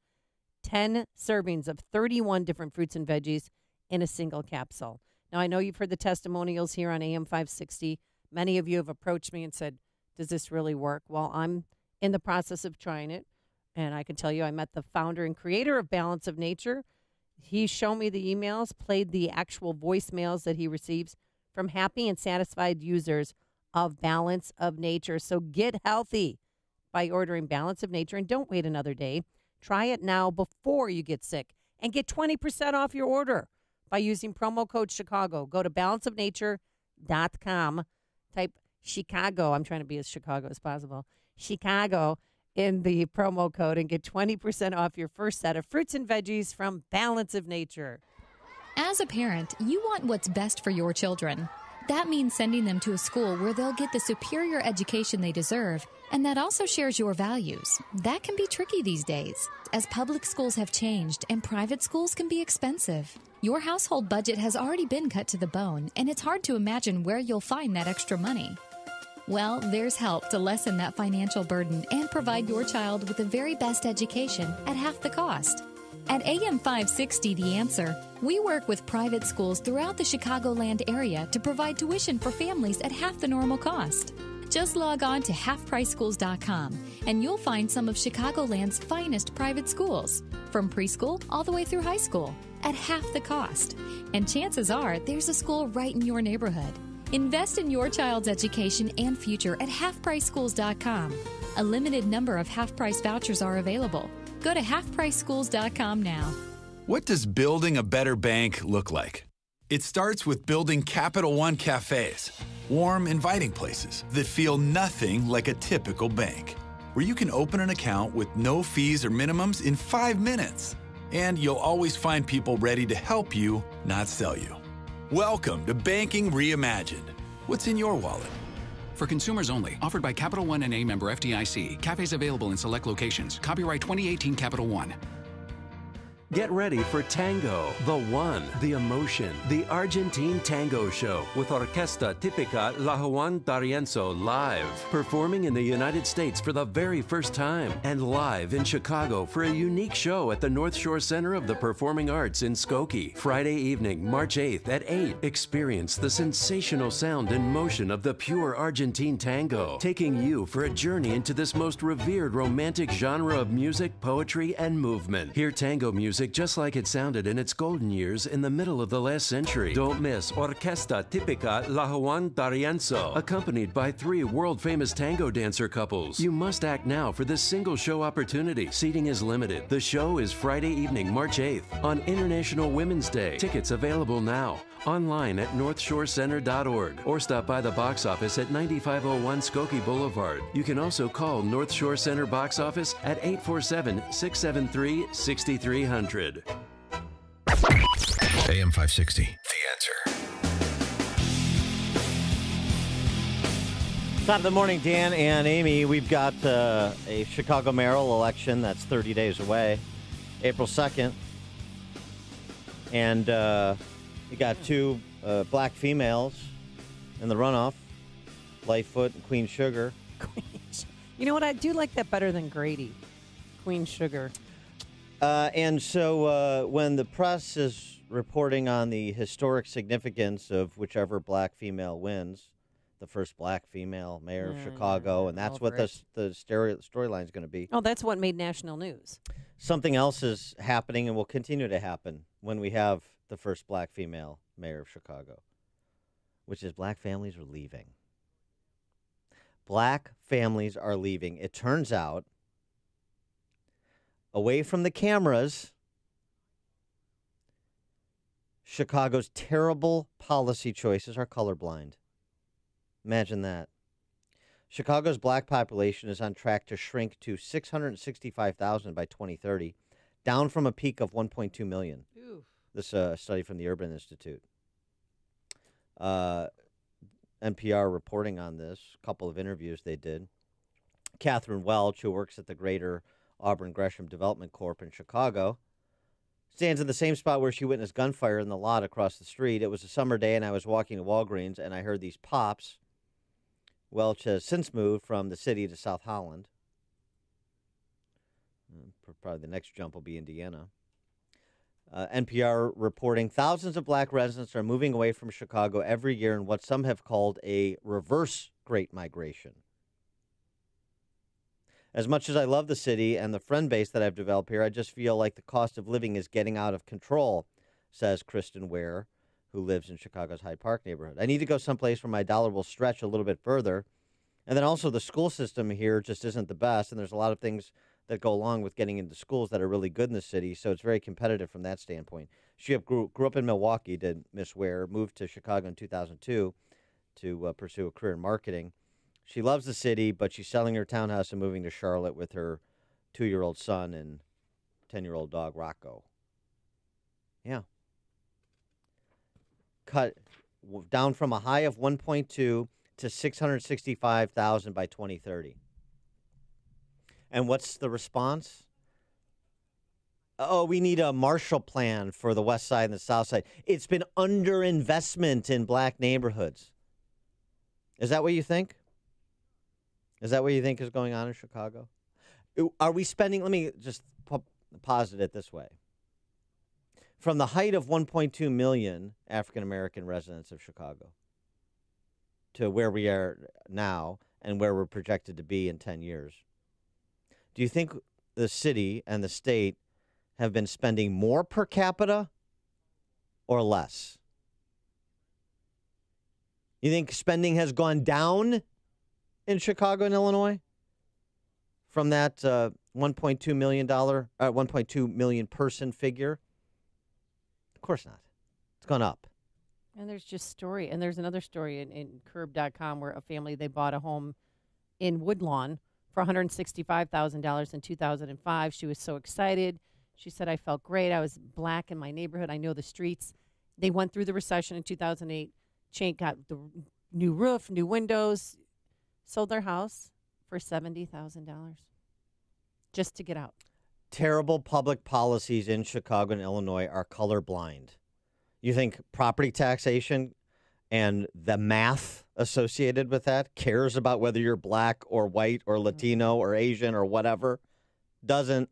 10 servings of 31 different fruits and veggies in a single capsule. Now, I know you've heard the testimonials here on AM 560. Many of you have approached me and said, does this really work? Well, I'm in the process of trying it, and I can tell you I met the founder and creator of Balance of Nature. He showed me the emails, played the actual voicemails that he receives from happy and satisfied users of Balance of Nature. So get healthy by ordering Balance of Nature, and don't wait another day. Try it now before you get sick and get 20% off your order by using promo code Chicago. Go to balanceofnature.com. Type Chicago. I'm trying to be as Chicago as possible. Chicago in the promo code and get 20% off your first set of fruits and veggies from Balance of Nature. As a parent, you want what's best for your children. That means sending them to a school where they'll get the superior education they deserve, and that also shares your values. That can be tricky these days, as public schools have changed and private schools can be expensive. Your household budget has already been cut to the bone, and it's hard to imagine where you'll find that extra money. Well, there's help to lessen that financial burden and provide your child with the very best education at half the cost. At AM 560, The Answer, we work with private schools throughout the Chicagoland area to provide tuition for families at half the normal cost. Just log on to halfpriceschools.com and you'll find some of Chicagoland's finest private schools, from preschool all the way through high school, at half the cost. And chances are there's a school right in your neighborhood. Invest in your child's education and future at halfpriceschools.com. A limited number of half-price vouchers are available. Go to halfpriceschools.com now. What does building a better bank look like? It starts with building Capital One cafes, warm, inviting places that feel nothing like a typical bank, where you can open an account with no fees or minimums in 5 minutes. And you'll always find people ready to help you, not sell you. Welcome to Banking Reimagined. What's in your wallet? For consumers only. Offered by Capital One and a member FDIC. Cafes available in select locations. Copyright 2018 Capital One. Get ready for Tango, the one, the emotion, the Argentine Tango Show with Orquesta Típica La Juan D'Arienzo live, performing in the United States for the very first time, and live in Chicago for a unique show at the North Shore Center of the Performing Arts in Skokie. Friday evening, March 8th at 8. Experience the sensational sound and motion of the pure Argentine tango, taking you for a journey into this most revered romantic genre of music, poetry, and movement. Hear tango music music just like it sounded in its golden years in the middle of the last century. Don't miss Orquesta Típica La Juan D'Arienzo, accompanied by 3 world-famous tango dancer couples. You must act now for this single show opportunity. Seating is limited. The show is Friday evening, March 8th on International Women's Day. Tickets available now. Online at northshorecenter.org or stop by the box office at 9501 Skokie Boulevard. You can also call North Shore Center box office at 847-673-6300. AM 560, The Answer. Top of the morning, Dan and Amy. We've got a Chicago mayoral election that's 30 days away, April 2nd. And you got 2 black females in the runoff, Lightfoot and Queen Sugar. You know what? I do like that better than Grady, Queen Sugar. And so when the press is reporting on the historic significance of whichever black female wins, the first black female mayor of Chicago, and that's what the storyline is going to be. Oh, that's what made national news. Something else is happening and will continue to happen when we have the first black female mayor of Chicago, which is black families are leaving. Black families are leaving. It turns out, away from the cameras, Chicago's terrible policy choices are colorblind. Imagine that. Chicago's black population is on track to shrink to 665,000 by 2030, down from a peak of 1.2 million. Oof. This study from the Urban Institute. NPR reporting on this, a couple of interviews they did. Catherine Welch, who works at the Greater Auburn Gresham Development Corp in Chicago, stands in the same spot where she witnessed gunfire in the lot across the street. It was a summer day, and I was walking to Walgreens, and I heard these pops. Welch has since moved from the city to South Holland. Probably the next jump will be Indiana. NPR reporting thousands of black residents are moving away from Chicago every year in what some have called a reverse Great Migration. As much as I love the city and the friend base that I've developed here, I just feel like the cost of living is getting out of control, says Kristen Ware, who lives in Chicago's Hyde Park neighborhood. I need to go someplace where my dollar will stretch a little bit further. And then also the school system here just isn't the best, and there's a lot of things that go along with getting into schools that are really good in the city, so it's very competitive from that standpoint. She grew up in Milwaukee, did Miss Ware, moved to Chicago in 2002 to pursue a career in marketing. She loves the city, but she's selling her townhouse and moving to Charlotte with her 2-year-old son and 10-year-old dog, Rocco. Yeah. Cut down from a high of 1.2 to 665,000 by 2030. And what's the response? Oh, we need a Marshall Plan for the west side and the south side. It's been underinvestment in black neighborhoods. Is that what you think? Is that what you think is going on in Chicago? Are we spending, let me just posit it this way. From the height of 1.2 million African-American residents of Chicago to where we are now and where we're projected to be in 10 years, do you think the city and the state have been spending more per capita or less? You think spending has gone down in Chicago and Illinois from that $1.2 million person figure? Of course not. It's gone up. And there's just story. And there's another story in Curb.com where a family, they bought a home in Woodlawn for $165,000 in 2005. She was so excited. She said, I felt great. I was black in my neighborhood. I know the streets. They went through the recession in 2008. Got the new roof, new windows, sold their house for $70,000 just to get out. Terrible public policies in Chicago and Illinois are colorblind. You think property taxation and the math associated with that cares about whether you're black or white or Latino or Asian or whatever? Doesn't.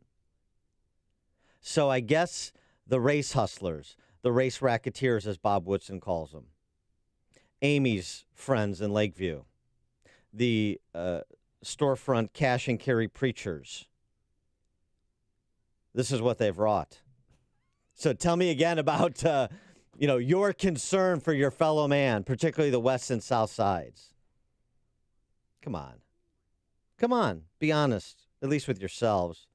So I guess the race hustlers, the race racketeers, as Bob Woodson calls them, Amy's friends in Lakeview, the storefront cash and carry preachers, this is what they've wrought. So tell me again about, your concern for your fellow man, particularly the West and South Sides. Come on. Be honest, at least with yourselves.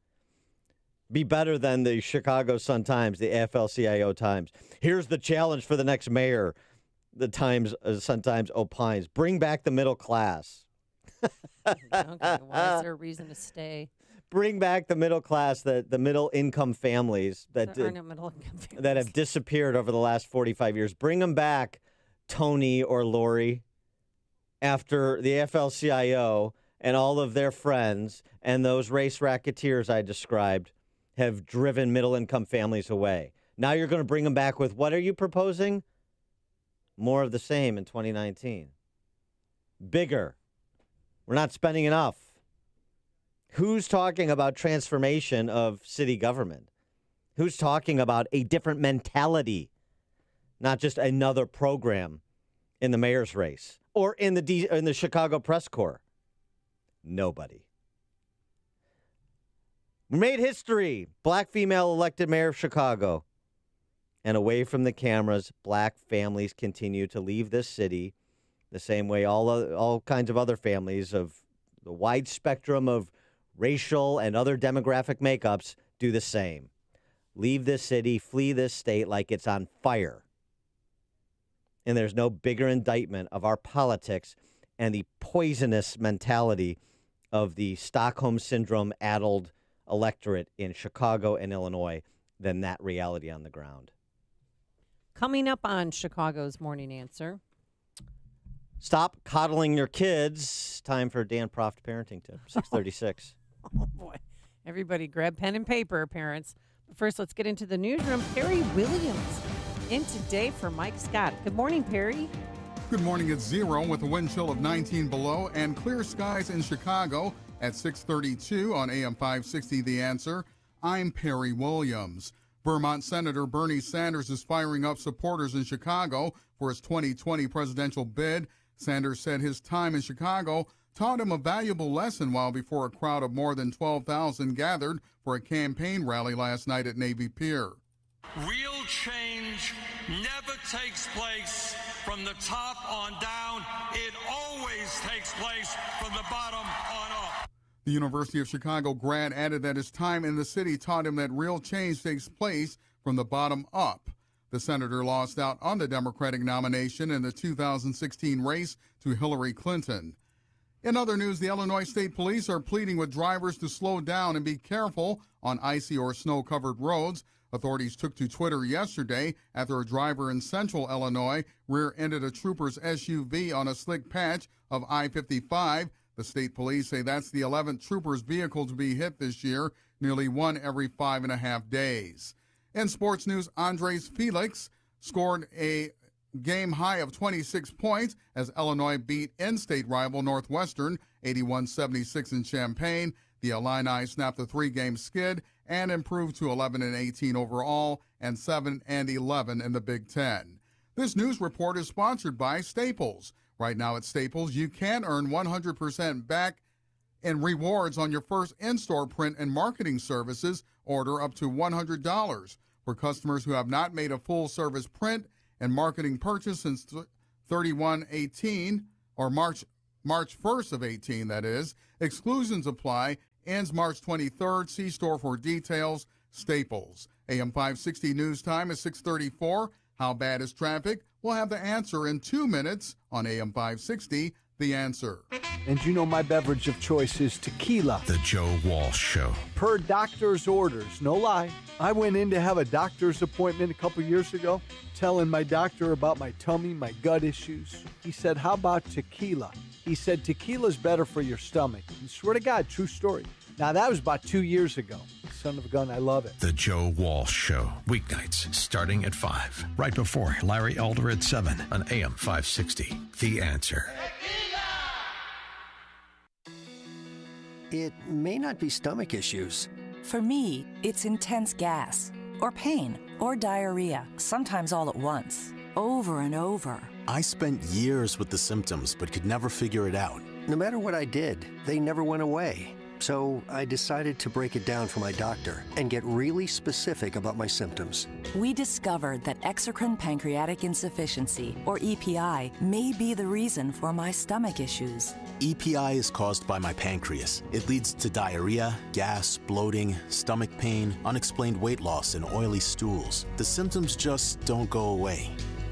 Be better than the Chicago Sun-Times, the AFL-CIO Times. Here's the challenge for the next mayor. The Sun-Times opines. Bring back the middle class. Okay, why is there a reason to stay? Bring back the middle class, the middle-income families that There are no middle-income families. that have disappeared over the last 45 years. Bring them back, Tony or Lori, after the AFL-CIO and all of their friends and those race racketeers I described have driven middle-income families away. Now you're going to bring them back with, what are you proposing? More of the same in 2019. Bigger. We're not spending enough. Who's talking about transformation of city government? Who's talking about a different mentality, not just another program in the mayor's race or in the Chicago Press Corps? Nobody. We made history. Black female elected mayor of Chicago. And away from the cameras, black families continue to leave this city the same way all kinds of other families of the wide spectrum of racial and other demographic makeups do the same. Leave this city, flee this state like it's on fire. And there's no bigger indictment of our politics and the poisonous mentality of the Stockholm Syndrome-addled electorate in Chicago and Illinois than that reality on the ground. Coming up on Chicago's Morning Answer. Stop coddling your kids. Time for Dan Proft Parenting Tip, 636. Oh, boy. Everybody grab pen and paper, parents. But first, let's get into the newsroom. Perry Williams in today for Mike Scott. Good morning, Perry. Good morning. It's 0 with a wind chill of 19 below and clear skies in Chicago at 6:32 on AM 560 The Answer. I'm Perry Williams. Vermont Senator Bernie Sanders is firing up supporters in Chicago for his 2020 presidential bid. Sanders said his time in Chicago taught him a valuable lesson while before a crowd of more than 12,000 gathered for a campaign rally last night at Navy Pier. Real change never takes place from the top on down. It always takes place from the bottom on up. The University of Chicago grad added that his time in the city taught him that real change takes place from the bottom up. The senator lost out on the Democratic nomination in the 2016 race to Hillary Clinton. In other news, the Illinois State Police are pleading with drivers to slow down and be careful on icy or snow-covered roads. Authorities took to Twitter yesterday after a driver in central Illinois rear-ended a trooper's SUV on a slick patch of I-55. The state police say that's the 11th trooper's vehicle to be hit this year, nearly one every 5.5 days. In sports news, Andres Felix scored a game high of 26 points as Illinois beat in-state rival Northwestern 81-76 in Champaign. The Illini snapped a 3-game skid and improved to 11-18 overall and 7-11 in the Big Ten. This news report is sponsored by Staples. Right now at Staples, you can earn 100% back in rewards on your first in-store print and marketing services order up to $100. For customers who have not made a full-service print and marketing purchase since 31/18 or March 1st of 18, that is, exclusions apply. Ends March 23rd. See store for details. Staples. AM 560 news time is 6:34. How bad is traffic? We'll have the answer in 2 minutes on AM 560, The Answer. And you know my beverage of choice is tequila. The Joe Walsh Show. Per doctor's orders, no lie. I went in to have a doctor's appointment a couple years ago, telling my doctor about my tummy, my gut issues. He said, how about tequila? He said, tequila's better for your stomach. And swear to God, true story. Now, that was about 2 years ago. Son of a gun, I love it. The Joe Walsh Show. Weeknights starting at 5. Right before Larry Elder at 7 on AM 560. The Answer. It may not be stomach issues. For me, it's intense gas, or pain, or diarrhea, sometimes all at once, over and over. I spent years with the symptoms, but could never figure it out. No matter what I did, they never went away. So I decided to break it down for my doctor and get really specific about my symptoms. We discovered that exocrine pancreatic insufficiency, or EPI, may be the reason for my stomach issues. EPI is caused by my pancreas. It leads to diarrhea, gas, bloating, stomach pain, unexplained weight loss, and oily stools. The symptoms just don't go away.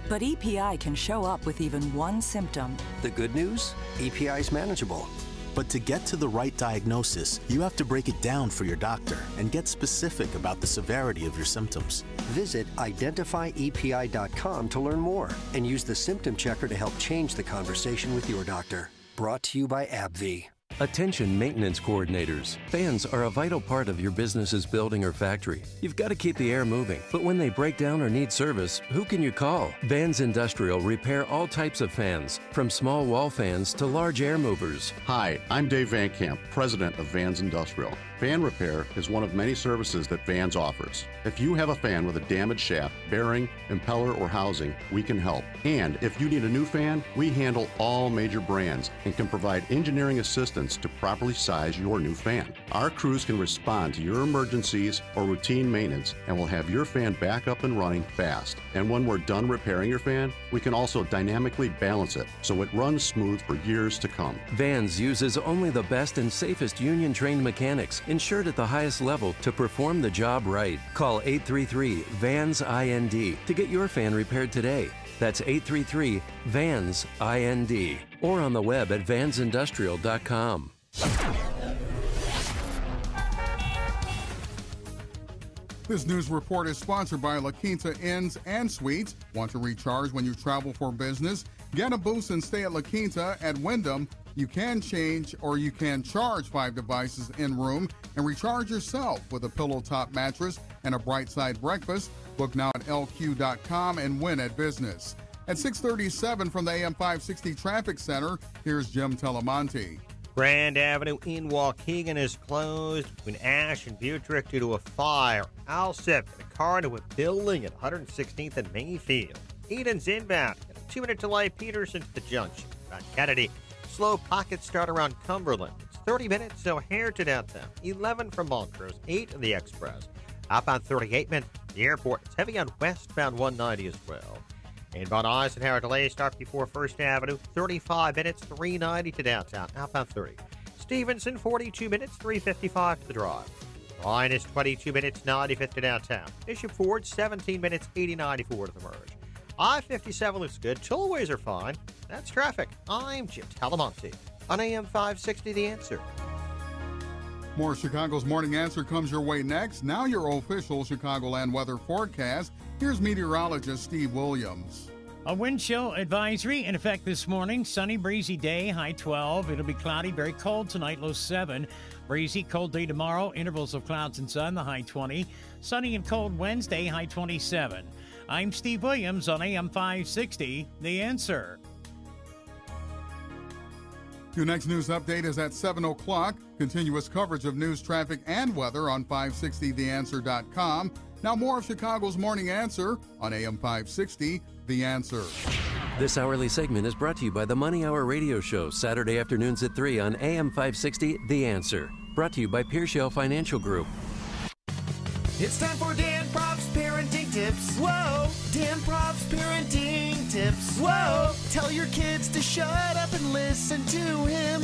But EPI can show up with even one symptom. The good news? EPI is manageable. But to get to the right diagnosis, you have to break it down for your doctor and get specific about the severity of your symptoms. Visit identifyepi.com to learn more and use the symptom checker to help change the conversation with your doctor. Brought to you by AbbVie. Attention maintenance coordinators. Fans are a vital part of your business's building or factory. You've got to keep the air moving, but when they break down or need service, who can you call? Vans Industrial repair all types of fans, from small wall fans to large air movers. Hi, I'm Dave Van Camp, president of Vans Industrial. Fan repair is one of many services that Vans offers. If you have a fan with a damaged shaft, bearing, impeller, or housing, we can help. And if you need a new fan, we handle all major brands and can provide engineering assistance to properly size your new fan. Our crews can respond to your emergencies or routine maintenance and will have your fan back up and running fast. And when we're done repairing your fan, we can also dynamically balance it so it runs smooth for years to come. Vans uses only the best and safest union-trained mechanics, insured at the highest level, to perform the job right. Call 833-VANS-IND to get your fan repaired today. That's 833-VANS-IND. Or on the web at vansindustrial.com. This news report is sponsored by La Quinta Inns and Suites. Want to recharge when you travel for business? Get a boost and stay at La Quinta at Wyndham. You can change or you can charge 5 devices in room and recharge yourself with a pillow top mattress and a bright side breakfast. Book now at lq.com and win at business. At 6:37 from the AM 560 Traffic Center, here's Jim Telemonte. Grand Avenue in Waukegan is closed between Ash and Buttrick due to a fire. Alsip in a car into a building at 116th and Mayfield. Eden's inbound. Got a 2-minute delay. Peterson to the junction. About Kennedy. Slow pocket start around Cumberland. It's 30 minutes, so O'Hare to downtown. 11 from Montrose. 8 in the Express. Outbound 38 minutes. The airport. It's heavy on westbound 190 as well. Inbound Eisenhower delay start before First Avenue. 35 minutes. 390 to downtown. Outbound 30. Stevenson 42 minutes. 355 to the drive. Ryan is 22 minutes. 95 to downtown. Bishop Ford 17 minutes. 8094 to the merge. I-57 looks good. Tollways are fine. That's traffic. I'm Jim Talamonte on AM 560 The Answer. More Chicago's Morning Answer comes your way next. Now your official Chicagoland weather forecast. Here's meteorologist Steve Williams. A wind chill advisory in effect this morning. Sunny, breezy day, high 12. It'll be cloudy, very cold tonight, low 7. Breezy, cold day tomorrow, intervals of clouds and sun, the high 20. Sunny and cold Wednesday, high 27. I'm Steve Williams on AM 560, The Answer. Your next news update is at 7 o'clock. Continuous coverage of news, traffic, and weather on 560theanswer.com. Now more of Chicago's Morning Answer on AM 560, The Answer. This hourly segment is brought to you by the Money Hour Radio Show, Saturday afternoons at 3 on AM 560, The Answer. Brought to you by Pearshell Financial Group. It's time for Dan Proft's Parenting Tips. Whoa! Dan Proft's Parenting Tips. Whoa! Tell your kids to shut up and listen to him.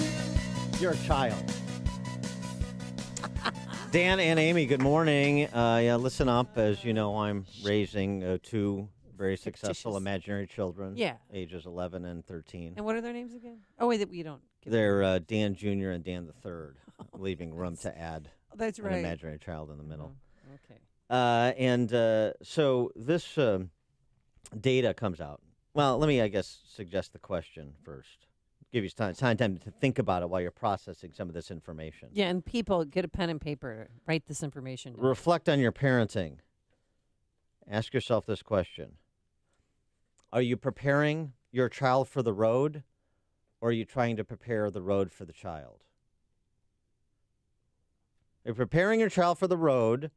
You're a child. Dan and Amy, good morning. Listen up. As you know, I'm raising 2 very successful imaginary children. Yeah. Ages 11 and 13. And what are their names again? Oh, wait, we don't. They're Dan Jr. and Dan the Third, leaving room to add That's right. an imaginary child in the middle. Okay. So this data comes out. Well, let me, I guess, suggest the question first. Give you time to think about it while you're processing some of this information. Yeah, and people, get a pen and paper. Write this information down. Reflect on your parenting. Ask yourself this question. Are you preparing your child for the road, or are you trying to prepare the road for the child? Are you preparing your child for the road,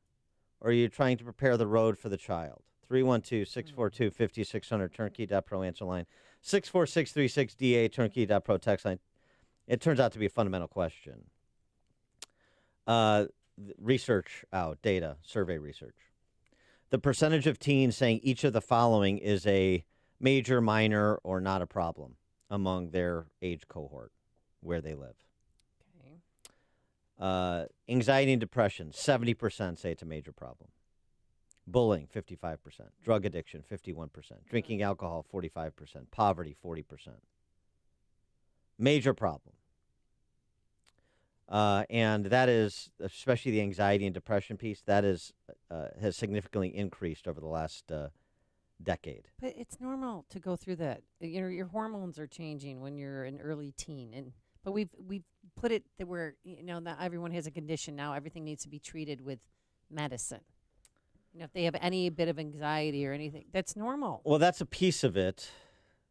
or are you trying to prepare the road for the child? 312-642-5600, turnkey.pro answer line. 64636DA, turnkey.pro text line. It turns out to be a fundamental question. Research out, data, survey research. The percentage of teens saying each of the following is a major, minor, or not a problem among their age cohort where they live. Okay. Anxiety and depression, 70% say it's a major problem. Bullying, 55%. Drug addiction, 51%. Drinking alcohol, 45%. Poverty, 40%. Major problem. And that is, especially the anxiety and depression piece, that is has significantly increased over the last decade. But it's normal to go through that. You know, your hormones are changing when you're an early teen, but we've put it that we're, you know, not everyone has a condition now. Everything needs to be treated with medicine. You know, if they have any bit of anxiety or anything, that's normal. Well, that's a piece of it.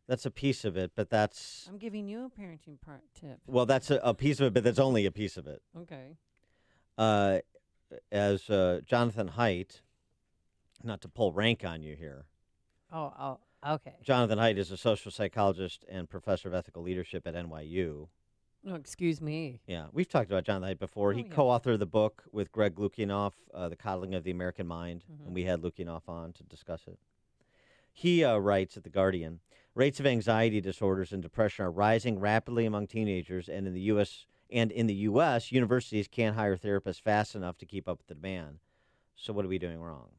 That's a piece of it, but that's... I'm giving you a parenting tip. Well, that's a piece of it, but that's only a piece of it. Okay. As Jonathan Haidt, not to pull rank on you here. Oh, okay. Jonathan Haidt is a social psychologist and professor of ethical leadership at NYU. Oh, excuse me. Yeah, we've talked about Jonathan Haidt before. He co-authored the book with Greg Lukianoff, The Coddling of the American Mind, and we had Lukianoff on to discuss it. He writes at The Guardian, rates of anxiety disorders and depression are rising rapidly among teenagers, and in the U.S., universities can't hire therapists fast enough to keep up with the demand. So what are we doing wrong?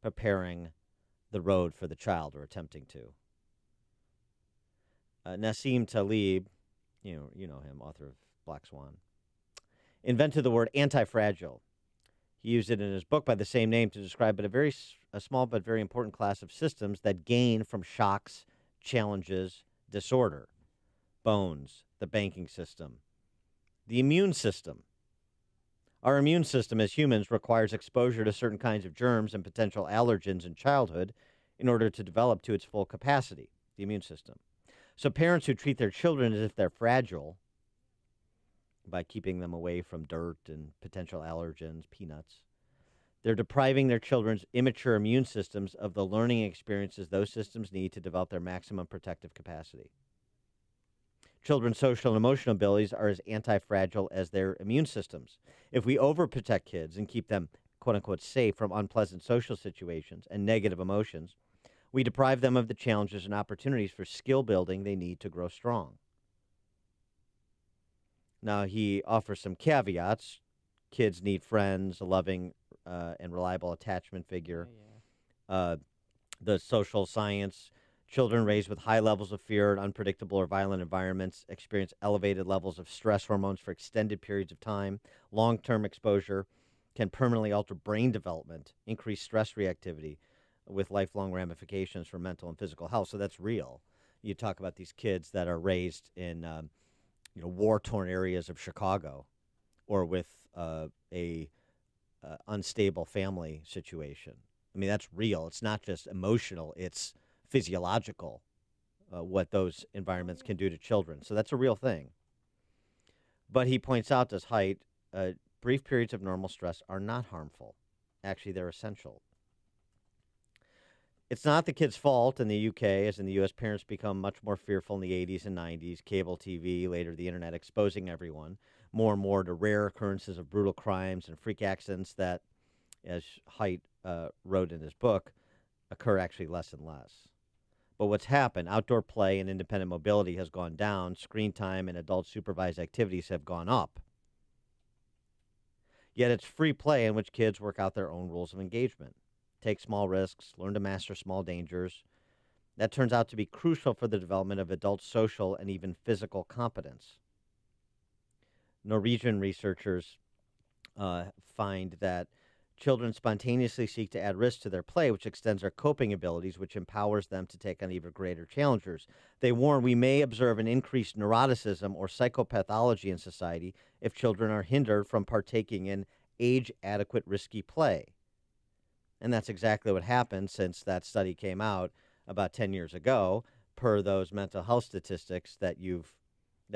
Preparing the road for the child, or attempting to. Nassim Taleb, you know him, author of Black Swan, invented the word anti-fragile. He used it in his book by the same name to describe a small but very important class of systems that gain from shocks, challenges, disorder. Bones, the banking system, the immune system. Our immune system as humans requires exposure to certain kinds of germs and potential allergens in childhood in order to develop to its full capacity, the immune system. So parents who treat their children as if they're fragile by keeping them away from dirt and potential allergens, peanuts, they're depriving their children's immature immune systems of the learning experiences those systems need to develop their maximum protective capacity. Children's social and emotional abilities are as anti-fragile as their immune systems. If we overprotect kids and keep them, quote-unquote, safe from unpleasant social situations and negative emotions, we deprive them of the challenges and opportunities for skill building they need to grow strong. Now, he offers some caveats. Kids need friends, a loving and reliable attachment figure. The social science, children raised with high levels of fear in unpredictable or violent environments experience elevated levels of stress hormones for extended periods of time. Long-term exposure can permanently alter brain development, increase stress reactivity, with lifelong ramifications for mental and physical health. So that's real. You talk about these kids that are raised in war-torn areas of Chicago, or with a unstable family situation. I mean, that's real. It's not just emotional. It's physiological, what those environments can do to children. So that's a real thing. But he points out, as Haidt, brief periods of normal stress are not harmful. Actually, they're essential. It's not the kid's fault in the UK, as in the U.S., parents become much more fearful in the 80s and 90s, cable TV, later the internet, exposing everyone more and more to rare occurrences of brutal crimes and freak accidents that, as Haidt wrote in his book, occur actually less and less. But what's happened, outdoor play and independent mobility has gone down, screen time and adult supervised activities have gone up. Yet it's free play in which kids work out their own rules of engagement. Take small risks, learn to master small dangers. That turns out to be crucial for the development of adult social and even physical competence. Norwegian researchers find that children spontaneously seek to add risk to their play, which extends their coping abilities, which empowers them to take on even greater challenges. They warn we may observe an increased neuroticism or psychopathology in society if children are hindered from partaking in age-adequate risky play. And that's exactly what happened since that study came out about 10 years ago, per those mental health statistics that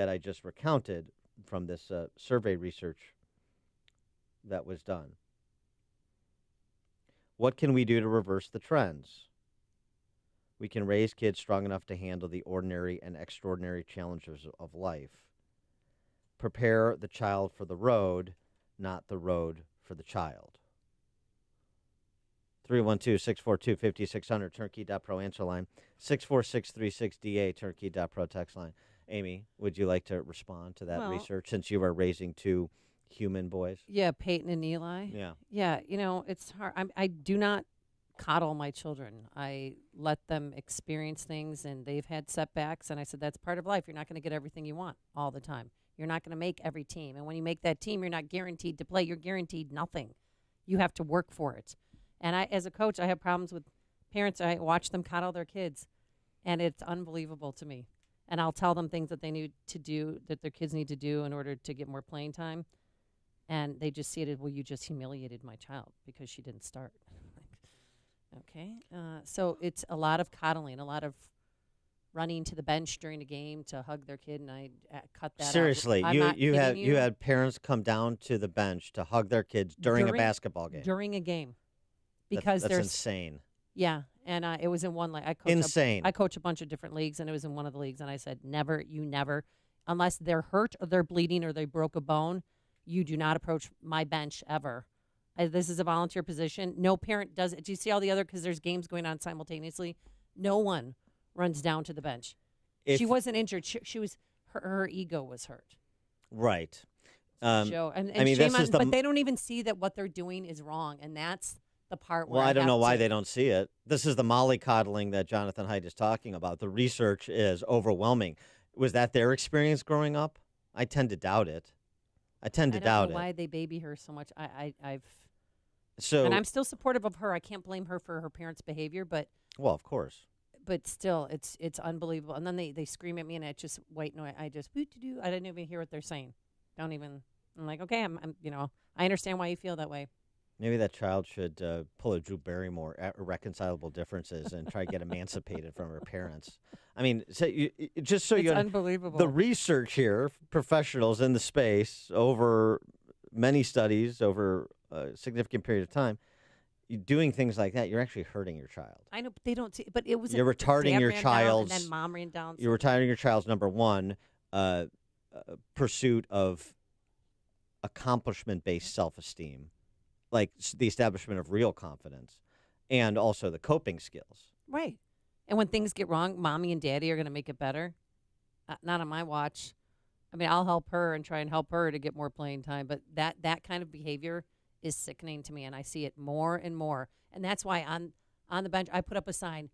I just recounted from this survey research that was done. What can we do to reverse the trends? We can raise kids strong enough to handle the ordinary and extraordinary challenges of life. prepare the child for the road, not the road for the child. 312-642-5600, turnkey.pro answer line. 64636DA, turnkey.pro text line. Amy, would you like to respond to that research since you are raising two human boys? Yeah, Peyton and Eli. Yeah. Yeah, it's hard. I do not coddle my children. I let them experience things, and they've had setbacks, and I said, that's part of life. You're not going to get everything you want all the time. You're not going to make every team. And when you make that team, you're not guaranteed to play. You're guaranteed nothing. You have to work for it. And I, as a coach, I have problems with parents. I watch them coddle their kids, and it's unbelievable to me. And I'll tell them things that they need to do, that their kids need to do in order to get more playing time. And they just see it as, well, you just humiliated my child because she didn't start. Okay. So it's a lot of coddling, a lot of running to the bench during a game to hug their kid, and I cut that Seriously, out. you had parents come down to the bench to hug their kids during a basketball game. During a game. Because that's insane. Yeah, and it was in one league. Insane. I coach a bunch of different leagues, and it was in one of the leagues, and I said, never, unless they're hurt or they're bleeding or they broke a bone, you do not approach my bench ever. This is a volunteer position. No parent does it. Do you see all the other, because there's games going on simultaneously, no one runs down to the bench. She wasn't injured. She was, her ego was hurt. Right. But they don't even see that what they're doing is wrong, and that's the part where I don't know why they don't see it. This is the mollycoddling that Jonathan Haidt is talking about. The research is overwhelming. Was that their experience growing up? I tend to doubt it. I don't know why they baby her so much. And I'm still supportive of her. I can't blame her for her parents' behavior, but well, of course. But still, it's unbelievable. And then they scream at me, and I just wait. No, I just I didn't even hear what they're saying. I'm like, okay, I understand why you feel that way. Maybe that child should pull a Drew Barrymore, Irreconcilable Differences, and try to get emancipated from her parents. I mean, it's unbelievable. The research here, professionals in the space over many studies over a significant period of time, doing things like that, you're actually hurting your child. I know, but they don't see. But it was you're retarding your child's. And then mom ran down. You're retarding your child's number one pursuit of accomplishment-based self-esteem. Like the establishment of real confidence and also the coping skills. Right. And when things get wrong, mommy and daddy are going to make it better. Not on my watch. I mean, I'll help her and try and help her to get more playing time. But that kind of behavior is sickening to me, and I see it more and more. And that's why on the bench, I put up a sign,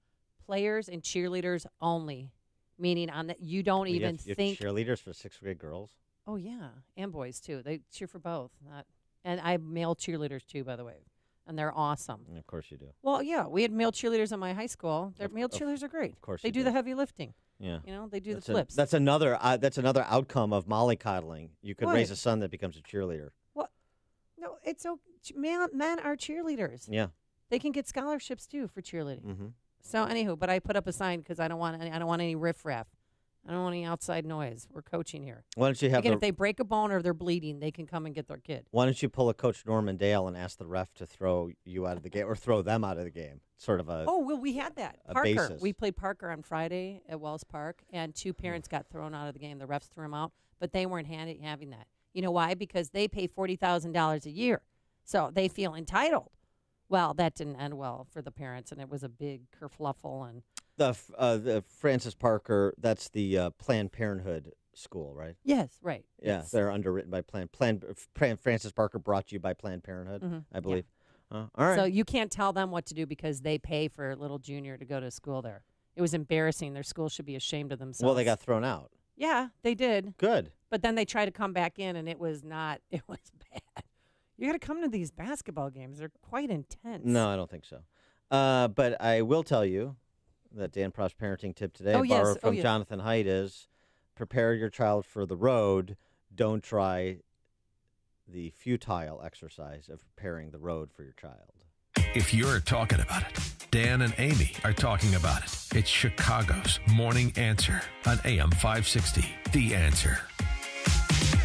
players and cheerleaders only, meaning on that you don't even think. Cheerleaders for sixth grade girls? Oh, yeah, and boys, too. They cheer for both, And I have male cheerleaders, too, by the way. And they're awesome. Of course you do. Well, yeah. We had male cheerleaders in my high school. Male cheerleaders are great. Of course they do the heavy lifting. Yeah. They do the flips. That's another outcome of mollycoddling. You could raise a son that becomes a cheerleader. Well, no, it's okay. Men are cheerleaders. Yeah. They can get scholarships, too, for cheerleading. Mm-hmm. So, anywho, but I put up a sign because I don't want any riffraff. I don't want any outside noise. We're coaching here. Why don't you have if they break a bone or they're bleeding, they can come and get their kid. Why don't you pull a Coach Norman Dale and ask the ref to throw you out of the game or throw them out of the game? Sort of a we had that. Parker. Basis. We played Parker on Friday at Wells Park, and two parents got thrown out of the game. The refs threw them out, but they weren't having that. You know why? Because they pay $40,000 a year, so they feel entitled. Well, that didn't end well for the parents, and it was a big kerfluffle. And the Francis Parker, that's the Planned Parenthood school, right? Yes, right. Yeah, yes. They're underwritten by Francis Parker brought to you by Planned Parenthood, I believe. Yeah. All right. So you can't tell them what to do because they pay for little Junior to go to school there. It was embarrassing. Their school should be ashamed of themselves. Well, they got thrown out. Yeah, they did. Good. But then they tried to come back in, and it was bad. You got to come to these basketball games. They're quite intense. No, I don't think so. But I will tell you that Dan Proft's parenting tip today, borrowed from Jonathan Haidt, is prepare your child for the road. Don't try the futile exercise of preparing the road for your child. If you're talking about it, Dan and Amy are talking about it. It's Chicago's Morning Answer on AM 560. The Answer.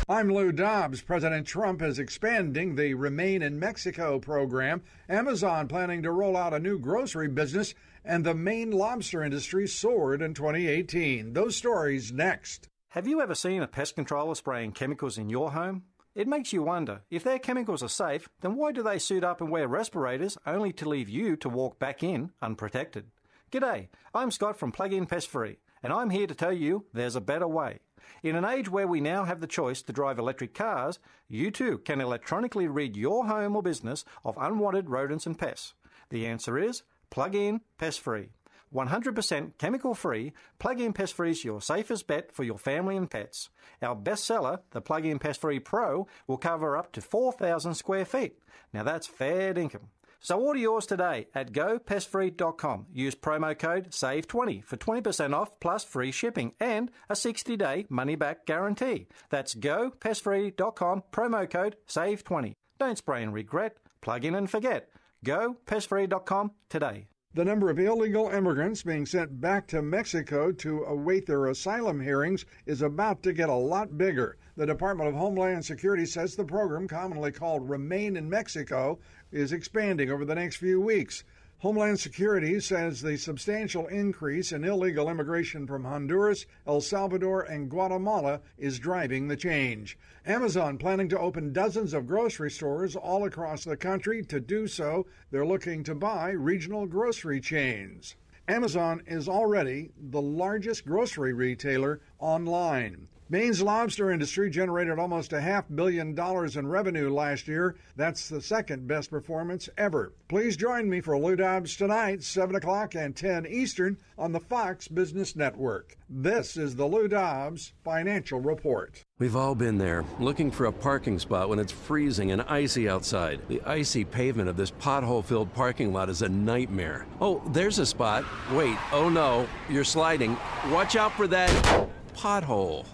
I'm Lou Dobbs. President Trump is expanding the Remain in Mexico program. Amazon planning to roll out a new grocery business, and the Maine lobster industry soared in 2018. Those stories next. Have you ever seen a pest controller spraying chemicals in your home? It makes you wonder, if their chemicals are safe, then why do they suit up and wear respirators only to leave you to walk back in unprotected? G'day, I'm Scott from Plug-in Pest Free, and I'm here to tell you there's a better way. In an age where we now have the choice to drive electric cars, you too can electronically rid your home or business of unwanted rodents and pests. The answer is Plug-in Pest Free. 100% chemical-free, Plug-in Pest Free is your safest bet for your family and pets. Our bestseller, the Plug-in Pest Free Pro, will cover up to 4,000 square feet. Now that's fair dinkum. So order yours today at gopestfree.com. Use promo code SAVE20 for 20% off plus free shipping and a 60-day money-back guarantee. That's gopestfree.com, promo code SAVE20. Don't spray and regret. Plug in and forget. Gopestfree.com today. The number of illegal immigrants being sent back to Mexico to await their asylum hearings is about to get a lot bigger. The Department of Homeland Security says the program, commonly called Remain in Mexico, is expanding over the next few weeks. Homeland Security says the substantial increase in illegal immigration from Honduras, El Salvador, and Guatemala is driving the change. Amazon planning to open dozens of grocery stores all across the country. To do so, they're looking to buy regional grocery chains. Amazon is already the largest grocery retailer online. Maine's lobster industry generated almost $500 million in revenue last year. That's the second best performance ever. Please join me for Lou Dobbs tonight, 7 o'clock and 10 Eastern on the Fox Business Network. This is the Lou Dobbs Financial Report. We've all been there, looking for a parking spot when it's freezing and icy outside. The icy pavement of this pothole-filled parking lot is a nightmare. Oh, there's a spot. Wait, oh no, you're sliding. Watch out for that pothole.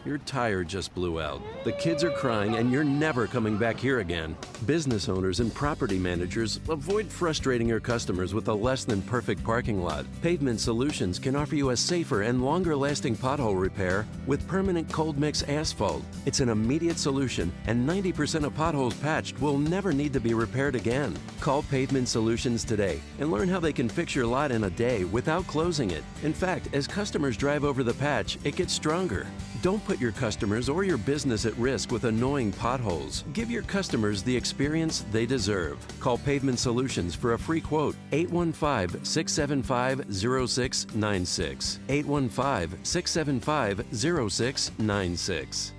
Your tire just blew out. The kids are crying and you're never coming back here again. Business owners and property managers, avoid frustrating your customers with a less than perfect parking lot. Pavement Solutions can offer you a safer and longer lasting pothole repair with permanent cold mix asphalt. It's an immediate solution and 90% of potholes patched will never need to be repaired again. Call Pavement Solutions today and learn how they can fix your lot in a day without closing it. In fact, as customers drive over the patch, it gets stronger. Don't put your customers or your business at risk with annoying potholes. Give your customers the experience they deserve. Call Pavement Solutions for a free quote. 815-675-0696. 815-675-0696.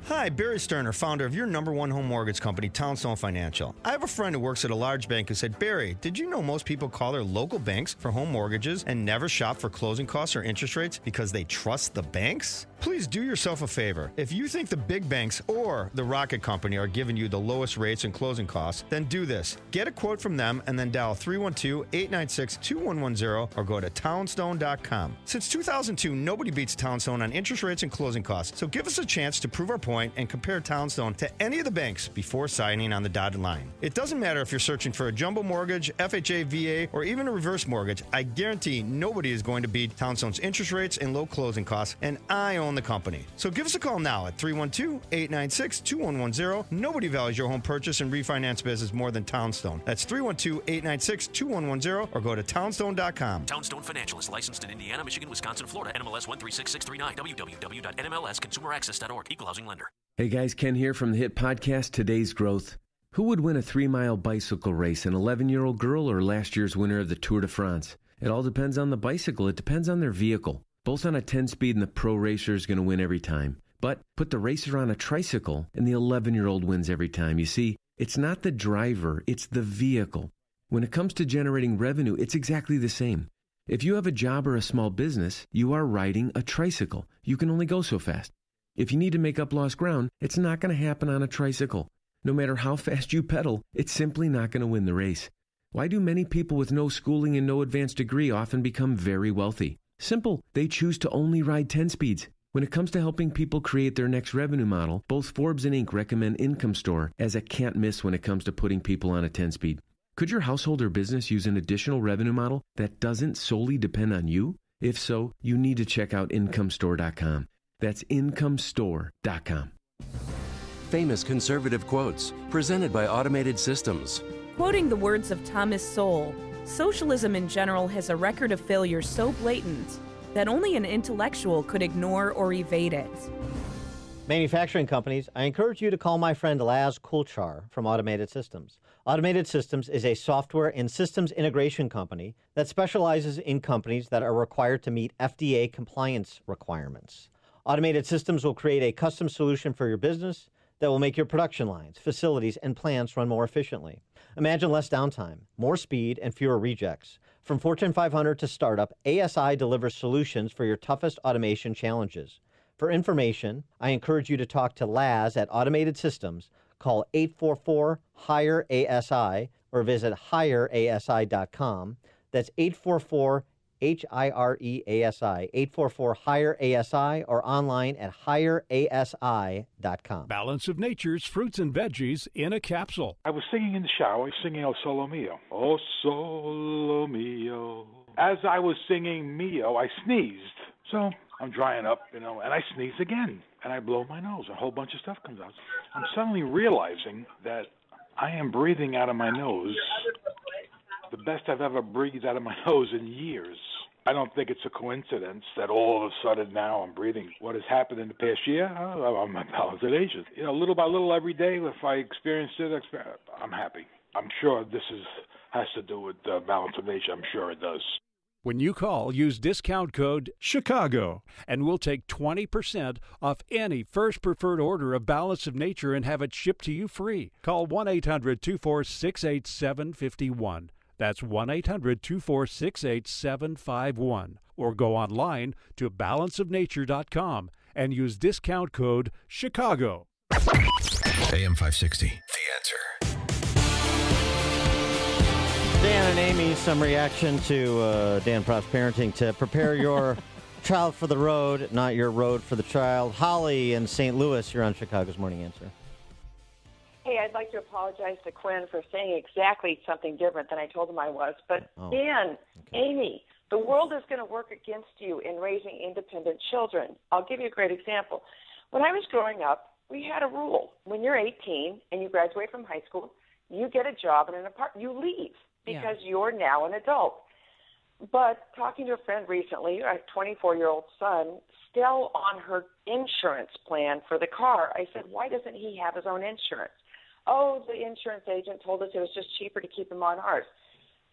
Hi, Barry Sterner, founder of your #1 home mortgage company, Townstone Financial. I have a friend who works at a large bank who said, Barry, did you know most people call their local banks for home mortgages and never shop for closing costs or interest rates because they trust the banks? Please do yourself a favor. If you think the big banks or the Rocket Company are giving you the lowest rates and closing costs, then do this. Get a quote from them and then dial 312-896-2110 or go to townstone.com. Since 2002, nobody beats Townstone on interest rates and closing costs, so give us a chance to prove our point and compare Townstone to any of the banks before signing on the dotted line. It doesn't matter if you're searching for a jumbo mortgage, FHA, VA, or even a reverse mortgage. I guarantee nobody is going to beat Townstone's interest rates and low closing costs, and I own the company. So give us a call now at 312-896-2110. Nobody values your home purchase and refinance business more than Townstone. That's 312-896-2110 or go to townstone.com. Townstone Financial is licensed in Indiana, Michigan, Wisconsin, Florida. NMLS 136639. www.nmlsconsumeraccess.org. Equal housing lender. Hey guys, Ken here from the hit podcast Today's Growth. Who would win a 3-mile bicycle race, an 11-year-old girl or last year's winner of the Tour de France? It all depends on the bicycle. It depends on their vehicle. Both on a 10-speed and the pro racer is going to win every time. But put the racer on a tricycle and the 11-year-old wins every time. You see, it's not the driver, it's the vehicle. When it comes to generating revenue, it's exactly the same. If you have a job or a small business, you are riding a tricycle. You can only go so fast. If you need to make up lost ground, it's not going to happen on a tricycle. No matter how fast you pedal, it's simply not going to win the race. Why do many people with no schooling and no advanced degree often become very wealthy? Simple. They choose to only ride 10 speeds. When it comes to helping people create their next revenue model, both Forbes and Inc. recommend Income Store as a can't miss when it comes to putting people on a 10-speed. Could your household or business use an additional revenue model that doesn't solely depend on you? If so, you need to check out IncomeStore.com. That's IncomeStore.com. Famous conservative quotes, presented by Automated Systems. Quoting the words of Thomas Sowell, socialism in general has a record of failure so blatant that only an intellectual could ignore or evade it. Manufacturing companies, I encourage you to call my friend Laz Kulchar from Automated Systems. Automated Systems is a software and systems integration company that specializes in companies that are required to meet FDA compliance requirements. Automated Systems will create a custom solution for your business that will make your production lines, facilities, and plants run more efficiently. Imagine less downtime, more speed, and fewer rejects. From Fortune 500 to startup, ASI delivers solutions for your toughest automation challenges. For information, I encourage you to talk to Laz at Automated Systems. Call 844-HIRE-ASI or visit hireasi.com. That's 844-HIRE-ASI, 844-HIRE-ASI, or online at hireasi.com. Balance of Nature's fruits and veggies in a capsule. I was singing in the shower, singing El Solo Mio. Oh, Solo Mio. As I was singing Mio, I sneezed. So I'm drying up, and I sneeze again, and I blow my nose. A whole bunch of stuff comes out. I'm suddenly realizing that I am breathing out of my nose the best I've ever breathed out of my nose in years. I don't think it's a coincidence that all of a sudden now I'm breathing. What has happened in the past year? I'm a balance of nature. Little by little every day, if I experience it, I'm happy. I'm sure this has to do with balance of nature. I'm sure it does. When you call, use discount code CHICAGO, and we'll take 20% off any first preferred order of Balance of Nature and have it shipped to you free. Call 1-800-246-8751. That's 1-800-246-8751. Or go online to balanceofnature.com and use discount code CHICAGO. AM 560, The Answer. Dan and Amy, some reaction to Dan Proft's parenting tip. Prepare your child for the road, not your road for the child. Holly in St. Louis, you're on Chicago's Morning Answer. Hey, I'd like to apologize to Quinn for saying exactly something different than I told him I was. But Dan, Amy, the world is going to work against you in raising independent children. I'll give you a great example. When I was growing up, we had a rule. When you're 18 and you graduate from high school, you get a job in an apartment. You leave because you're now an adult. But talking to a friend recently, a 24-year-old son, still on her insurance plan for the car, I said, why doesn't he have his own insurance? Oh, the insurance agent told us it was just cheaper to keep him on ours.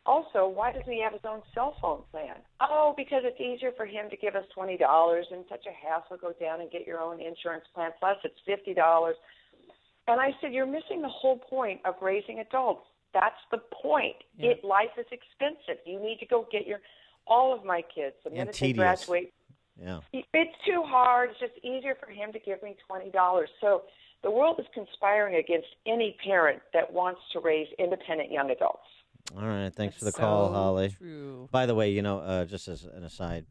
Also, why doesn't he have his own cell phone plan? Oh, because it's easier for him to give us $20 and such a hassle go down and get your own insurance plan. Plus, it's $50. And I said, you're missing the whole point of raising adults. That's the point. Yeah. Life is expensive. You need to go get all of my kids, the minute they graduate. Yeah. It's too hard. It's just easier for him to give me $20. So the world is conspiring against any parent that wants to raise independent young adults. All right. Thanks for the call, Holly. True. By the way, just as an aside,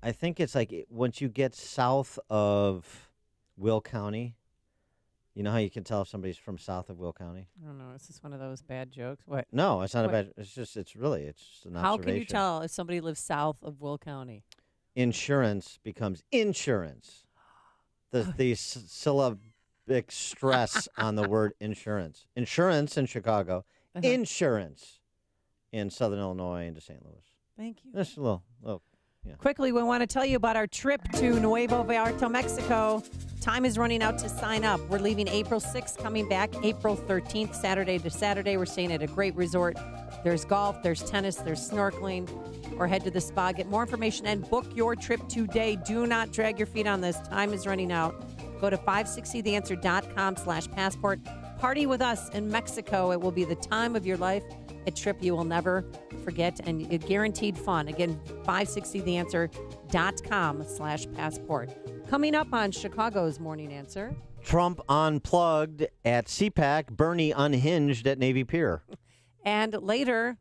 I think it's like once you get south of Will County, you know how you can tell if somebody's from south of Will County? I don't know. Is this one of those bad jokes? What? No, it's not What? a bad. It's just an observation. How can you tell if somebody lives south of Will County? Insurance becomes insurance. The syllabic stress on the word insurance. Insurance in Chicago. Insurance in Southern Illinois into St. Louis. Thank you. Just a little. Yeah. Quickly, we want to tell you about our trip to Nuevo Vallarta, Mexico. Time is running out to sign up. We're leaving April 6th, coming back April 13th, Saturday to Saturday. We're staying at a great resort. There's golf, there's tennis, there's snorkeling, or head to the spa. Get more information and book your trip today. Do not drag your feet on this. Time is running out. Go to 560theanswer.com/passport. Party with us in Mexico. It will be the time of your life. A trip you will never forget and guaranteed fun. Again, 560theanswer.com/passport. Coming up on Chicago's Morning Answer. Trump unplugged at CPAC. Bernie unhinged at Navy Pier. And later,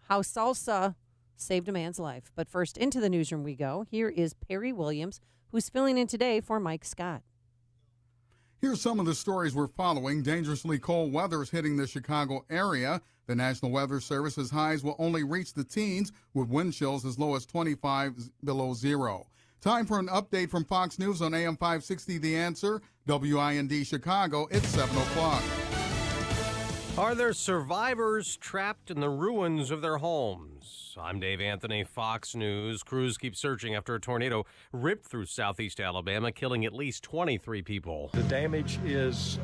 how salsa saved a man's life. But first, into the newsroom we go. Here is Perry Williams, who's filling in today for Mike Scott. Here's some of the stories we're following. Dangerously cold weather is hitting the Chicago area. The National Weather Service's highs will only reach the teens with wind chills as low as 25 below zero. Time for an update from Fox News on AM 560 The Answer. WIND Chicago, it's 7 o'clock. Are there survivors trapped in the ruins of their homes? News. I'm Dave Anthony, Fox News. Crews keep searching after a tornado ripped through southeast Alabama, killing at least 23 people. The damage is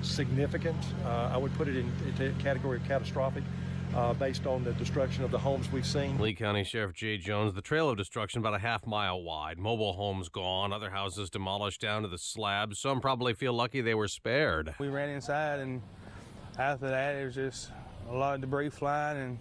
significant. I would put it into a category of catastrophic based on the destruction of the homes we've seen. Lee County Sheriff Jay Jones, the trail of destruction about a half-mile wide. Mobile homes gone, other houses demolished down to the slabs. Some probably feel lucky they were spared. We ran inside, and after that, it was just a lot of debris flying, and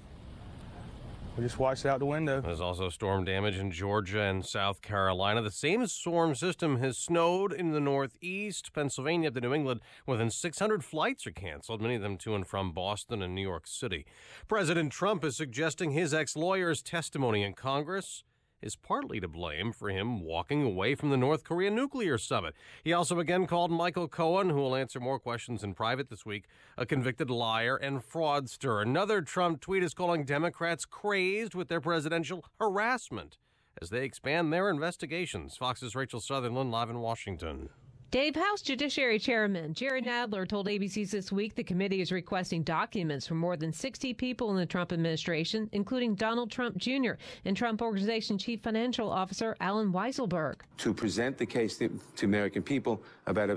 we just watched out the window. There's also storm damage in Georgia and South Carolina. The same storm system has snowed in the Northeast, Pennsylvania up to New England. More than 600 flights are canceled, many of them to and from Boston and New York City. President Trump is suggesting his ex-lawyer's testimony in Congress is partly to blame for him walking away from the North Korea nuclear summit. He also again called Michael Cohen, who will answer more questions in private this week, a convicted liar and fraudster. Another Trump tweet is calling Democrats crazed with their presidential harassment as they expand their investigations. Fox's Rachel Sutherland live in Washington. Dave, House Judiciary Chairman Jerry Nadler told ABC This Week the committee is requesting documents from more than 60 people in the Trump administration, including Donald Trump Jr. and Trump Organization Chief Financial Officer Alan Weisselberg. To present the case to American people about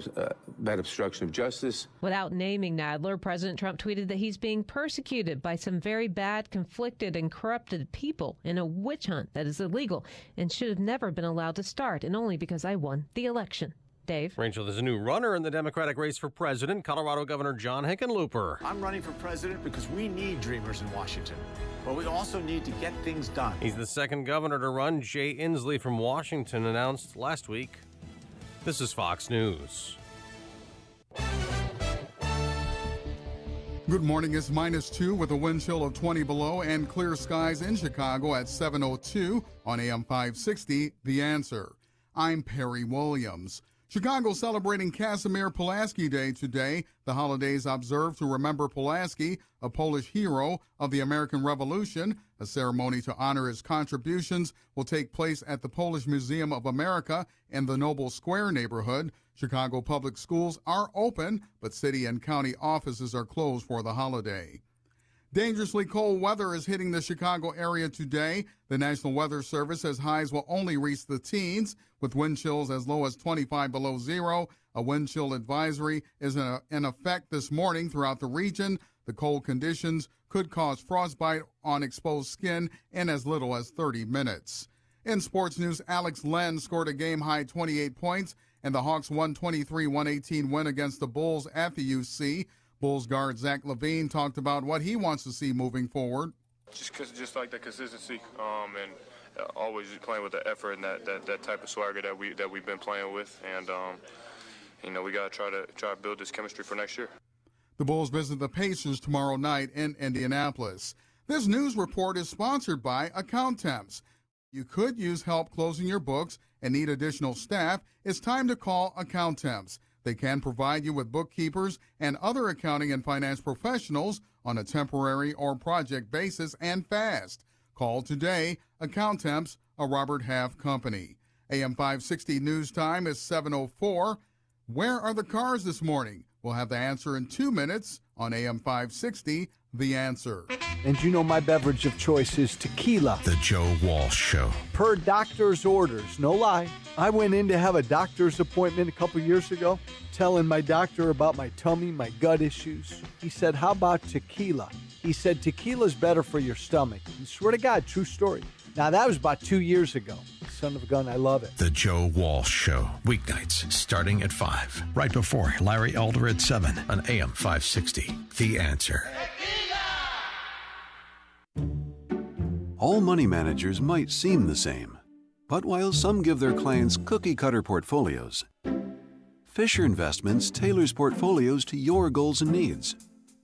obstruction of justice. Without naming Nadler, President Trump tweeted that he's being persecuted by some very bad, conflicted, and corrupted people in a witch hunt that is illegal and should have never been allowed to start, and only because I won the election. Dave. Rachel, there's a new runner in the Democratic race for president, Colorado Governor John Hickenlooper. I'm running for president because we need dreamers in Washington, but we also need to get things done. He's the second governor to run. Jay Inslee from Washington announced last week. This is Fox News. Good morning. It's -2 with a wind chill of 20 below and clear skies in Chicago at 7:02 on AM 560, The Answer. I'm Perry Williams. Chicago celebrating Casimir Pulaski Day today. The holiday is observed to remember Pulaski, a Polish hero of the American Revolution. A ceremony to honor his contributions will take place at the Polish Museum of America in the Noble Square neighborhood. Chicago public schools are open, but city and county offices are closed for the holiday. Dangerously cold weather is hitting the Chicago area today. The National Weather Service says highs will only reach the teens, with wind chills as low as 25 below zero. A wind chill advisory is in effect this morning throughout the region. The cold conditions could cause frostbite on exposed skin in as little as 30 minutes. In sports news, Alex Len scored a game-high 28 points, and the Hawks' 123-118 win against the Bulls at the UC. Bulls guard Zach LaVine talked about what he wants to see moving forward. Just like the consistency, and always playing with the effort and that type of swagger that we've been playing with, and we gotta try to build this chemistry for next year. The Bulls visit the Pacers tomorrow night in Indianapolis. This news report is sponsored by Accountemps. You could use help closing your books and need additional staff. It's time to call Accountemps. They can provide you with bookkeepers and other accounting and finance professionals on a temporary or project basis and fast. Call today. Accountemps, a Robert Half company. AM 560 news time is 7:04. Where are the cars this morning? We'll have the answer in 2 minutes on AM 560, The Answer. And you know my beverage of choice is tequila. The Joe Walsh Show. Per doctor's orders, no lie. I went in to have a doctor's appointment a couple years ago, telling my doctor about my tummy, my gut issues. He said, how about tequila? He said, tequila's better for your stomach. And swear to God, true story. Now, that was about 2 years ago. Son of a gun, I love it. The Joe Walsh Show. Weeknights starting at 5. Right before Larry Elder at 7 on AM 560. The Answer. All money managers might seem the same. But while some give their clients cookie-cutter portfolios, Fisher Investments tailors portfolios to your goals and needs.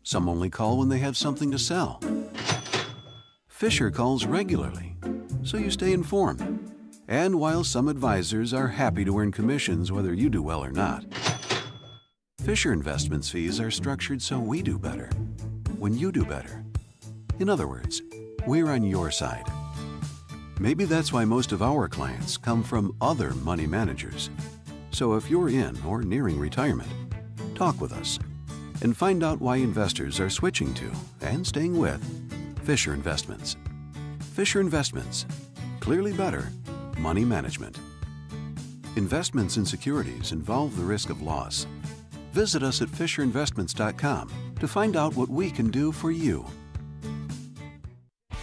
Some only call when they have something to sell. Fisher calls regularly, so you stay informed. And while some advisors are happy to earn commissions whether you do well or not, Fisher Investments fees are structured so we do better when you do better. In other words, we're on your side. Maybe that's why most of our clients come from other money managers. So if you're in or nearing retirement, talk with us and find out why investors are switching to and staying with Fisher Investments. Fisher Investments. Clearly better money management. Investments in securities involve the risk of loss. Visit us at FisherInvestments.com to find out what we can do for you.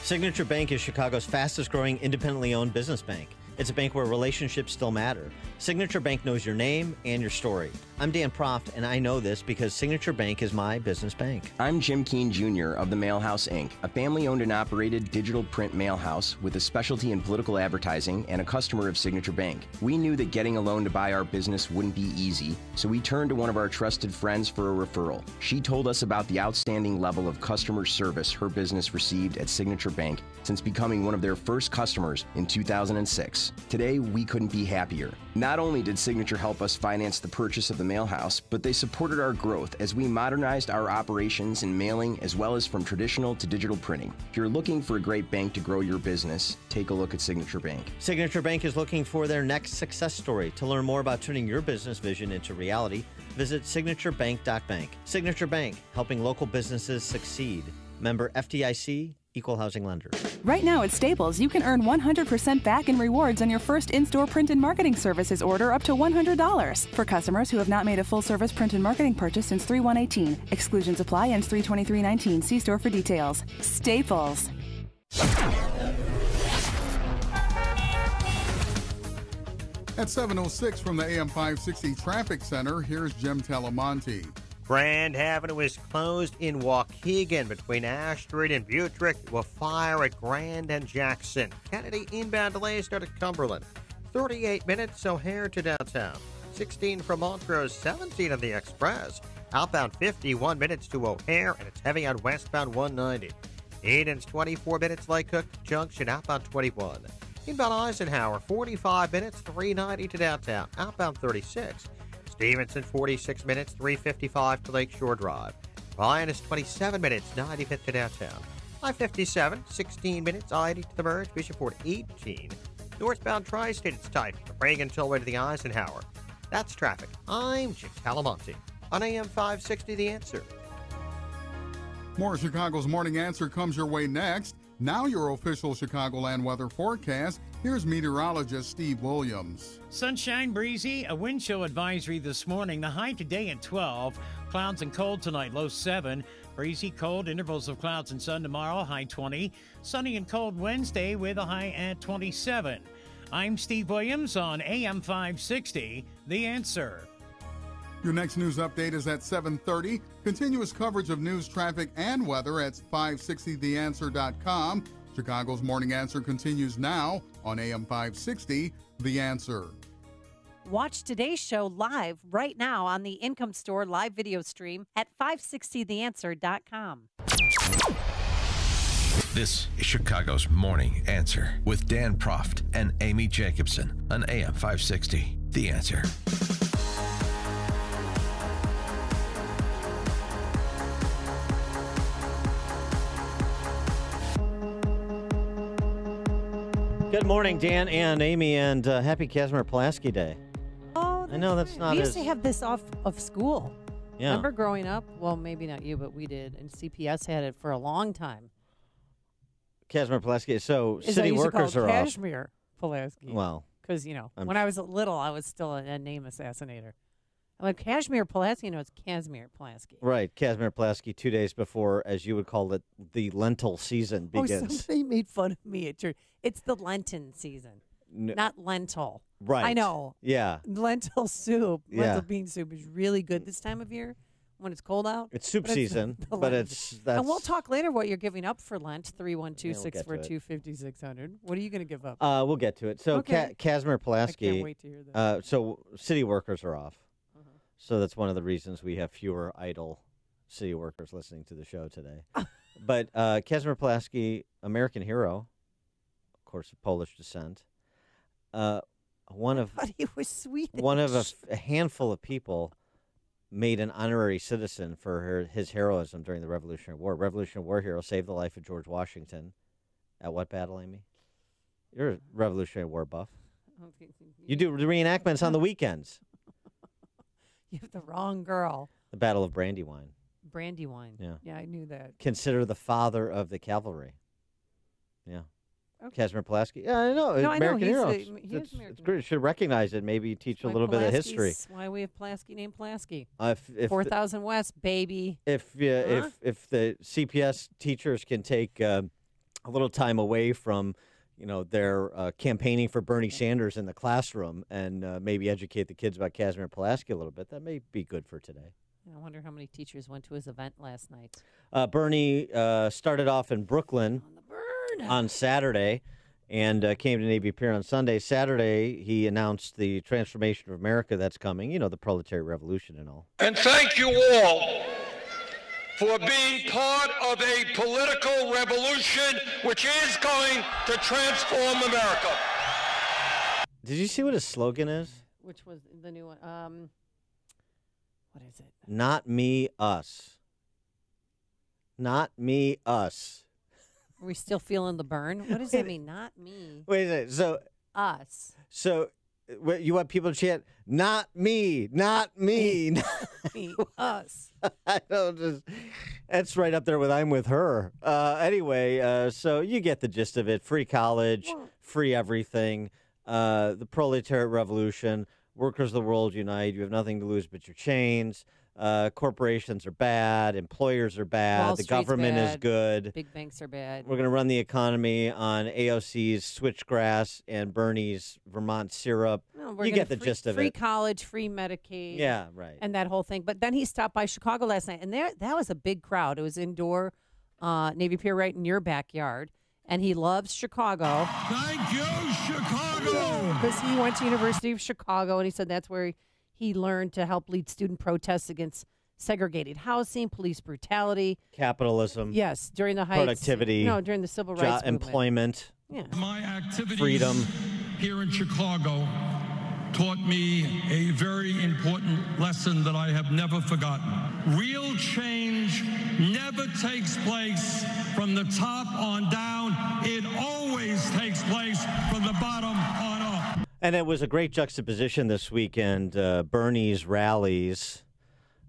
Signature Bank is Chicago's fastest growing independently owned business bank. It's a bank where relationships still matter. Signature Bank knows your name and your story. I'm Dan Proft, and I know this because Signature Bank is my business bank. I'm Jim Keene Jr. of the Mail House, Inc., a family-owned and operated digital print mail house with a specialty in political advertising and a customer of Signature Bank. We knew that getting a loan to buy our business wouldn't be easy, so we turned to one of our trusted friends for a referral. She told us about the outstanding level of customer service her business received at Signature Bank since becoming one of their first customers in 2006. Today, we couldn't be happier. Not only did Signature help us finance the purchase of the mail house, but they supported our growth as we modernized our operations in mailing as well as from traditional to digital printing. If you're looking for a great bank to grow your business, take a look at Signature Bank. Signature Bank is looking for their next success story. To learn more about turning your business vision into reality, visit signaturebank.bank. Signature Bank, helping local businesses succeed. Member FDIC, Equal Housing Lender. Right now at Staples, you can earn 100% back in rewards on your first in-store print and marketing services order up to $100. For customers who have not made a full-service print and marketing purchase since 3/1/18. Exclusions apply, ends 3/23/19. See store for details. Staples. At 7:06 from the AM 560 Traffic Center, here's Jim Talamonte. Grand Avenue is closed in Waukegan between Ash Street and Buttrick with fire at Grand and Jackson. Kennedy inbound delays start at Cumberland. 38 minutes O'Hare to downtown. 16 from Montrose, 17 on the Express. Outbound 51 minutes to O'Hare, and it's heavy on westbound 190. Eden's 24 minutes Lake Cook Junction, outbound 21. Inbound Eisenhower, 45 minutes, 390 to downtown. Outbound 36. Stevenson, 46 minutes, 355 to Lakeshore Drive. Ryan is 27 minutes, 95th to downtown. I-57, 16 minutes, I-80 to the merge. Bishopford, 18. Northbound Tri-State, it's tight from Reagan Tollway to the Eisenhower. That's traffic. I'm Jim Talamonte on AM 560, The Answer. More of Chicago's Morning Answer comes your way next. Now your official Chicagoland weather forecast. Here's meteorologist Steve Williams. Sunshine, breezy, a wind chill advisory this morning. The high today at 12. Clouds and cold tonight, low 7. Breezy, cold, intervals of clouds and sun tomorrow, high 20. Sunny and cold Wednesday with a high at 27. I'm Steve Williams on AM 560, The Answer. Your next news update is at 7:30. Continuous coverage of news, traffic, and weather at 560theanswer.com. Chicago's Morning Answer continues now on AM 560, The Answer. Watch today's show live right now on the Income Store live video stream at 560theanswer.com. This is Chicago's Morning Answer with Dan Proft and Amy Jacobson on AM 560, The Answer. Good morning, Dan and Amy, and happy Casimir Pulaski Day. Oh, I know that's not we used as... to have this off of school. Yeah. Remember growing up? Well, maybe not you, but we did, and CPS had it for a long time. Casimir Pulaski. So city workers are off. Casimir Pulaski. Well, because when I was little, I was still a name assassinator. I'm like, Casimir Pulaski. No, it's Casimir Pulaski. Right, Casimir Pulaski. 2 days before, as you would call it, the lentil season begins. Oh, somebody made fun of me at church. It's the Lenten season, not lentil. Right. I know. Yeah. Lentil soup, Yeah. lentil bean soup is really good this time of year when it's cold out. It's soup But season, the but Lent. that's... And we'll talk later what you're giving up for Lent. 312-642-5600. What are you going to give up? We'll get to it. So Okay. Casimir Pulaski. I can't wait to hear that. So city workers are off. So that's one of the reasons we have fewer idle city workers listening to the show today. But Casimir Pulaski, American hero, of course, of Polish descent. One of But he was Swedish. one of a handful of people made an honorary citizen for his heroism during the Revolutionary War. Revolutionary War hero, saved the life of George Washington. At what battle, Amy? You're a Revolutionary War buff. You do the reenactments on the weekends. You have the wrong girl. The Battle of Brandywine. Brandywine. Yeah. Yeah, I knew that. Consider the father of the cavalry. Yeah. Casimir Pulaski. Yeah, I know. No, I know. American He hero. is American. It's great. Should recognize it. Maybe teach a Why little bit of Pulaski's- history. Why we have Pulaski named Pulaski. If 4,000 West, baby. If the CPS teachers can take a little time away from their campaigning for Bernie Sanders in the classroom and maybe educate the kids about Casimir Pulaski a little bit, that may be good for today. I wonder how many teachers went to his event last night. Bernie started off in Brooklyn on Saturday and came to Navy Pier on Sunday. Saturday, he announced the transformation of America that's coming, the proletariat revolution and all. And thank you all for being part of a political revolution which is going to transform America. Did you see what his slogan is? Which was the new one? What is it? Not me, us. Not me, us. Are we still feeling the burn? What does that mean? Not me. Wait a second. So us. So you want people to chant, not me, not me, not me, us. I don't that's right up there with I'm with her. Anyway, so you get the gist of it. Free college, free everything, the proletariat revolution, workers of the world unite. You have nothing to lose but your chains. Corporations are bad. Employers are bad. Wall The Street's government is bad. good. Big banks are bad. We're going to run the economy on AOC's switchgrass and Bernie's Vermont syrup. No, we're you gonna get the free, gist of free it. college, free Medicaid. Yeah, right. And that whole thing. But then he stopped by Chicago last night, and that was a big crowd. It was indoor, Navy Pier right in your backyard. And he loves Chicago. Thank you, Chicago. Because he went to University of Chicago, and he said that's where he learned to help lead student protests against segregated housing, police brutality. Capitalism. Yes, during the heights. Productivity. No, during the civil rights movement. Employment. Yeah. My activities Freedom. here in Chicago taught me a very important lesson that I have never forgotten. Real change never takes place from the top on down. It always takes place from the bottom on up. And it was a great juxtaposition this weekend. Bernie's rallies,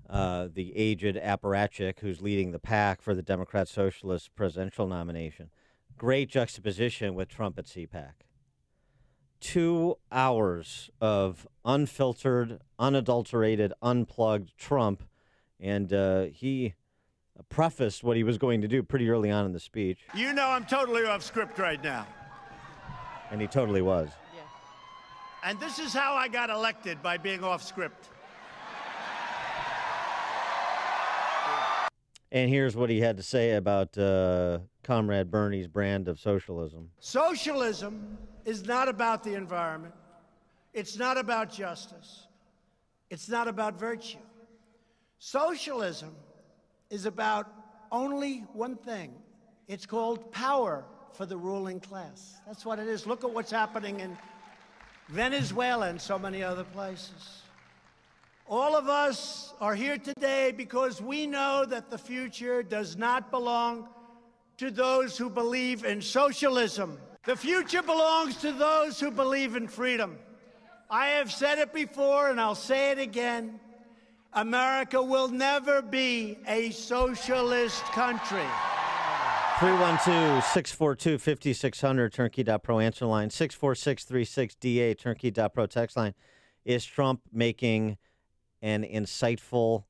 the aged apparatchik who's leading the pack for the Democrat Socialist presidential nomination. Great juxtaposition with Trump at CPAC. 2 hours of unfiltered, unadulterated, unplugged Trump, and he prefaced what he was going to do pretty early on in the speech. You know I'm totally off script right now. And he totally was. And this is how I got elected, by being off script. And here's what he had to say about Comrade Bernie's brand of socialism. Socialism is not about the environment. It's not about justice. It's not about virtue. Socialism is about only one thing. It's called power for the ruling class. That's what it is. Look at what's happening in Venezuela and so many other places. All of us are here today because we know that the future does not belong to those who believe in socialism. The future belongs to those who believe in freedom. I have said it before and I'll say it again. America will never be a socialist country. 312-642-5600, Turnkey.pro answer line. 64636DA, Turnkey.pro text line. Is Trump making an insightful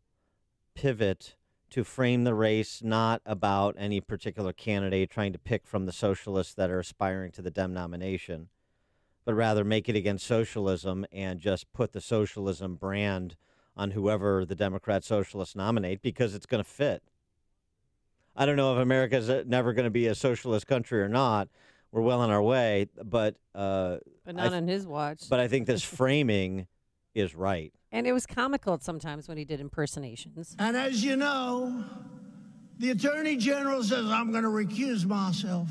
pivot to frame the race not about any particular candidate trying to pick from the socialists that are aspiring to the Dem nomination, but rather make it against socialism and just put the socialism brand on whoever the Democrat socialists nominate because it's going to fit? I don't know if America's never going to be a socialist country or not. We're well on our way, but not on his watch. But I think this framing is right. And it was comical sometimes when he did impersonations. And as you know, the Attorney General says, I'm going to recuse myself.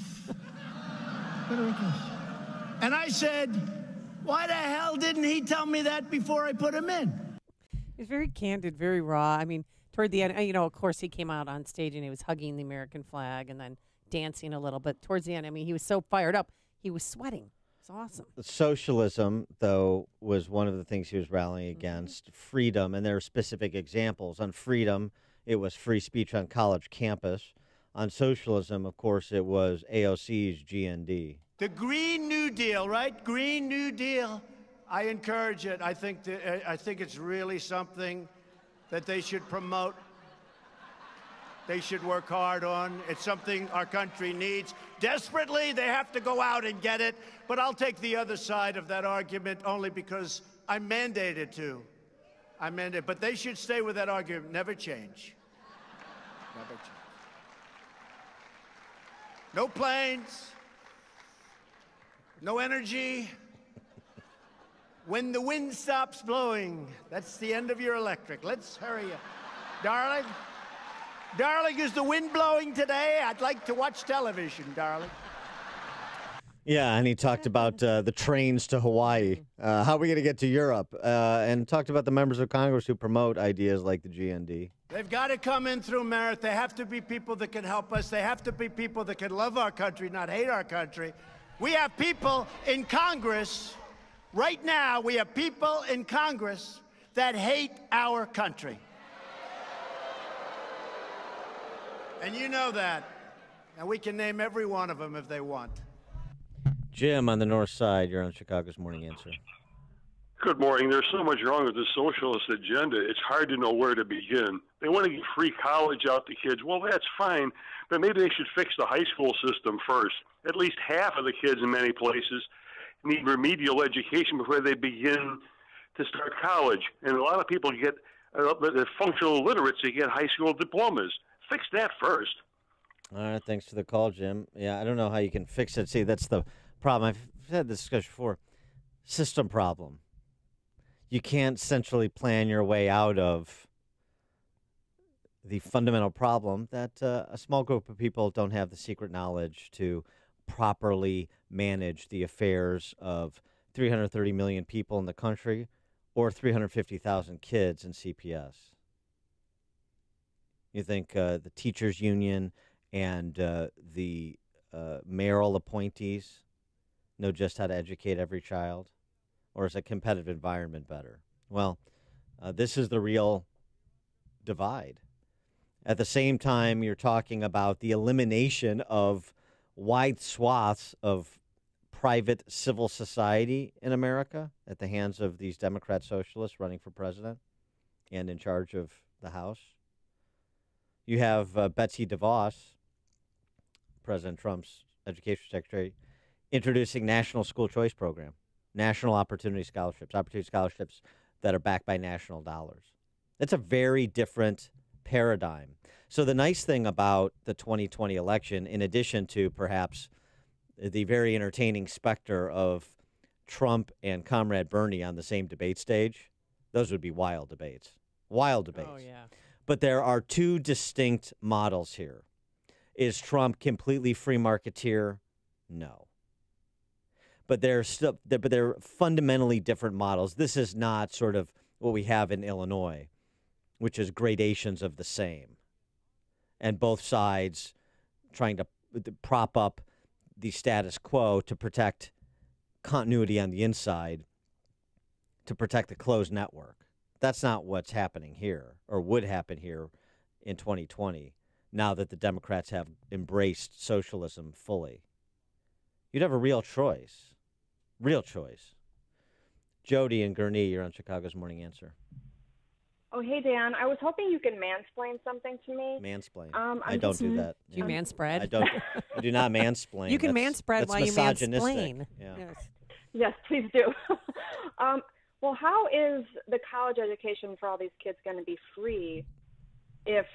And I said, why the hell didn't he tell me that before I put him in? He was very candid, very raw. I mean, toward the end, of course, he came out on stage and he was hugging the American flag and then dancing a little. But towards the end, he was so fired up, he was sweating. It's awesome. Socialism, though, was one of the things he was rallying against. Freedom, and there are specific examples. On freedom, it was free speech on college campus. On socialism, of course, it was AOC's GND. The Green New Deal, right? Green New Deal. I encourage it. I think it's really something that they should promote. They should work hard on. It's something our country needs. Desperately, they have to go out and get it. But I'll take the other side of that argument only because I'm mandated to. But they should stay with that argument. Never change. Never change. No planes. No energy. When the wind stops blowing, that's the end of your electric. Let's hurry up. Darling? Darling, is the wind blowing today? I'd like to watch television, darling. Yeah, and he talked about the trains to Hawaii. How are we going to get to Europe? And talked about the members of Congress who promote ideas like the GND. They've got to come in through merit. They have to be people that can help us. They have to be people that can love our country, not hate our country. We have people in Congress, right now, we have people in Congress that hate our country. And you know that. And we can name every one of them if they want. Jim on the north side, you're on Chicago's Morning Answer. Good morning. There's so much wrong with the socialist agenda, it's hard to know where to begin. They want to get free college out to kids. Well, that's fine, but maybe they should fix the high school system first. At least half of the kids in many places need remedial education before they begin to start college. And a lot of people get functional illiteracy, get high school diplomas. Fix that first. All right, thanks for the call, Jim. Yeah, I don't know how you can fix it. See, that's the problem. I've had this discussion before. System problem. You can't centrally plan your way out of the fundamental problem that a small group of people don't have the secret knowledge to properly manage the affairs of 330 million people in the country or 350,000 kids in CPS. You think the teachers union and the mayoral appointees know just how to educate every child? Or is a competitive environment better? Well, this is the real divide. At the same time, you're talking about the elimination of wide swaths of private civil society in America at the hands of these Democrat socialists running for president and in charge of the House. You have Betsy DeVos, President Trump's education secretary, introducing National School Choice Program, National Opportunity Scholarships that are backed by national dollars. It's a very different paradigm. So the nice thing about the 2020 election, in addition to perhaps the very entertaining specter of Trump and Comrade Bernie on the same debate stage, those would be wild debates. Wild debates. Oh, yeah. But there are two distinct models here. Is Trump completely free marketeer? No. But they're fundamentally different models. This is not sort of what we have in Illinois, which is gradations of the same. And both sides trying to prop up the status quo to protect continuity on the inside, to protect the closed network. That's not what's happening here, or would happen here in 2020, now that the Democrats have embraced socialism fully. You'd have a real choice. Real choice. Jody and Gurnee, you're on Chicago's Morning Answer. Oh, hey, Dan. I was hoping you could mansplain something to me. Mansplain. I don't do that. Do you manspread? I don't. I do not mansplain. You can manspread while you misogynistic. mansplain. Yeah. Yes, please do. Well, how is the college education for all these kids going to be free if,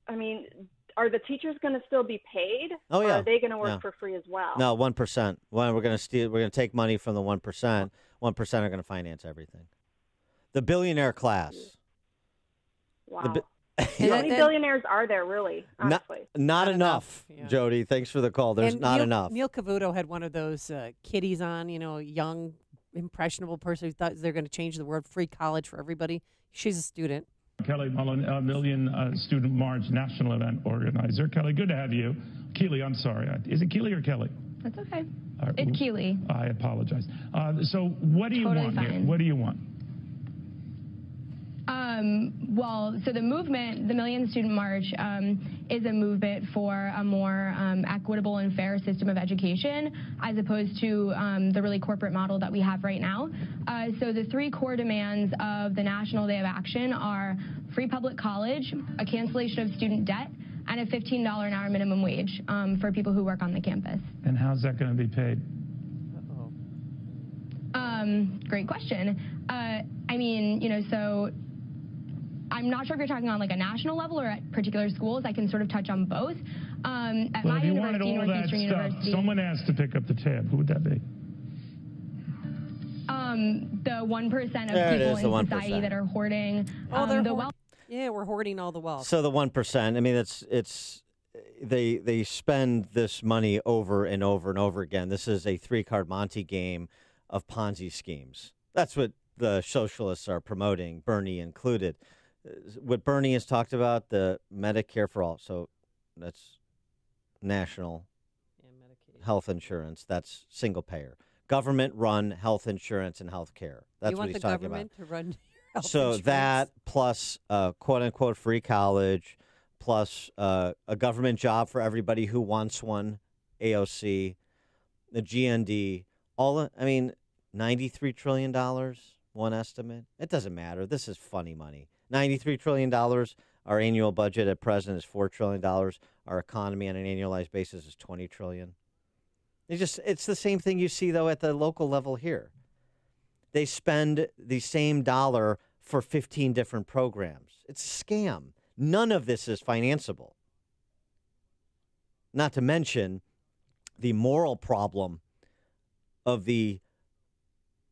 are the teachers going to still be paid? Oh, yeah. Or are they going to work for free as well? No, 1%. We're going to steal. We're going to take money from the 1%. 1% are going to finance everything. The billionaire class. Wow. How many billionaires are there, really, honestly? Not enough, yeah. Jody. Thanks for the call. There's not enough. Neil Cavuto had one of those kiddies on, young, impressionable person who thought they're going to change the word free college for everybody. She's a student. Kelly Mullen, a Million Student March national event organizer. Kelly, good to have you. Keely, I'm sorry. Is it Keely or Kelly? That's okay. It's Keely. I apologize. So what do you want here? What do you want? So the movement, the Million Student March, is a movement for a more equitable and fair system of education, as opposed to the really corporate model that we have right now. So the three core demands of the National Day of Action are free public college, a cancellation of student debt, and a $15 an hour minimum wage for people who work on the campus. And how's that going to be paid? Great question. So I'm not sure if you're talking on like a national level or at particular schools. I can sort of touch on both. At Well, my if you wanted university, all that Northeastern stuff, University, someone has to pick up the tab. Who would that be? the 1% of There it people is, the in 1%. society that are hoarding they're the wealth. Yeah, we're hoarding all the wealth. So the 1%. I mean, they spend this money over and over and over again. This is a three-card Monte game of Ponzi schemes. That's what the socialists are promoting, Bernie included. What Bernie has talked about, the Medicare for all. So that's national health insurance. That's single payer. Government-run health insurance and health care. That's what he's talking about. You want the government to run your health So insurance? that plus quote-unquote free college, plus a government job for everybody who wants one, AOC, the GND, $93 trillion, one estimate. It doesn't matter. This is funny money. $93 trillion. Our annual budget at present is $4 trillion. Our economy on an annualized basis is $20 trillion. It's the same thing you see, though, at the local level here. They spend the same dollar for 15 different programs. It's a scam. None of this is financeable. Not to mention the moral problem of the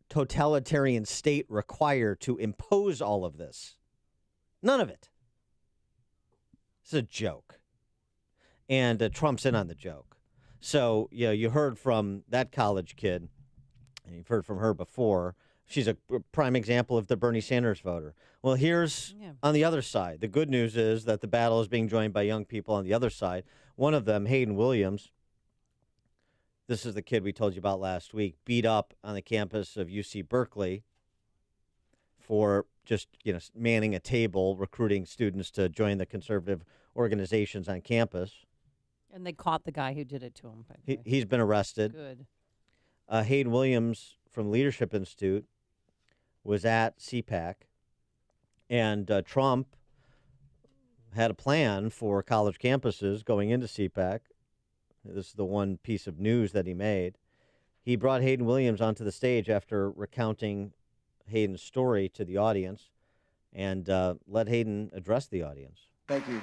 totalitarian state required to impose all of this. None of it. It's a joke. And Trump's in on the joke. So, you heard from that college kid, and you've heard from her before. She's a prime example of the Bernie Sanders voter. Well, here's on the other side. The good news is that the battle is being joined by young people on the other side. One of them, Hayden Williams, this is the kid we told you about last week, beat up on the campus of UC Berkeley for just, manning a table, recruiting students to join the conservative organizations on campus. And they caught the guy who did it to him. By the way. He's been arrested. Good. Hayden Williams from Leadership Institute was at CPAC, and Trump had a plan for college campuses going into CPAC. This is the one piece of news that he made. He brought Hayden Williams onto the stage after recounting Hayden's story to the audience, and let Hayden address the audience. Thank you.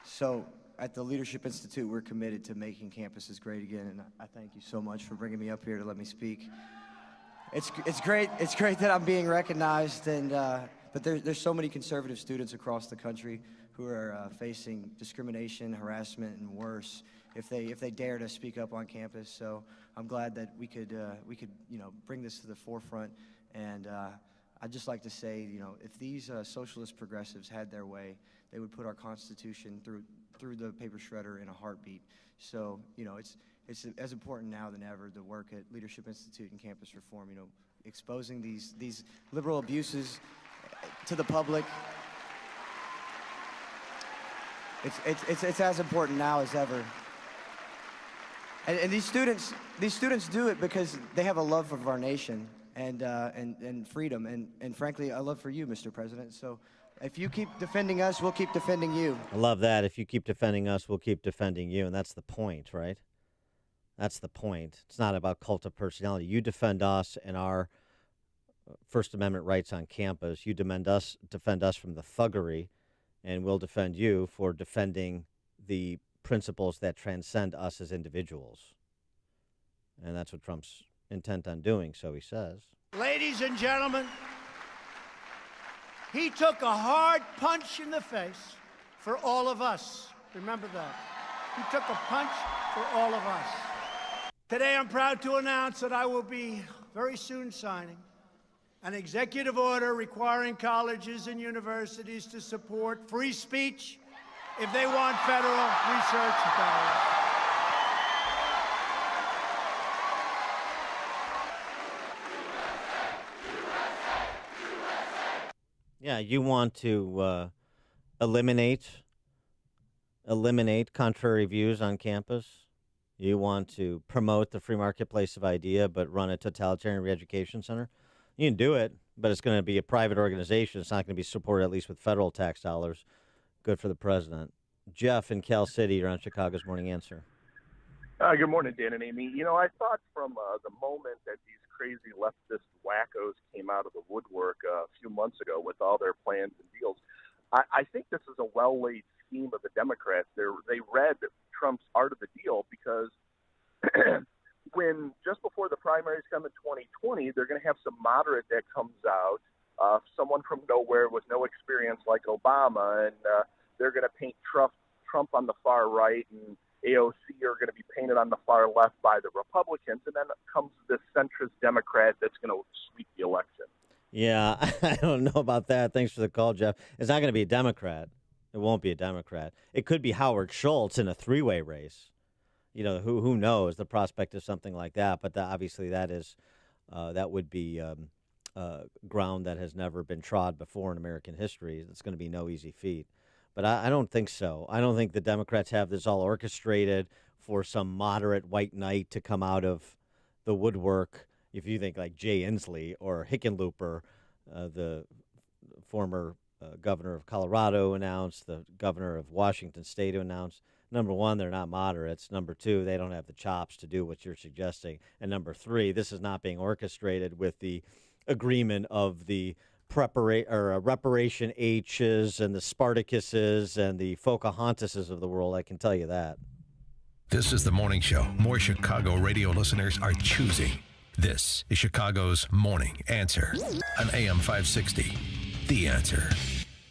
So, at the Leadership Institute, we're committed to making campuses great again, and I thank you so much for bringing me up here to let me speak. It's great. It's great that I'm being recognized, and but there's so many conservative students across the country who are facing discrimination, harassment, and worse if they dare to speak up on campus. So I'm glad that we could bring this to the forefront, and I'd just like to say, if these socialist progressives had their way, they would put our Constitution through the paper shredder in a heartbeat. So, it's as important now than ever to work at Leadership Institute and campus reform, exposing these liberal abuses to the public. It's as important now as ever. And these students do it because they have a love of our nation and freedom and frankly, a love for you, Mr. President. So if you keep defending us, we'll keep defending you. I love that. If you keep defending us, we'll keep defending you. And that's the point, right? That's the point. It's not about cult of personality. You defend us and our First Amendment rights on campus. You defend us from the thuggery, and we'll defend you for defending the principles that transcend us as individuals. And that's what Trump's intent on doing, so he says. Ladies and gentlemen, he took a hard punch in the face for all of us. Remember that. He took a punch for all of us. Today, I'm proud to announce that I will be very soon signing an executive order requiring colleges and universities to support free speech if they want federal research dollars. Yeah, you want to eliminate contrary views on campus. You want to promote the free marketplace of idea, but run a totalitarian re-education center. You can do it, but it's going to be a private organization. It's not going to be supported, at least with federal tax dollars. Good for the president. Jeff in Cal City, you're on Chicago's Morning Answer. Good morning, Dan and Amy. I thought from the moment that these crazy leftist wackos came out of the woodwork a few months ago with all their plans and deals, I think this is a well-laid scheme of the Democrats. They read Trump's Art of the Deal because when just before the primaries come in 2020, they're going to have some moderate that comes out, someone from nowhere with no experience like Obama, and they're going to paint Trump on the far right, and AOC are going to be painted on the far left by the Republicans, and then comes this centrist Democrat that's going to sweep the election. Yeah, I don't know about that. Thanks for the call, Jeff. It's not going to be a Democrat. It won't be a Democrat. It could be Howard Schultz in a three-way race. Who knows the prospect of something like that? But obviously that would be ground that has never been trod before in American history. It's going to be no easy feat. But I don't think so. I don't think the Democrats have this all orchestrated for some moderate white knight to come out of the woodwork. If you think like Jay Inslee or Hickenlooper, the former governor of Colorado announced, the governor of Washington State announced, number one, they're not moderates. Number two, they don't have the chops to do what you're suggesting. And number three, this is not being orchestrated with the agreement of the reparation H's and the Spartacuses and the Pocahontases of the world. I can tell you that. This is the morning show more Chicago radio listeners are choosing. This is Chicago's Morning Answer on AM 560. The Answer.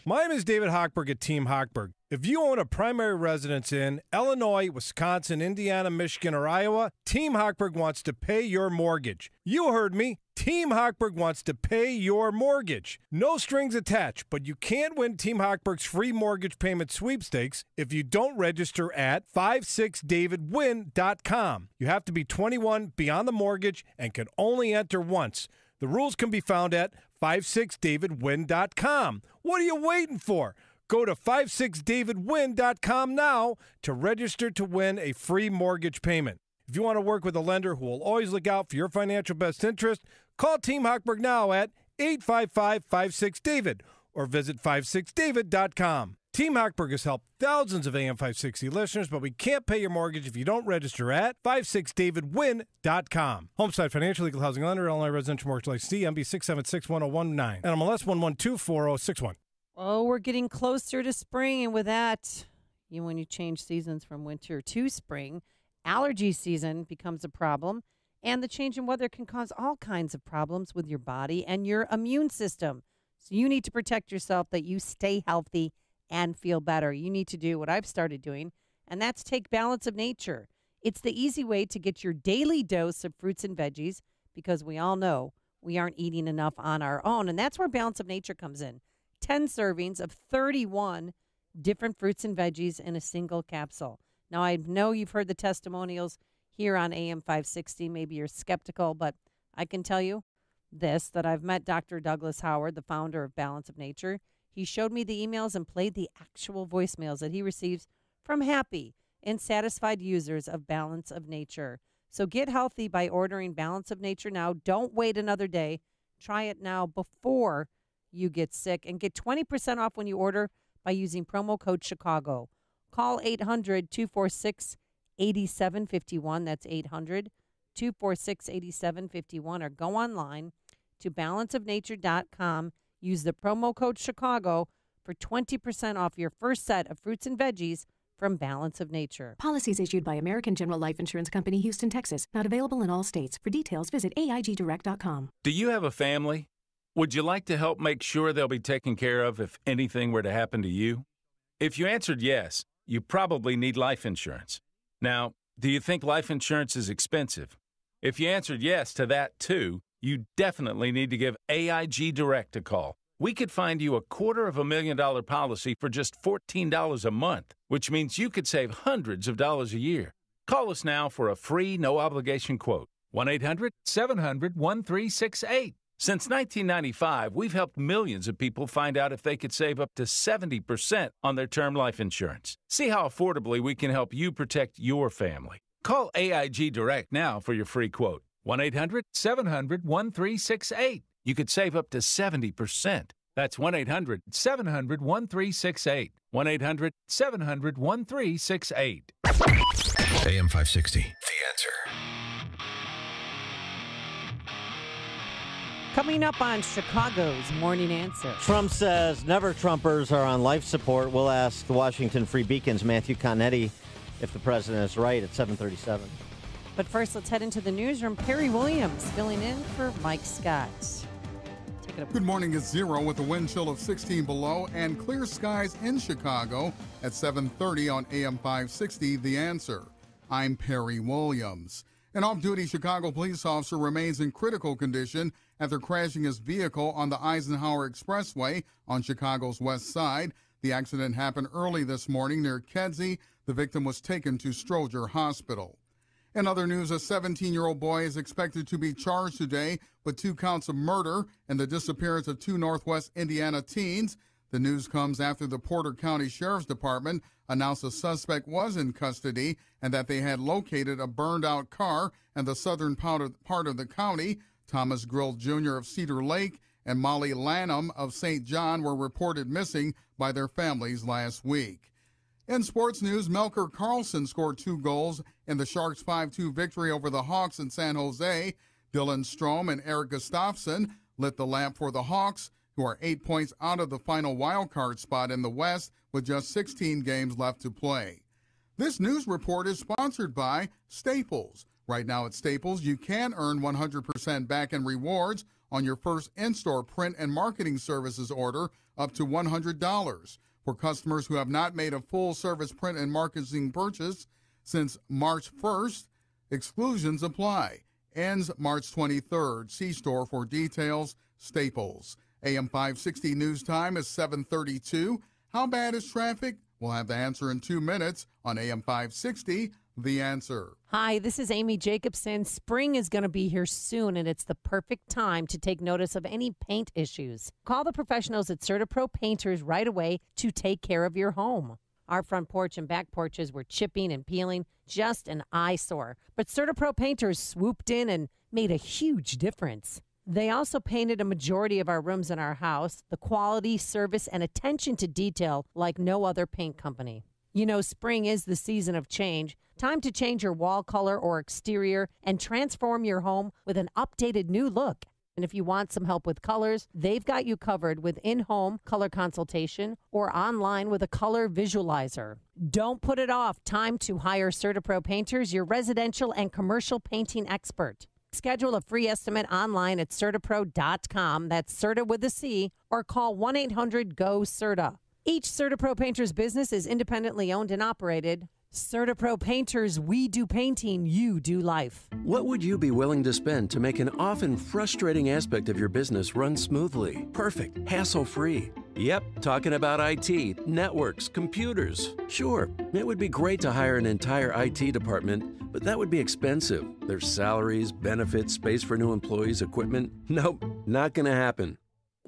My name is David Hochberg at Team Hochberg. If you own a primary residence in Illinois, Wisconsin, Indiana, Michigan, or Iowa, Team Hochberg wants to pay your mortgage. You heard me. Team Hochberg wants to pay your mortgage. No strings attached, but you can't win Team Hochberg's free mortgage payment sweepstakes if you don't register at 56davidwin.com. You have to be 21, beyond the mortgage, and can only enter once. The rules can be found at 56davidwin.com. What are you waiting for? Go to 56davidwin.com now to register to win a free mortgage payment. If you want to work with a lender who will always look out for your financial best interest, call Team Hochberg now at 855-56-DAVID or visit 56david.com. Team Hochberg has helped thousands of AM 560 listeners, but we can't pay your mortgage if you don't register at 56davidwin.com. Homeside Financial Legal Housing Lender, Illinois Residential Mortgage License, MB 6761019, NMLS 1124061. Oh, we're getting closer to spring, and with that, when you change seasons from winter to spring, allergy season becomes a problem, and the change in weather can cause all kinds of problems with your body and your immune system. So you need to protect yourself that you stay healthy and feel better. You need to do what I've started doing, and that's take Balance of Nature. It's the easy way to get your daily dose of fruits and veggies, because we all know we aren't eating enough on our own, and that's where Balance of Nature comes in. 10 servings of 31 different fruits and veggies in a single capsule. Now, I know you've heard the testimonials here on AM 560. Maybe you're skeptical, but I can tell you this, that I've met Dr. Douglas Howard, the founder of Balance of Nature. He showed me the emails and played the actual voicemails that he receives from happy and satisfied users of Balance of Nature. So get healthy by ordering Balance of Nature now. Don't wait another day. Try it now before you get sick, and get 20% off when you order by using promo code Chicago. Call 800-246-8751. That's 800-246-8751, or go online to balanceofnature.com. Use the promo code Chicago for 20% off your first set of fruits and veggies from Balance of Nature. Policies issued by American General Life Insurance Company, Houston, Texas. Not available in all states. For details, visit AIGdirect.com. Do you have a family? Would you like to help make sure they'll be taken care of if anything were to happen to you? If you answered yes, you probably need life insurance. Now, do you think life insurance is expensive? If you answered yes to that too, you definitely need to give AIG Direct a call. We could find you a $250,000 policy for just $14 a month, which means you could save hundreds of dollars a year. Call us now for a free, no-obligation quote. 1-800-700-1368. Since 1995, we've helped millions of people find out if they could save up to 70% on their term life insurance. See how affordably we can help you protect your family. Call AIG Direct now for your free quote. 1-800-700-1368. You could save up to 70%. That's 1-800-700-1368. 1-800-700-1368. AM 560, The Answer. Coming up on Chicago's Morning Answer. Trump says never Trumpers are on life support. We'll ask the Washington Free Beacon's Matthew Connetti if the president is right at 7:37. But first, let's head into the newsroom. Perry Williams filling in for Mike Scott. Take it up. Good morning. It's 0 with a wind chill of 16 below and clear skies in Chicago at 7:30 on AM 560, The Answer. I'm Perry Williams. An off-duty Chicago police officer remains in critical condition after crashing his vehicle on the Eisenhower Expressway on Chicago's west side. The accident happened early this morning near Kedzie. The victim was taken to Stroger Hospital. In other news, a 17-year-old boy is expected to be charged today with 2 counts of murder and the disappearance of 2 Northwest Indiana teens. The news comes after the Porter County Sheriff's Department announced the suspect was in custody and that they had located a burned-out car in the southern part of the county. Thomas Grill Jr. of Cedar Lake and Molly Lanham of St. John were reported missing by their families last week. In sports news, Melker Carlson scored 2 goals in the Sharks' 5-2 victory over the Hawks in San Jose. Dylan Strome and Eric Gustafsson lit the lamp for the Hawks, who are 8 points out of the final wildcard spot in the West with just 16 games left to play. This news report is sponsored by Staples. Right now at Staples, you can earn 100% back in rewards on your first in-store print and marketing services order up to $100. For customers who have not made a full-service print and marketing purchase since March 1st, exclusions apply. Ends March 23rd. See store for details. Staples. AM 560 news time is 7:32. How bad is traffic? We'll have the answer in 2 minutes on AM 560, The Answer. Hi, this is Amy Jacobson. Spring is going to be here soon, and it's the perfect time to take notice of any paint issues. Call the professionals at CertaPro Painters right away to take care of your home. Our front porch and back porches were chipping and peeling, just an eyesore. But CertaPro Painters swooped in and made a huge difference. They also painted a majority of our rooms in our house, the quality, service, and attention to detail like no other paint company. You know, spring is the season of change. Time to change your wall color or exterior and transform your home with an updated new look. And if you want some help with colors, they've got you covered with in-home color consultation or online with a color visualizer. Don't put it off. Time to hire CertaPro Painters, your residential and commercial painting expert. Schedule a free estimate online at CertaPro.com. That's Certa with a C, or call 1-800-GO-CERTA. Each CertaPro Painters business is independently owned and operated. CertaPro Painters, we do painting, you do life. What would you be willing to spend to make an often frustrating aspect of your business run smoothly, perfect, hassle-free? Yep, talking about IT, networks, computers. Sure, it would be great to hire an entire IT department, but that would be expensive. There's salaries, benefits, space for new employees, equipment. Nope, not gonna happen.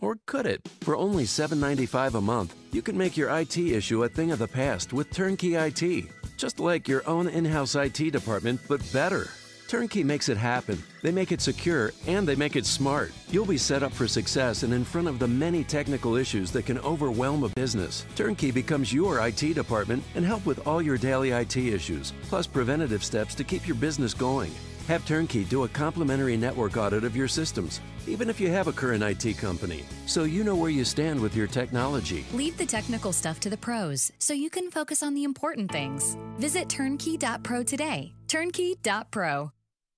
Or could it? For only $7.95 a month, you can make your IT issue a thing of the past with Turnkey IT. Just like your own in-house IT department, but better. Turnkey makes it happen. They make it secure, and they make it smart. You'll be set up for success and in front of the many technical issues that can overwhelm a business. Turnkey becomes your IT department and help with all your daily IT issues, plus preventative steps to keep your business going. Have Turnkey do a complimentary network audit of your systems, even if you have a current IT company, so you know where you stand with your technology. Leave the technical stuff to the pros, so you can focus on the important things. Visit turnkey.pro today. Turnkey.pro.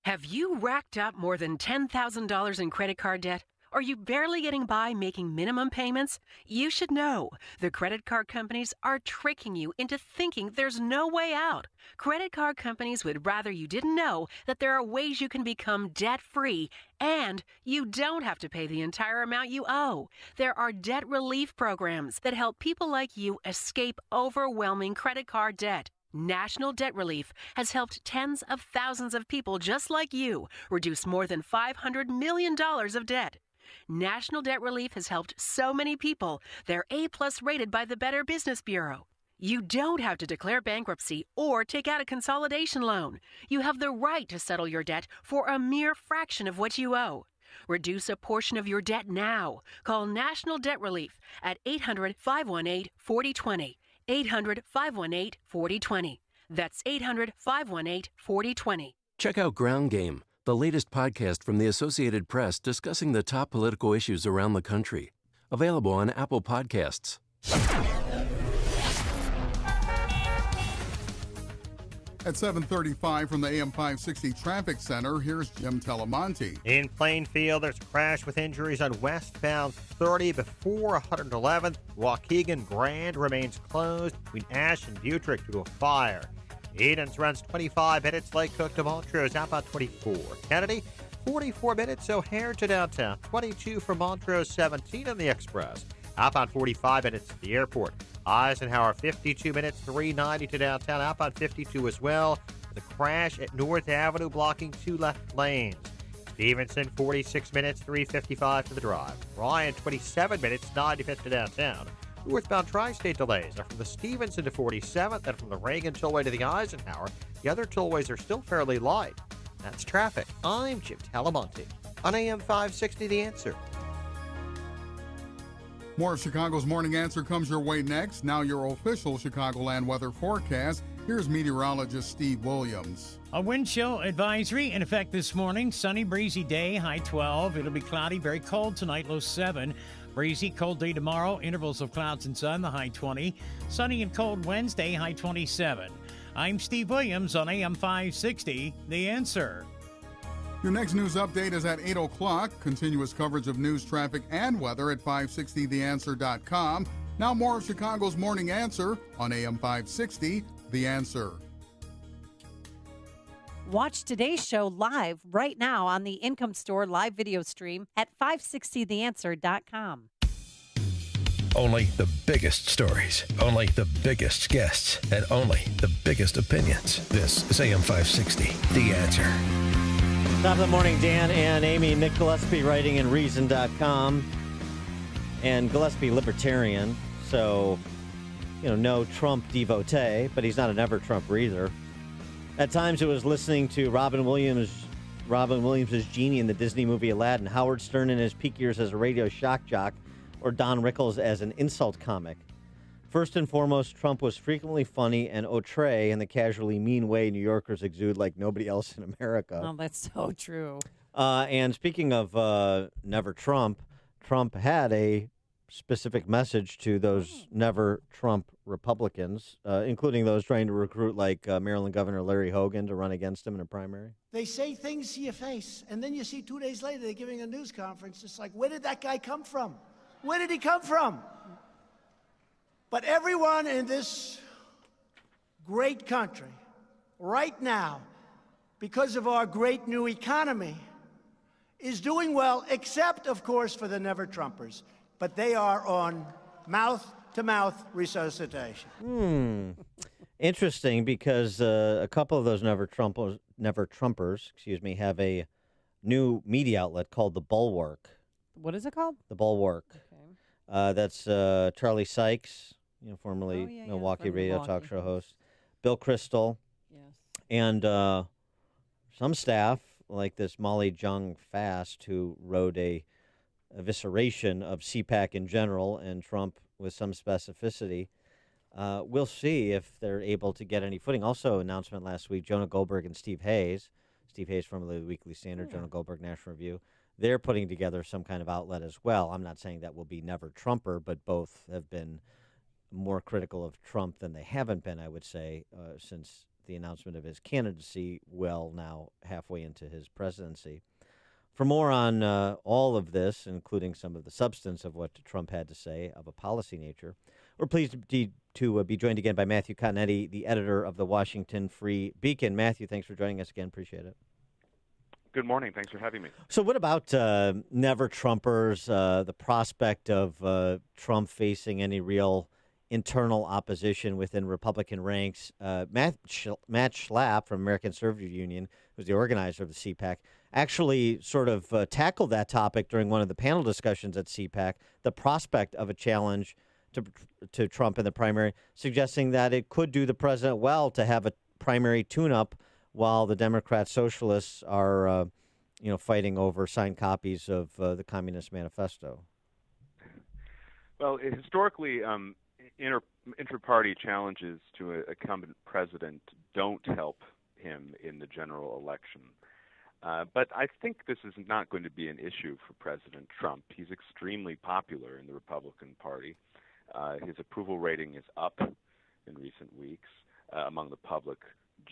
Have you racked up more than $10,000 in credit card debt? Are you barely getting by making minimum payments? You should know. The credit card companies are tricking you into thinking there's no way out. Credit card companies would rather you didn't know that there are ways you can become debt-free, and you don't have to pay the entire amount you owe. There are debt relief programs that help people like you escape overwhelming credit card debt. National Debt Relief has helped tens of thousands of people just like you reduce more than $500 million of debt. National Debt Relief has helped so many people. They're A-plus rated by the Better Business Bureau. You don't have to declare bankruptcy or take out a consolidation loan. You have the right to settle your debt for a mere fraction of what you owe. Reduce a portion of your debt now. Call National Debt Relief at 800-518-4020. 800-518-4020. That's 800-518-4020. Check out Ground Game, the latest podcast from the Associated Press discussing the top political issues around the country. Available on Apple Podcasts. At 7:35 from the AM 560 Traffic Center, here's Jim Telemonte. In Plainfield, there's a crash with injuries on westbound 30 before 111th. Waukegan Grand remains closed between Ash and Buttrick due to a fire. Edens runs 25 minutes. Lake Cook to Montrose, outbound 24. Kennedy, 44 minutes. O'Hare to downtown, 22 from Montrose, 17 on the Express. Outbound 45 minutes at the airport. Eisenhower, 52 minutes, 390 to downtown. Outbound 52 as well. The crash at North Avenue blocking 2 left lanes. Stevenson, 46 minutes, 355 to the drive. Ryan, 27 minutes, 95 to downtown. Northbound tri-state delays are from the Stevenson to 47th and from the Reagan tollway to the Eisenhower. The other tollways are still fairly light. That's traffic. I'm Jim Talamonte on AM 560 The Answer. More of Chicago's Morning Answer comes your way next. Now your official Chicagoland weather forecast. Here's meteorologist Steve Williams. A wind chill advisory in effect this morning. Sunny, breezy day, high 12. It'll be cloudy, very cold tonight, low 7. Breezy, cold day tomorrow, intervals of clouds and sun, the high 20. Sunny and cold Wednesday, high 27. I'm Steve Williams on AM 560, The Answer. Your next news update is at 8 o'clock. Continuous coverage of news, traffic, and weather at 560theanswer.com. Now more of Chicago's Morning Answer on AM 560, The Answer. Watch today's show live right now on the Income Store live video stream at 560theanswer.com. Only the biggest stories, only the biggest guests, and only the biggest opinions. This is AM 560, The Answer. Top of the morning, Dan and Amy. Nick Gillespie writing in Reason.com. And Gillespie, libertarian, so, no Trump devotee, but he's not an ever-Trumper either. At times it was listening to Robin Williams' Genie in the Disney movie Aladdin, Howard Stern in his peak years as a radio shock jock, or Don Rickles as an insult comic. First and foremost, Trump was frequently funny and outre in the casually mean way New Yorkers exude like nobody else in America. Oh, that's so true. And speaking of never Trump, Trump had a specific message to those never Trump Republicans, including those trying to recruit like Maryland Governor Larry Hogan to run against him in a primary. They say things to your face, and then you see 2 days later they're giving a news conference. It's like, where did that guy come from? Where did he come from? But everyone in this great country, right now, because of our great new economy, is doing well, except, of course, for the never-Trumpers. But they are on mouth-to-mouth resuscitation. Interesting, because a couple of those never Trumpers, have a new media outlet called The Bulwark. What is it called? The Bulwark. Okay. That's Charlie Sykes, formerly Milwaukee radio talk show host, Bill Kristol, and some staff like this Molly Jung Fast, who wrote a evisceration of CPAC in general and Trump with some specificity. We'll see if they're able to get any footing. Also, announcement last week, Jonah Goldberg and Steve Hayes, formerly the Weekly Standard, Jonah Goldberg, National Review, they're putting together some kind of outlet as well. I'm not saying that will be never Trumper, but both have been more critical of Trump than they haven't been, I would say, since the announcement of his candidacy, now halfway into his presidency. For more on all of this, including some of the substance of what Trump had to say of a policy nature, we're pleased to be joined again by Matthew Continetti, the editor of the Washington Free Beacon. Matthew, thanks for joining us again. Appreciate it. Good morning. Thanks for having me. So what about never Trumpers, the prospect of Trump facing any real internal opposition within Republican ranks? Matt Schlapp from American Conservative Union, who's the organizer of the CPAC, actually sort of tackled that topic during one of the panel discussions at CPAC, the prospect of a challenge to Trump in the primary, suggesting that it could do the president well to have a primary tune-up while the Democrat socialists are, fighting over signed copies of the Communist Manifesto. Well, historically, inter-party challenges to an incumbent president don't help him in the general election. But I think this is not going to be an issue for President Trump. He's extremely popular in the Republican Party. His approval rating is up in recent weeks among the public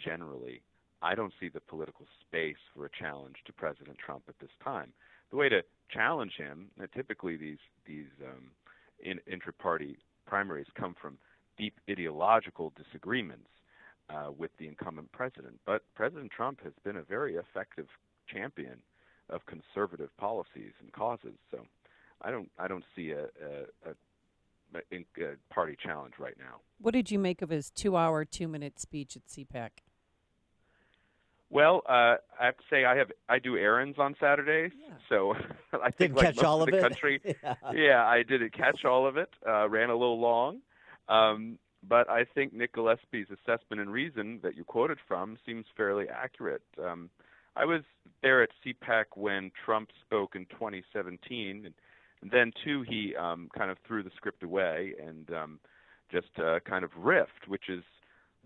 generally. I don't see the political space for a challenge to President Trump at this time. The way to challenge him, typically these inter-party primaries come from deep ideological disagreements with the incumbent president. But President Trump has been a very effective champion of conservative policies and causes. So I don't see a party challenge right now. What did you make of his 2-hour, 2-minute speech at CPAC? Well, I have to say I do errands on Saturdays, so I think like catch all most of the it? country, yeah, I didn't catch all of it. Ran a little long, but I think Nick Gillespie's assessment and reason that you quoted from seems fairly accurate. I was there at CPAC when Trump spoke in 2017, and then too he kind of threw the script away and just kind of riffed, which is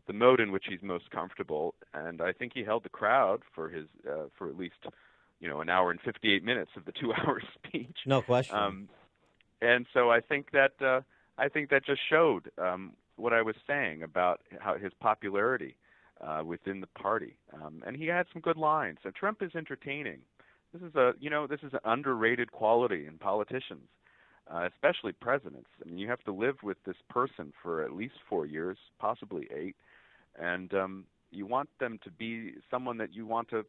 the mode in which he's most comfortable, and I think he held the crowd for his for at least an hour and 58 minutes of the 2-hour speech. No question. And so I think that just showed what I was saying about how his popularity within the party, and he had some good lines. And Trump is entertaining. This is an underrated quality in politicians, especially presidents. I mean, you have to live with this person for at least 4 years, possibly 8. And you want them to be someone that you want to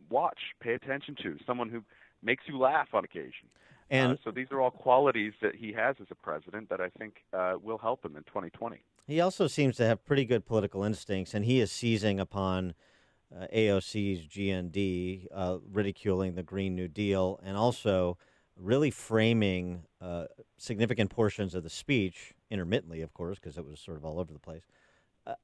watch, pay attention to, someone who makes you laugh on occasion. And so these are all qualities that he has as a president that I think will help him in 2020. he also seems to have pretty good political instincts, and he is seizing upon AOC's GND, ridiculing the Green New Deal, and also really framing significant portions of the speech, intermittently, of course, because it was sort of all over the place.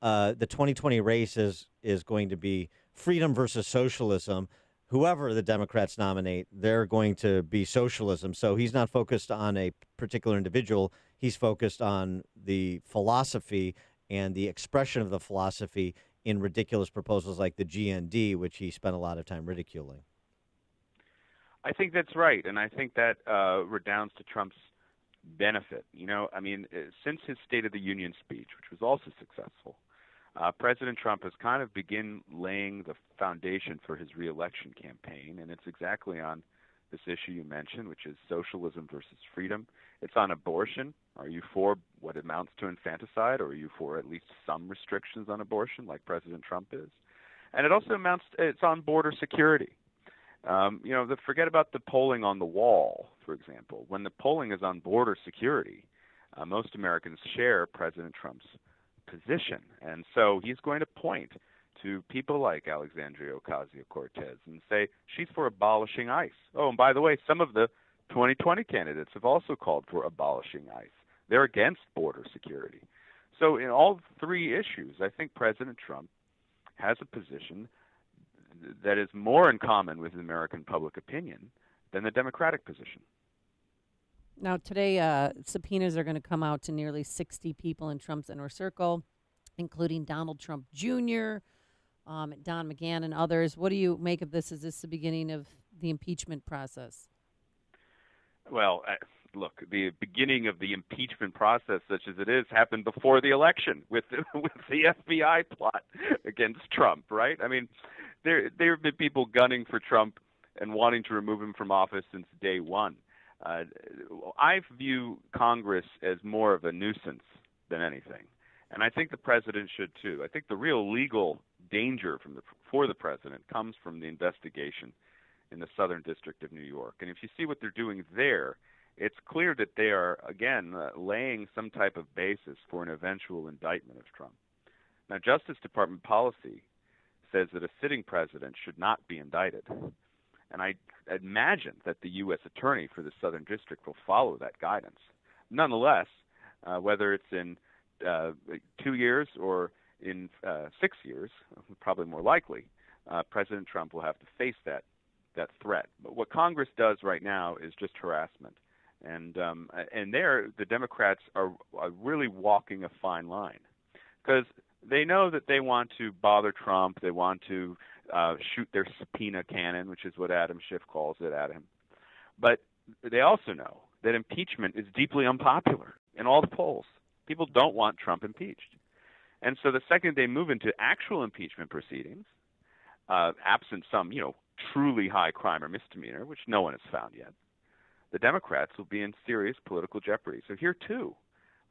The 2020 race is going to be freedom versus socialism. Whoever the Democrats nominate, they're going to be socialism. So he's not focused on a particular individual. He's focused on the philosophy and the expression of the philosophy in ridiculous proposals like the GND, which he spent a lot of time ridiculing. I think that's right, and I think that redounds to Trump's benefit. Since his State of the Union speech, which was also successful, President Trump has kind of begun laying the foundation for his reelection campaign, and it's exactly on this issue you mentioned, which is socialism versus freedom. It's on abortion. Are you for what amounts to infanticide, or are you for at least some restrictions on abortion, like President Trump is? And it also it's on border security. Forget about the polling on the wall, for example. When the polling is on border security, most Americans share President Trump's position. And so he's going to point to people like Alexandria Ocasio-Cortez and say she's for abolishing ICE. Oh, and by the way, some of the 2020 candidates have also called for abolishing ICE. They're against border security. So in all three issues, I think President Trump has a position that is more in common with American public opinion than the Democratic position. Now, today, subpoenas are going to come out to nearly 60 people in Trump's inner circle, including Donald Trump Jr., Don McGahn, and others. What do you make of this? Is this the beginning of the impeachment process? Well, look, the beginning of the impeachment process, such as it is, happened before the election with the FBI plot against Trump, right? I mean, there have been people gunning for Trump and wanting to remove him from office since day one. I view Congress as more of a nuisance than anything, and I think the president should too. I think the real legal danger for the president comes from the investigation in the Southern District of New York. And if you see what they're doing there, it's clear that they are, again, laying some type of basis for an eventual indictment of Trump. Now, Justice Department policy says that a sitting president should not be indicted. And I imagine that the U.S. Attorney for the Southern District will follow that guidance. Nonetheless, whether it's in 2 years or in 6 years, probably more likely, President Trump will have to face that threat. But what Congress does right now is just harassment. And there, the Democrats are really walking a fine line, because they know that they want to bother Trump. They want to shoot their subpoena cannon, which is what Adam Schiff calls it at him. But they also know that impeachment is deeply unpopular in all the polls. People don't want Trump impeached. And so the second they move into actual impeachment proceedings, absent some, truly high crime or misdemeanor, which no one has found yet, the Democrats will be in serious political jeopardy. So here too,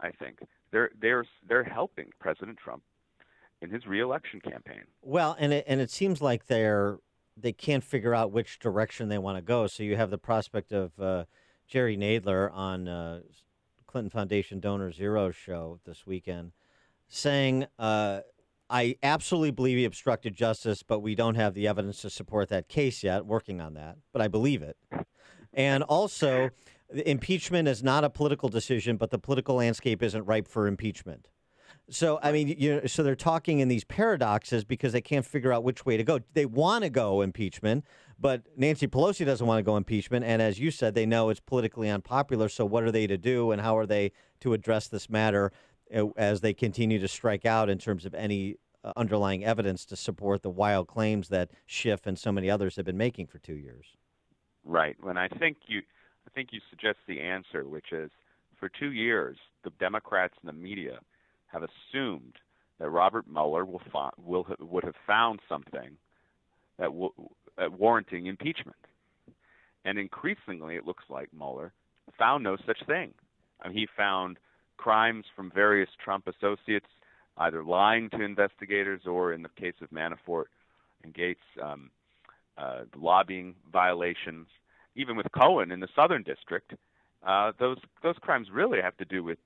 I think they're helping President Trump in his reelection campaign. Well, and it seems like they can't figure out which direction they want to go. So you have the prospect of Jerry Nadler on Clinton Foundation Donor Zero's show this weekend saying, I absolutely believe he obstructed justice, but we don't have the evidence to support that case yet. Working on that, but I believe it. And also, impeachment is not a political decision, but the political landscape isn't ripe for impeachment. So, I mean, so they're talking in these paradoxes because they can't figure out which way to go. They want to go impeachment, but Nancy Pelosi doesn't want to go impeachment. And as you said, they know it's politically unpopular. So what are they to do, and how are they to address this matter as they continue to strike out in terms of any underlying evidence to support the wild claims that Schiff and so many others have been making for 2 years? Right. When I think you suggest the answer, which is for 2 years, the Democrats and the media have assumed that Robert Mueller would have found something that warranting impeachment, and increasingly it looks like Mueller found no such thing. I mean, he found crimes from various Trump associates, either lying to investigators or, in the case of Manafort and Gates, lobbying violations. Even with Cohen in the Southern District, those crimes really have to do with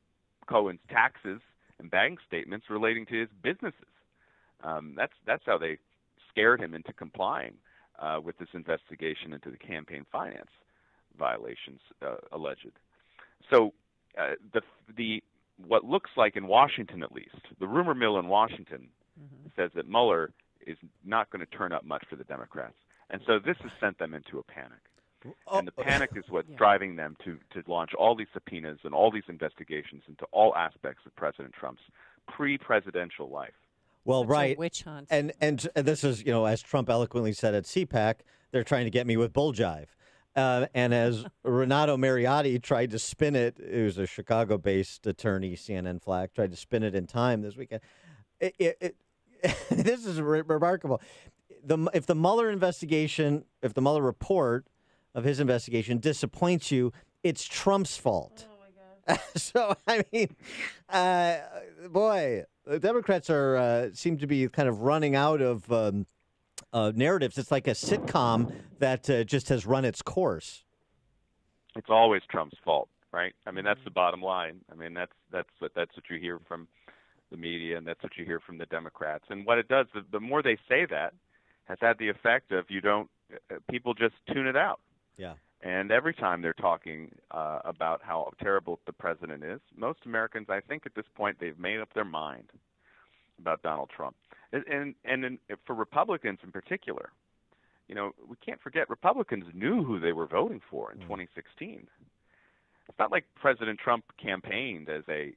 Cohen's taxes and bank statements relating to his businesses. That's how they scared him into complying with this investigation into the campaign finance violations alleged. So the what looks like in Washington, at least, the rumor mill in Washington says that Mueller is not going to turn up much for the Democrats. And so this has sent them into a panic. And the panic is what's driving them to launch all these subpoenas and all these investigations into all aspects of President Trump's pre-presidential life. Well, Such a right. witch hunt. And this is, as Trump eloquently said at CPAC, they're trying to get me with bull jive. And as Renato Mariotti tried to spin it, who's a Chicago-based attorney, CNN flag, tried to spin it in Time this weekend. This is remarkable. If the Mueller investigation, if the Mueller report of his investigation disappoints you, it's Trump's fault. Oh, my God. So, I mean, boy, the Democrats seem to be kind of running out of narratives. It's like a sitcom that just has run its course. It's always Trump's fault, right? I mean, that's the bottom line. I mean, that's what you hear from the media, and that's what you hear from the Democrats. And what it does, the more they say that, has had the effect of people just tune it out. Yeah. And every time they're talking about how terrible the president is, most Americans, I think at this point, they've made up their mind about Donald Trump. And for Republicans in particular, we can't forget Republicans knew who they were voting for in 2016. It's not like President Trump campaigned as a,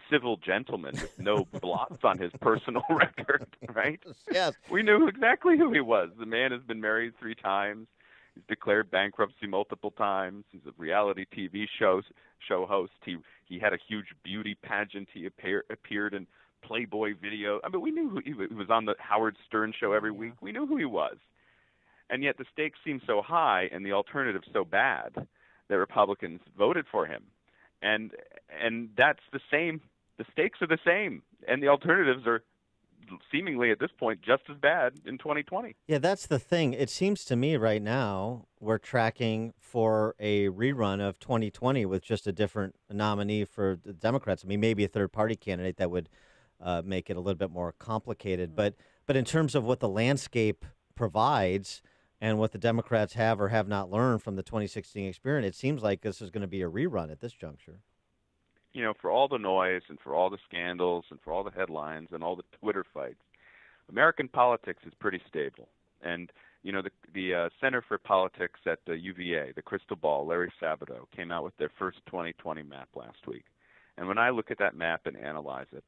civil gentleman with no blots on his personal record, right? Yes. We knew exactly who he was. The man has been married 3 times. He's declared bankruptcy multiple times. He's a reality TV show host. He had a huge beauty pageant. He appeared in Playboy video. I mean, we knew he was on the Howard Stern show every week. We knew who he was. And yet the stakes seemed so high and the alternative so bad that Republicans voted for him. And that's the same. The stakes are the same, and the alternatives are seemingly at this point just as bad in 2020. Yeah, that's the thing. It seems to me right now we're tracking for a rerun of 2020 with just a different nominee for the Democrats. I mean, maybe a third-party candidate that would make it a little bit more complicated. But in terms of what the landscape provides, and what the Democrats have or have not learned from the 2016 experience, it seems like this is going to be a rerun at this juncture. You know, for all the noise and for all the scandals and for all the headlines and all the Twitter fights, American politics is pretty stable. And, you know, the Center for Politics at the UVA, the Crystal Ball, Larry Sabato, came out with their first 2020 map last week. And when I look at that map and analyze it,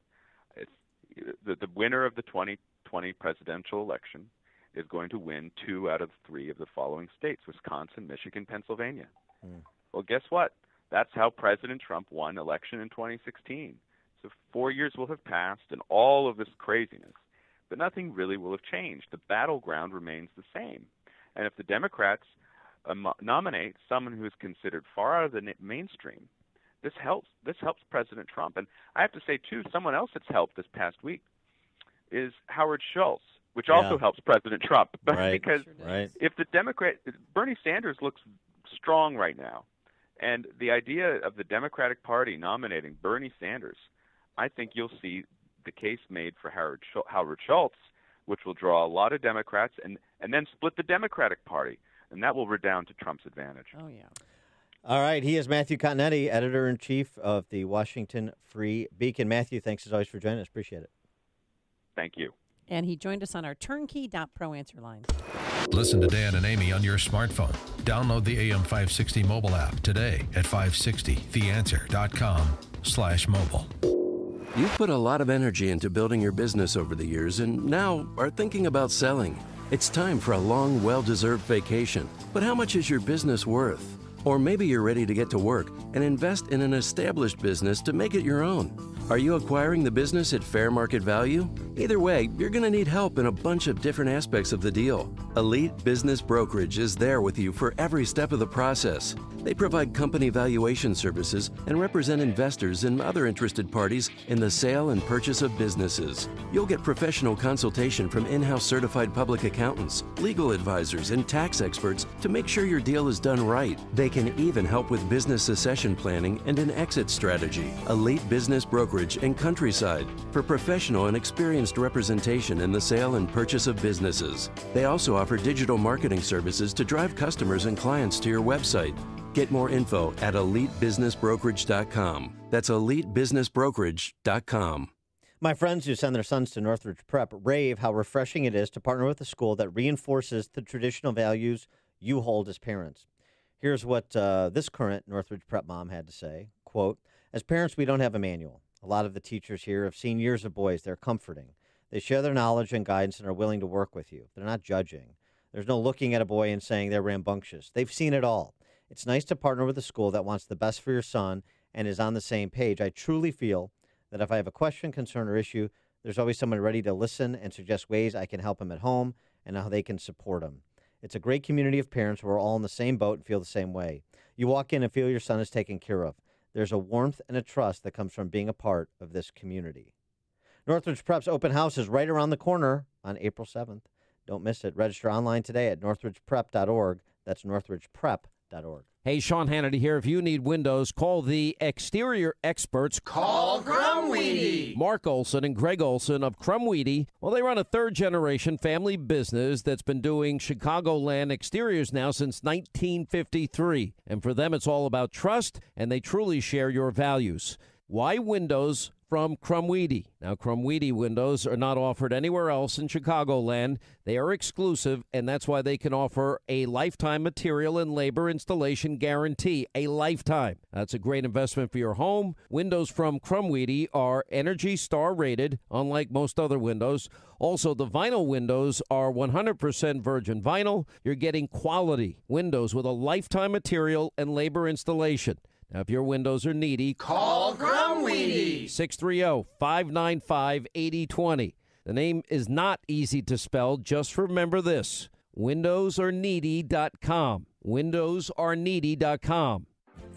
the winner of the 2020 presidential election is going to win 2 out of 3 of the following states: Wisconsin, Michigan, Pennsylvania. Well, guess what? That's how President Trump won election in 2016. So 4 years will have passed and all of this craziness, but nothing really will have changed. The battleground remains the same. And if the Democrats nominate someone who is considered far out of the mainstream, this helps President Trump. And I have to say, too, someone else that's helped this past week is Howard Schultz, which also helps President Trump. Because if the Bernie Sanders looks strong right now, and the idea of the Democratic Party nominating Bernie Sanders, I think you'll see the case made for Howard Schultz, which will draw a lot of Democrats and then split the Democratic Party, and that will redound to Trump's advantage. Oh, yeah. All right. He is Matthew Continetti, editor-in-chief of the Washington Free Beacon. Matthew, thanks as always for joining us. Appreciate it. Thank you. And he joined us on our turnkey.pro answer line. Listen to Dan and Amy on your smartphone. Download the AM 560 mobile app today at 560theanswer.com/mobile. You've put a lot of energy into building your business over the years and now are thinking about selling. It's time for a long, well-deserved vacation. But how much is your business worth? Or maybe you're ready to get to work and invest in an established business to make it your own. Are you acquiring the business at fair market value? Either way, you're going to need help in a bunch of different aspects of the deal. Elite Business Brokerage is there with you for every step of the process. They provide company valuation services and represent investors and other interested parties in the sale and purchase of businesses. You'll get professional consultation from in-house certified public accountants, legal advisors, and tax experts to make sure your deal is done right. They can even help with business succession planning and an exit strategy. Elite Business Brokerage in Countryside for professional and experienced representation in the sale and purchase of businesses. They also offer digital marketing services to drive customers and clients to your website. Get more info at elitebusinessbrokerage.com. That's elitebusinessbrokerage.com. My friends who send their sons to Northridge Prep rave how refreshing it is to partner with a school that reinforces the traditional values you hold as parents. Here's what this current Northridge Prep mom had to say. Quote, "As parents, we don't have a manual. A lot of the teachers here have seen years of boys. They're comforting. They share their knowledge and guidance and are willing to work with you. They're not judging. There's no looking at a boy and saying they're rambunctious. They've seen it all. It's nice to partner with a school that wants the best for your son and is on the same page. I truly feel that if I have a question, concern, or issue, there's always someone ready to listen and suggest ways I can help him at home and how they can support him. It's a great community of parents who are all in the same boat and feel the same way. You walk in and feel your son is taken care of. There's a warmth and a trust that comes from being a part of this community." Northridge Prep's open house is right around the corner on April 7th. Don't miss it. Register online today at northridgeprep.org. That's northridgeprep.org. Hey, Sean Hannity here. If you need windows, call the exterior experts. Call Crumweedy. Mark Olson and Greg Olson of Crumweedy. Well, they run a third-generation family business that's been doing Chicagoland exteriors now since 1953. And for them, it's all about trust, and they truly share your values. Why windows from Crumweedy? Now, Crumweedy windows are not offered anywhere else in Chicagoland. They are exclusive, and that's why they can offer a lifetime material and labor installation guarantee. A lifetime. That's a great investment for your home. Windows from Crumweedy are Energy Star rated, unlike most other windows. Also, the vinyl windows are 100% virgin vinyl. You're getting quality windows with a lifetime material and labor installation. Now, if your windows are needy, call Crumweedy. 630-595-8020. The name is not easy to spell. Just remember this. WindowsAreNeedy.com. WindowsAreNeedy.com.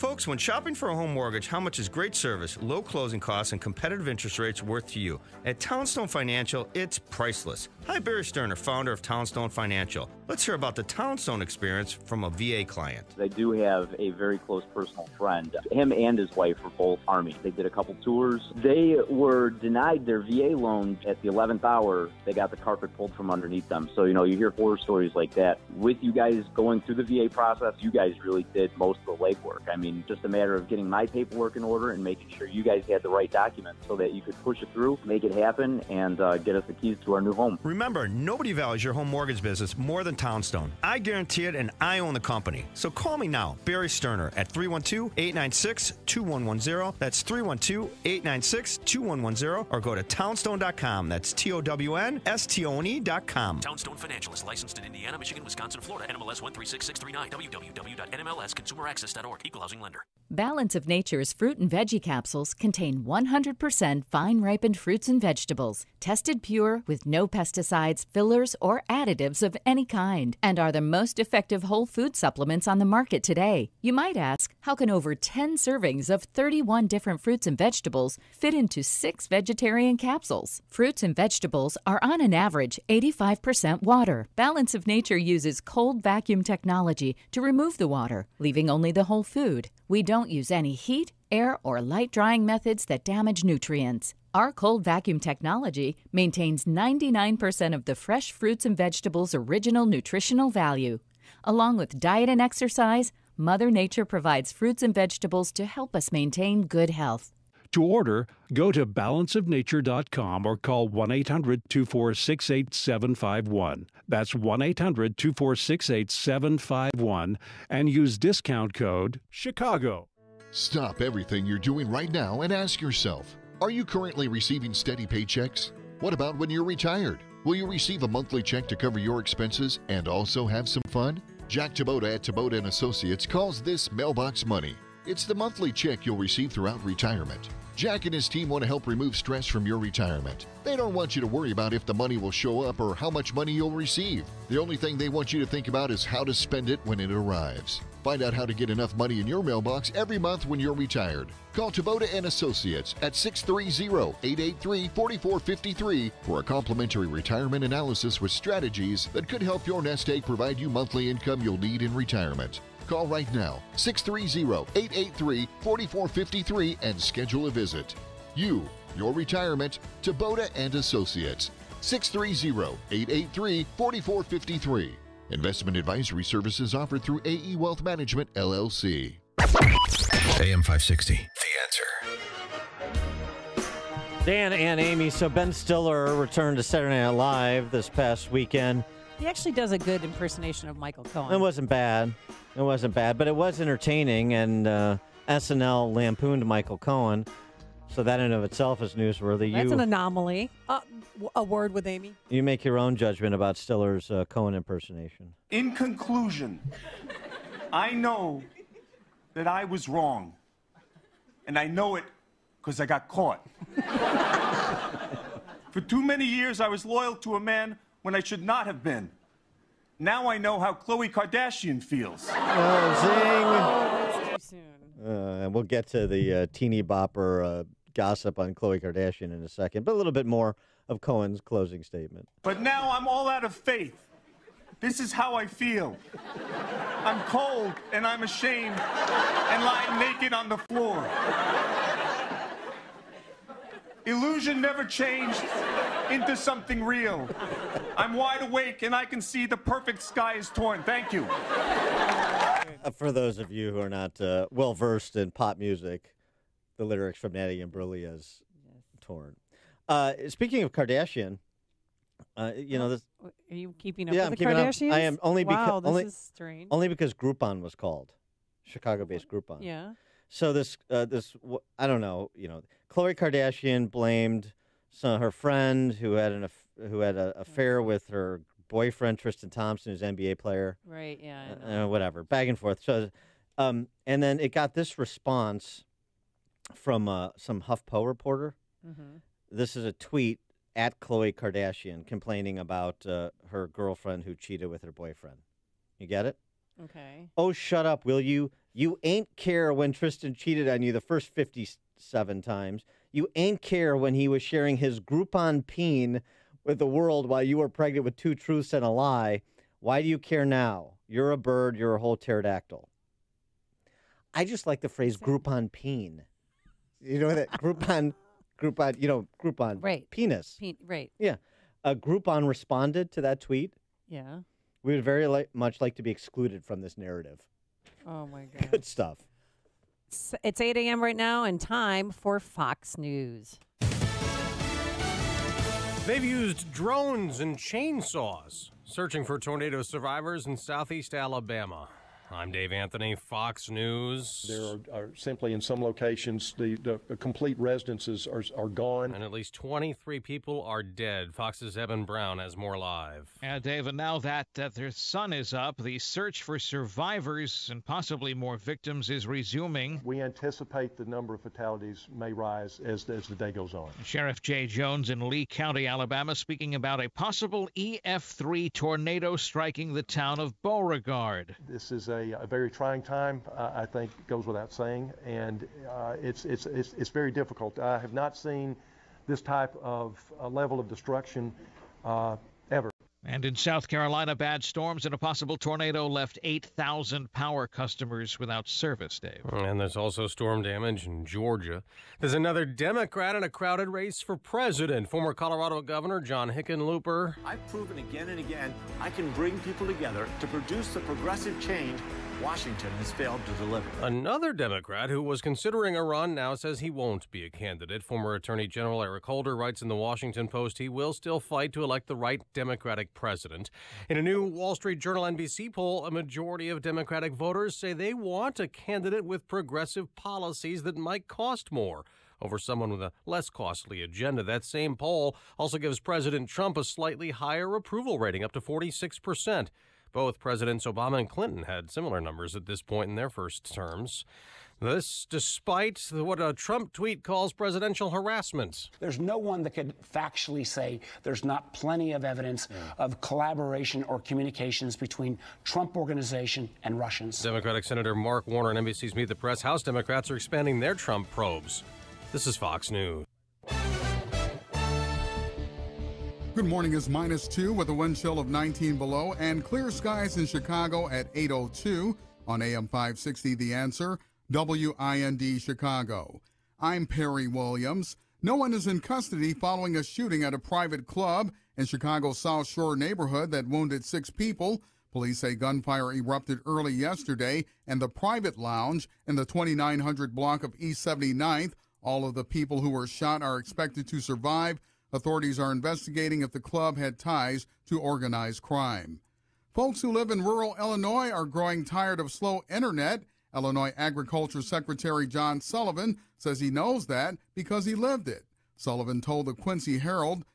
Folks, when shopping for a home mortgage, how much is great service, low closing costs, and competitive interest rates worth to you? At Townstone Financial, it's priceless. Hi, Barry Sterner, founder of Townstone Financial. Let's hear about the Townstone experience from a VA client. I do have a very close personal friend. Him and his wife were both Army. They did a couple tours. They were denied their VA loan at the 11th hour. They got the carpet pulled from underneath them. So, you hear horror stories like that. With you guys going through the VA process, you guys really did most of the legwork. I mean, just a matter of getting my paperwork in order and making sure you guys had the right documents so that you could push it through, make it happen, and get us the keys to our new home. Remember, nobody values your home mortgage business more than Townstone. I guarantee it, and I own the company. So call me now, Barry Sterner, at 312-896-2110. That's 312-896-2110. Or go to townstone.com. That's TOWNSTONE.com. Townstone Financial is licensed in Indiana, Michigan, Wisconsin, Florida. NMLS 136639. www.nmlsconsumeraccess.org. Equal housing lender. Balance of Nature's fruit and veggie capsules contain 100% fine-ripened fruits and vegetables, tested pure with no pesticides, fillers, or additives of any kind, and are the most effective whole food supplements on the market today. You might ask, how can over 10 servings of 31 different fruits and vegetables fit into 6 vegetarian capsules? Fruits and vegetables are on an average 85% water. Balance of Nature uses cold vacuum technology to remove the water, leaving only the whole food. We don't use any heat, air, or light drying methods that damage nutrients. Our cold vacuum technology maintains 99% of the fresh fruits and vegetables' original nutritional value. Along with diet and exercise, Mother Nature provides fruits and vegetables to help us maintain good health. To order, go to balanceofnature.com or call 1-800-246-8751. That's 1-800-246-8751 and use discount code CHICAGO. Stop everything you're doing right now and ask yourself, are you currently receiving steady paychecks? What about when you're retired? Will you receive a monthly check to cover your expenses and also have some fun? Jack Taboda at Taboda & Associates calls this mailbox money. It's the monthly check you'll receive throughout retirement. Jack and his team want to help remove stress from your retirement. They don't want you to worry about if the money will show up or how much money you'll receive. The only thing they want you to think about is how to spend it when it arrives. Find out how to get enough money in your mailbox every month when you're retired. Call Taboda & Associates at 630-883-4453 for a complimentary retirement analysis with strategies that could help your nest egg provide you monthly income you'll need in retirement. Call right now, 630-883-4453 and schedule a visit. You, your retirement, Taboda & Associates, 630-883-4453. Investment advisory services offered through AE Wealth Management, LLC. AM 560, The Answer. Dan and Amy, so Ben Stiller returned to Saturday Night Live this past weekend. He actually does a good impersonation of Michael Cohen. It wasn't bad. But it was entertaining, and SNL lampooned Michael Cohen, so that in of itself is newsworthy. That's an anomaly. A word with Amy. You make your own judgment about Stiller's Cohen impersonation. In conclusion, I know that I was wrong, and I know it because I got caught. For too many years, I was loyal to a man when I should not have been. Now I know how Khloe Kardashian feels. Zing. And we'll get to the teeny bopper gossip on Khloe Kardashian in a second, but a little bit more of Cohen's closing statement. But now I'm all out of faith. This is how I feel. I'm cold and I'm ashamed and lying naked on the floor. Illusion never changed into something real. I'm wide awake and I can see the perfect sky is torn. Thank you. For those of you who are not well-versed in pop music, the lyrics from Natty Imbruglia is torn. Speaking of Kardashian, this. Are you keeping up Yeah, I'm with the keeping up. Kardashians? I am only because Wow, this is strange. only because Groupon was called, Chicago-based Groupon. Yeah. So I don't know. Khloe Kardashian blamed her friend who had an affair with her boyfriend Tristan Thompson, who's an NBA player. Right. Yeah. Whatever. Back and forth. So, and then it got this response from some HuffPo reporter. Mm-hmm. This is a tweet at Khloe Kardashian complaining about her girlfriend who cheated with her boyfriend. You get it? Okay. Oh, shut up, will you? You ain't care when Tristan cheated on you the first 57 times. You ain't care when he was sharing his Groupon peen with the world while you were pregnant with 2 truths and a lie. Why do you care now? You're a bird. You're a whole pterodactyl. I just like the phrase Groupon peen. You know that Groupon, right. Penis. Right. Yeah. Groupon responded to that tweet. Yeah. We would very much like to be excluded from this narrative. Oh, my God. Good stuff. It's 8 a.m. right now and time for Fox News. They've used drones and chainsaws searching for tornado survivors in southeast Alabama. I'm Dave Anthony, Fox News. There are simply in some locations, the complete residences are gone. And at least 23 people are dead. Fox's Evan Brown has more live. Yeah, Dave, and now that the sun is up, the search for survivors and possibly more victims is resuming. We anticipate the number of fatalities may rise as the day goes on. Sheriff Jay Jones in Lee County, Alabama, speaking about a possible EF3 tornado striking the town of Beauregard. This is a very trying time, I think goes without saying, and it's very difficult. I have not seen this type of level of destruction ever. And in South Carolina, bad storms and a possible tornado left 8,000 power customers without service, Dave. And there's also storm damage in Georgia. There's another Democrat in a crowded race for president. Former Colorado Governor John Hickenlooper. I've proven again and again I can bring people together to produce the progressive change Washington has failed to deliver. Another Democrat who was considering a run now says he won't be a candidate. Former Attorney General Eric Holder writes in the Washington Post he will still fight to elect the right Democratic president. In a new Wall Street Journal NBC poll, a majority of Democratic voters say they want a candidate with progressive policies that might cost more over someone with a less costly agenda. That same poll also gives President Trump a slightly higher approval rating, up to 46%. Both Presidents Obama and Clinton had similar numbers at this point in their first terms. This despite what a Trump tweet calls presidential harassment. There's no one that could factually say there's not plenty of evidence of collaboration or communications between Trump Organization and Russians. Democratic Senator Mark Warner and NBC's Meet the Press. House Democrats are expanding their Trump probes. This is Fox News. Good morning. Is -2 with a wind chill of 19 below and clear skies in Chicago at 8:02 on AM 560 The Answer, WIND Chicago. I'm Perry Williams. No one is in custody following a shooting at a private club in Chicago's South Shore neighborhood that wounded 6 people. Police say gunfire erupted early yesterday in the private lounge in the 2900 block of East 79th. All of the people who were shot are expected to survive. Authorities are investigating if the club had ties to organized crime. Folks who live in rural Illinois are growing tired of slow internet. Illinois Agriculture Secretary John Sullivan says he knows that because he lived it. Sullivan told the Quincy Herald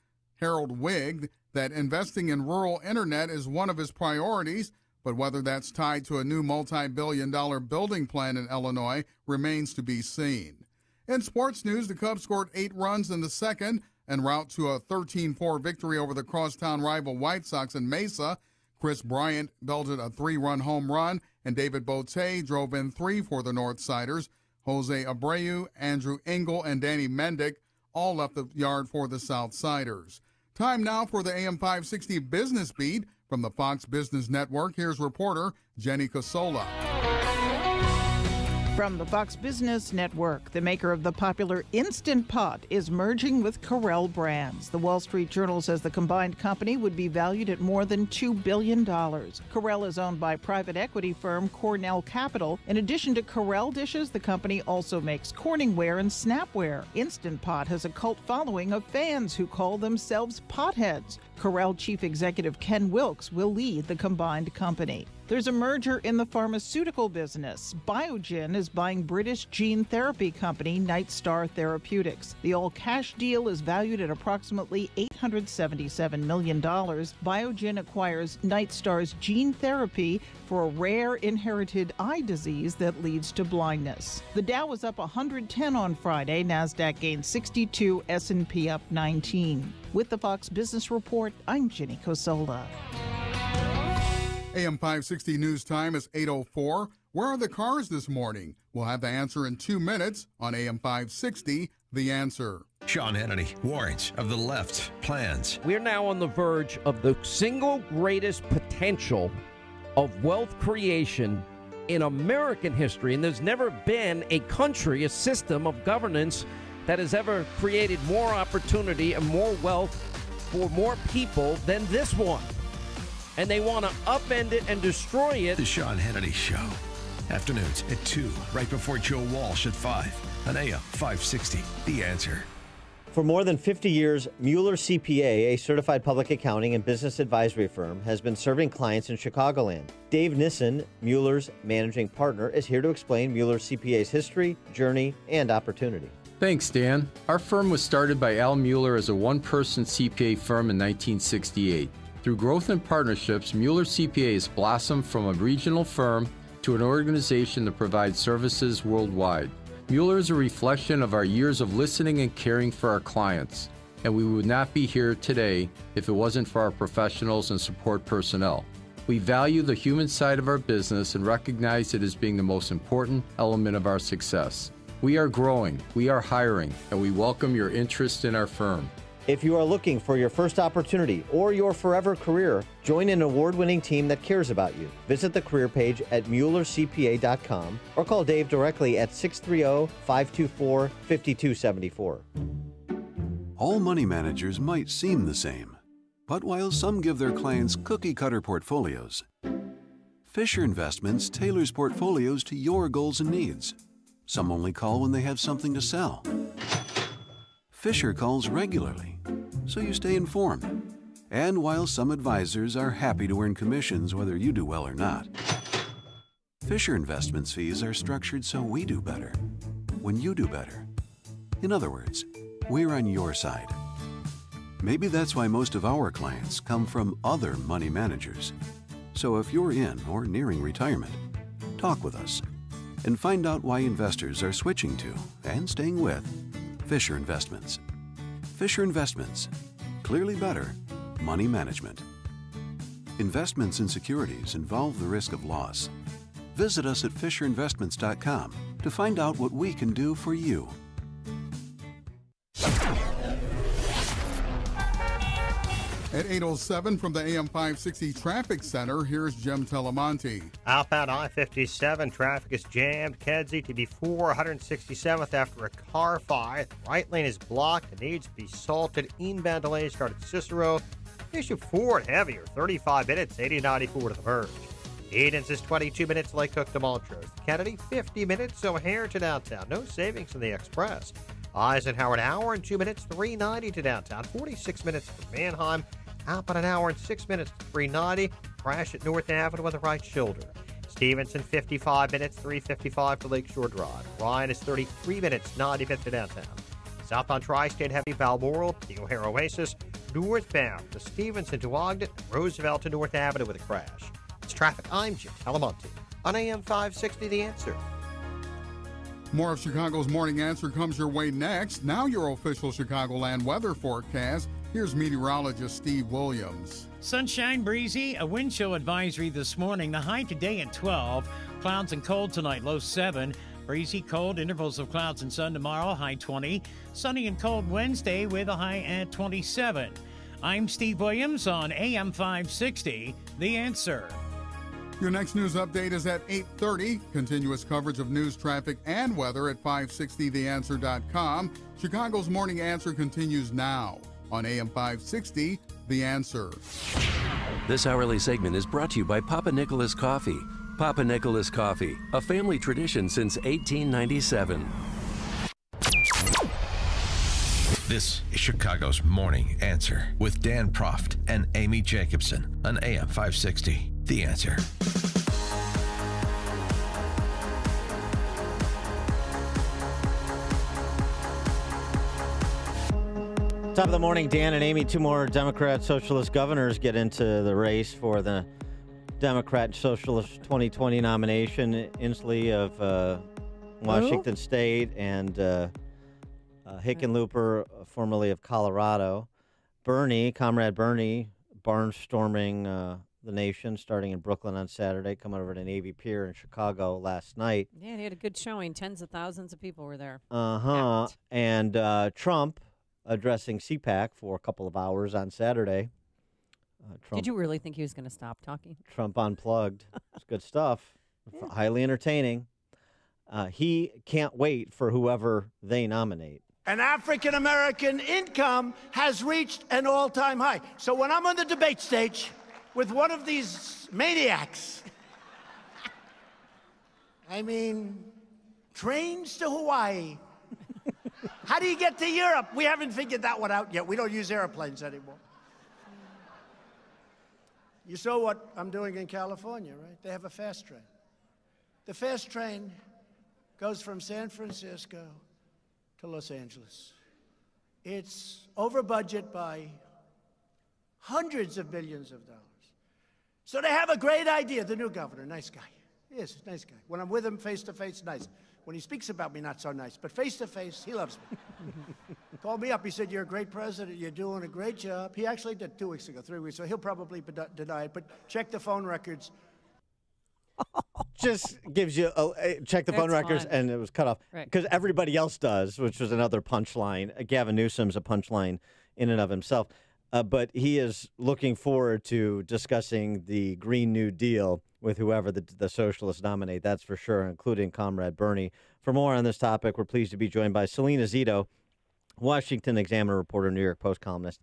Whig that investing in rural internet is one of his priorities, but whether that's tied to a new multi-billion-dollar building plan in Illinois remains to be seen. In sports news, the Cubs scored 8 runs in the second en route to a 13-4 victory over the crosstown rival White Sox in Mesa. Chris Bryant belted a 3-run home run, and David Bote drove in 3 for the Northsiders. Jose Abreu, Andrew Engel, and Danny Mendick all left the yard for the Southsiders. Time now for the AM 560 Business Beat from the Fox Business Network. Here's reporter Jenny Casola. From the Fox Business Network, the maker of the popular Instant Pot is merging with Corelle Brands. The Wall Street Journal says the combined company would be valued at more than $2 billion. Corelle is owned by private equity firm Cornell Capital. In addition to Corelle dishes, the company also makes Corningware and Snapware. Instant Pot has a cult following of fans who call themselves potheads. Corelle Chief Executive Ken Wilkes will lead the combined company. There's a merger in the pharmaceutical business. Biogen is buying British gene therapy company Nightstar Therapeutics. The all-cash deal is valued at approximately $877 million. Biogen acquires Nightstar's gene therapy for a rare inherited eye disease that leads to blindness. The Dow was up 110 on Friday. NASDAQ gained 62, S&P up 19. With the Fox Business Report, I'm Jenny Cosola. AM 560 News Time is 8:04. Where are the cars this morning? We'll have the answer in 2 minutes on AM 560, The Answer. Sean Hannity warns of the left plans. We're now on the verge of the single greatest potential of wealth creation in American history, and there's never been a country, a system of governance that has ever created more opportunity and more wealth for more people than this one. And they want to upend it and destroy it. The Sean Hannity Show. Afternoons at 2, right before Joe Walsh at 5 on AM 560. The Answer. For more than 50 years, Mueller CPA, a certified public accounting and business advisory firm, has been serving clients in Chicagoland. Dave Nissen, Mueller's managing partner, is here to explain Mueller CPA's history, journey, and opportunity. Thanks, Dan. Our firm was started by Al Mueller as a one-person CPA firm in 1968. Through growth and partnerships, Mueller CPA has blossomed from a regional firm to an organization that provides services worldwide. Mueller is a reflection of our years of listening and caring for our clients, and we would not be here today if it wasn't for our professionals and support personnel. We value the human side of our business and recognize it as being the most important element of our success. We are growing, we are hiring, and we welcome your interest in our firm. If you are looking for your first opportunity or your forever career, join an award-winning team that cares about you. Visit the career page at MuellerCPA.com or call Dave directly at 630-524-5274. All money managers might seem the same, but while some give their clients cookie-cutter portfolios, Fisher Investments tailors portfolios to your goals and needs. Some only call when they have something to sell. Fisher calls regularly, so you stay informed. And while some advisors are happy to earn commissions whether you do well or not, Fisher Investments fees are structured so we do better when you do better. In other words, we're on your side. Maybe that's why most of our clients come from other money managers. So if you're in or nearing retirement, talk with us and find out why investors are switching to and staying with Fisher Investments. Fisher Investments. Clearly better money management. Investments in securities involve the risk of loss. Visit us at FisherInvestments.com to find out what we can do for you. At 8:07 from the AM 560 Traffic Center, here's Jim Telemonte. Outbound I-57 traffic is jammed. Kedzie to before 167th after a car fire. The right lane is blocked and needs to be salted. Inbound delays start at Cicero. Issue Ford heavier, 35 minutes, 80-94 to the Verge. Edens is 22 minutes, Lake Cook to Montrose. Kennedy, 50 minutes, O'Hare to downtown. No savings in the Express. Eisenhower, an hour and 2 minutes, 390 to downtown. 46 minutes to Manheim. Outbound, an hour and 6 minutes, 390. Crash at North Avenue on the right shoulder. Stevenson, 55 minutes, 355 to Lakeshore Drive. Ryan is 33 minutes, 95 to downtown. Southbound Tri-State heavy Balmoral, the O'Hare Oasis. Northbound to Stevenson to Ogden, Roosevelt to North Avenue with a crash. It's traffic. I'm Jim Telemonte on AM 560, The Answer. More of Chicago's Morning Answer comes your way next. Now your official Chicagoland weather forecast. Here's meteorologist Steve Williams. Sunshine, breezy, a wind chill advisory this morning. The high today at 12. Clouds and cold tonight, low 7. Breezy, cold, intervals of clouds and sun tomorrow, high 20. Sunny and cold Wednesday with a high at 27. I'm Steve Williams on AM 560, The Answer. Your next news update is at 8:30. Continuous coverage of news, traffic, and weather at 560theanswer.com. Chicago's Morning Answer continues now on AM 560, The Answer. This hourly segment is brought to you by Papa Nicholas Coffee. Papa Nicholas Coffee, a family tradition since 1897. This is Chicago's Morning Answer with Dan Proft and Amy Jacobson on AM 560. The Answer. Top of the morning, Dan and Amy. Two more Democrat Socialist governors get into the race for the Democrat Socialist 2020 nomination. Inslee of Washington State and Hickenlooper, formerly of Colorado. Comrade Bernie, barnstorming the nation, starting in Brooklyn on Saturday, coming over to Navy Pier in Chicago last night. Yeah, they had a good showing. Tens of thousands of people were there. Uh-huh. And Trump addressing CPAC for a couple of hours on Saturday. Trump, Did you really think he was going to stop talking? Trump Unplugged. It's good stuff. Yeah. Highly entertaining. He can't wait for whoever they nominate. And African-American income has reached an all-time high. So when I'm on the debate stage with one of these maniacs, I mean, trains to Hawaii. How do you get to Europe? We haven't figured that one out yet. We don't use airplanes anymore. You saw what I'm doing in California, right? They have a fast train. The fast train goes from San Francisco to Los Angeles. It's over budget by hundreds of billions of dollars. So they have a great idea. The new governor, nice guy. He is a nice guy. When I'm with him face to face, nice. When he speaks about me, not so nice. But face to face, he loves me. Called me up. He said, "You're a great president. You're doing a great job." He actually did 2 weeks ago, 3 weeks. So he'll probably deny it. But check the phone records. Just gives you check the phone records, and it was cut off because everybody else does, which was another punchline. Gavin Newsom's a punchline in and of himself, but he is looking forward to discussing the Green New Deal with whoever the socialists nominate. That's for sure, including Comrade Bernie. For more on this topic, we're pleased to be joined by Selena Zito, Washington Examiner reporter, New York Post columnist,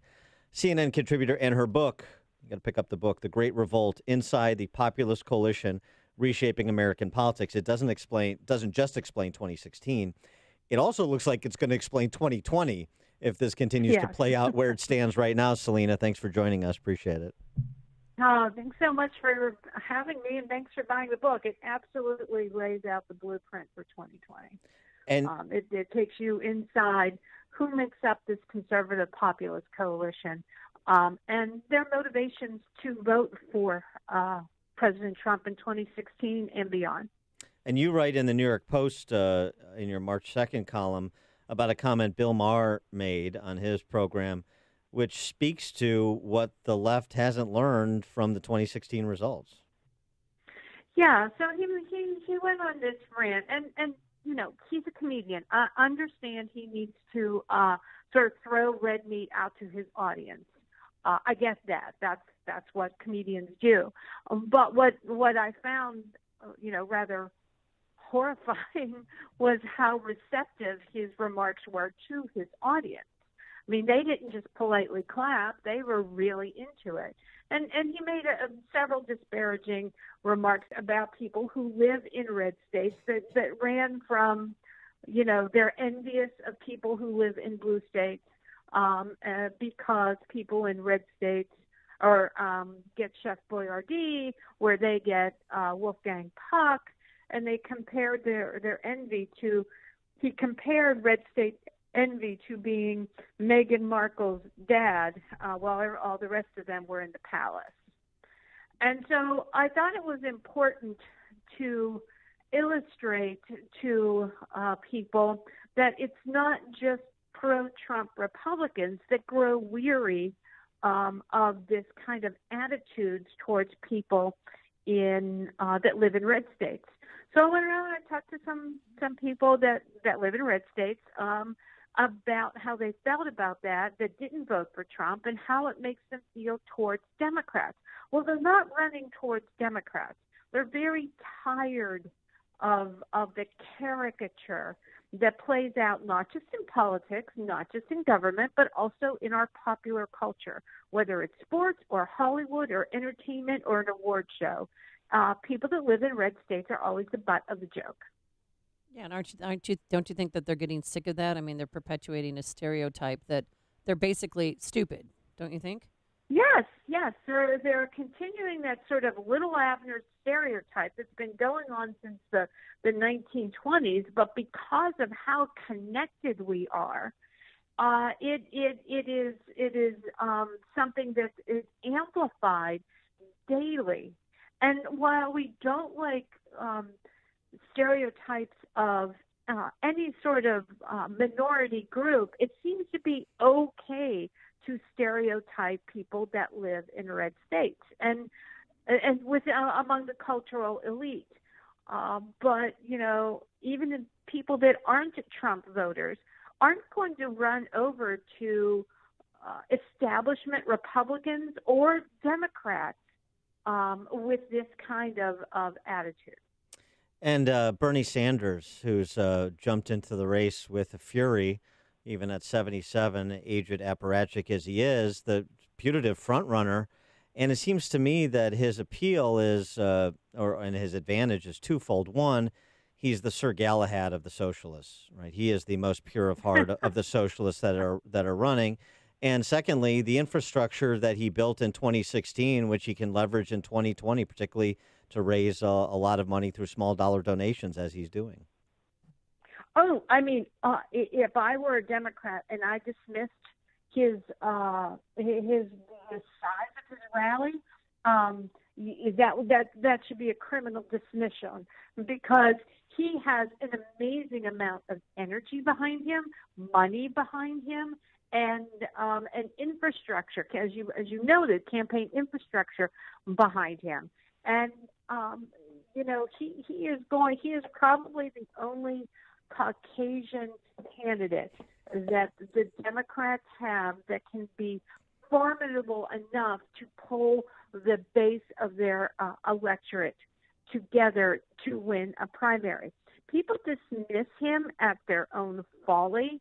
CNN contributor, and her book. You got to pick up the book, The Great Revolt: Inside the Populist Coalition, Reshaping American Politics. It doesn't just explain 2016. It also looks like it's going to explain 2020 if this continues to play out where it stands right now. Selena, thanks for joining us. Appreciate it. Oh, thanks so much for having me, and thanks for buying the book. It absolutely lays out the blueprint for 2020. And it takes you inside who makes up this conservative populist coalition and their motivations to vote for President Trump in 2016 and beyond. And you write in the New York Post in your March 2nd column about a comment Bill Maher made on his program, which speaks to what the left hasn't learned from the 2016 results. Yeah, so he went on this rant, and you know, he's a comedian. I understand he needs to sort of throw red meat out to his audience. I guess that's what comedians do. But what I found, rather horrifying was how receptive his remarks were to his audience. I mean, they didn't just politely clap; they were really into it. And he made several disparaging remarks about people who live in red states that ran from, they're envious of people who live in blue states because people in red states get Chef Boyardee, where they get Wolfgang Puck, and they compared their envy to. He compared red state envy to being Meghan Markle's dad, while all the rest of them were in the palace. And so I thought it was important to illustrate to people that it's not just pro-Trump Republicans that grow weary of this kind of attitudes towards people that live in red states. So I went around and I talked to some people that live in red states about how they felt about that didn't vote for Trump and how it makes them feel towards Democrats. Well, they're not running towards Democrats. They're very tired of the caricature that plays out not just in politics, not just in government, but also in our popular culture, whether it's sports or Hollywood or entertainment or an award show. People that live in red states are always the butt of the joke. Yeah, and don't you think that they're getting sick of that? I mean, they're perpetuating a stereotype that they're basically stupid, don't you think? Yes. They're continuing that sort of Little Abner stereotype that's been going on since the 1920s, but because of how connected we are, it is something that is amplified daily. And while we don't like stereotypes of any sort of minority group, it seems to be okay to stereotype people that live in red states. And and with among the cultural elite. But even the people that aren't Trump voters aren't going to run over to establishment Republicans or Democrats with this kind of attitude. And Bernie Sanders, who's jumped into the race with fury, even at 77, aged apparatchik as he is, the putative frontrunner. And it seems to me that his appeal is, and his advantage is twofold. One, he's the Sir Galahad of the socialists, right? He is the most pure of heart of the socialists that are running. And secondly, the infrastructure that he built in 2016, which he can leverage in 2020, particularly to raise a lot of money through small dollar donations, as he's doing. Oh, I mean, if I were a Democrat and I dismissed the size of his rally, that should be a criminal dismission, because he has an amazing amount of energy behind him, money behind him, and infrastructure, as you noted, campaign infrastructure behind him. And he is probably the only Caucasian candidate that the Democrats have that can be formidable enough to pull the base of their electorate together to win a primary. People dismiss him at their own folly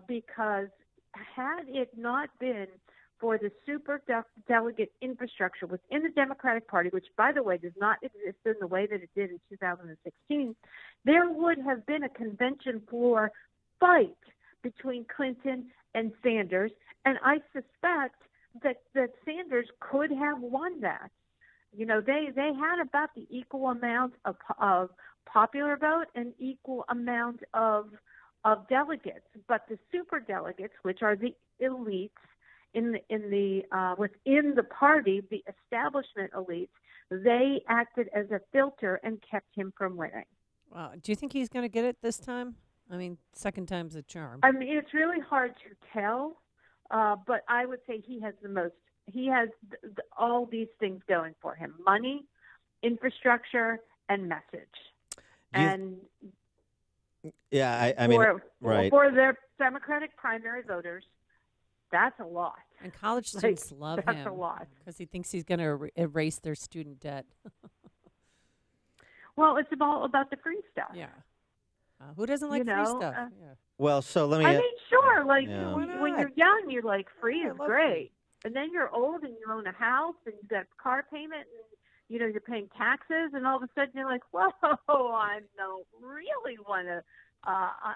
because had it not been for the super delegate infrastructure within the Democratic Party, which, by the way, does not exist in the way that it did in 2016, there would have been a convention floor fight between Clinton and Sanders, and I suspect that Sanders could have won that. They had about the equal amount of popular vote and equal amount of delegates, but the super delegates, which are the elites within the party, the establishment elites, they acted as a filter and kept him from winning. Wow. Do you think he's going to get it this time? I mean, second time's a charm. I mean, it's really hard to tell, but I would say he has the most. He has all these things going for him: money, infrastructure, and message. I mean, right. For their Democratic primary voters, that's a lot. And college students love him. That's a lot. Because he thinks he's going to erase their student debt. Well, it's all about the free stuff. Yeah. Who doesn't like free stuff? Yeah. Well, so let me... I mean, sure. Like, Yeah. when you're young, you're like, free is great. And then you're old and you own a house and you've got car payment and, you're paying taxes. And all of a sudden you're like, whoa, I don't really want to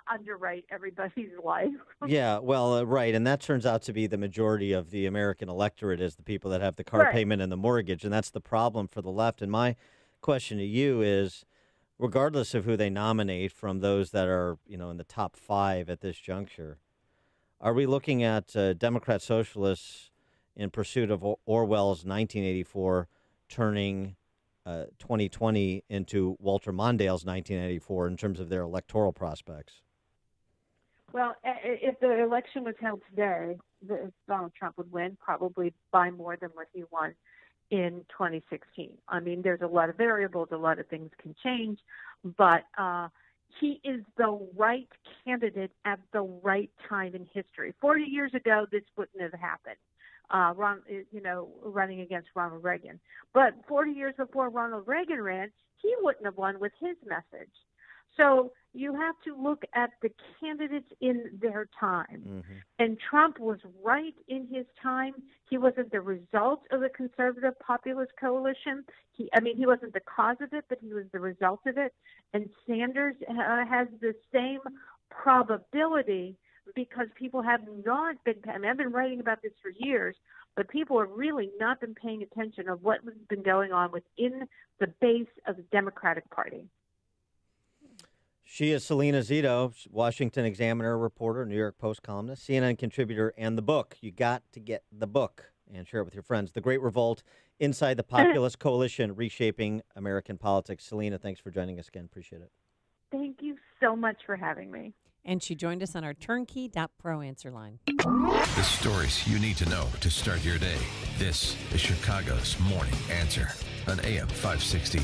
underwrite everybody's life. Yeah, well, right. And that turns out to be the majority of the American electorate is the people that have the car payment and the mortgage. And that's the problem for the left. And my question to you is, regardless of who they nominate from those that are, in the top 5 at this juncture, are we looking at Democrat socialists in pursuit of Orwell's 1984 turning 2020 into Walter Mondale's 1984 in terms of their electoral prospects? Well, if the election was held today, Donald Trump would win, probably by more than what he won in 2016. I mean, there's a lot of variables, a lot of things can change, but he is the right candidate at the right time in history. 40 years ago, this wouldn't have happened. Running against Ronald Reagan. But 40 years before Ronald Reagan ran, he wouldn't have won with his message. So you have to look at the candidates in their time. Mm-hmm. And Trump was right in his time. He wasn't the result of the conservative populist coalition. He wasn't the cause of it, but he was the result of it. And Sanders has the same probability because people have not been, I've been writing about this for years, but people have really not been paying attention of what has been going on within the base of the Democratic Party. She is Selena Zito, Washington Examiner reporter, New York Post columnist, CNN contributor, and the book. You got to get the book and share it with your friends. The Great Revolt, Inside the Populist Coalition, Reshaping American Politics. Selena, thanks for joining us again. Appreciate it. Thank you so much for having me. And she joined us on our turnkey.pro answer line. The stories you need to know to start your day. This is Chicago's Morning Answer on AM 560.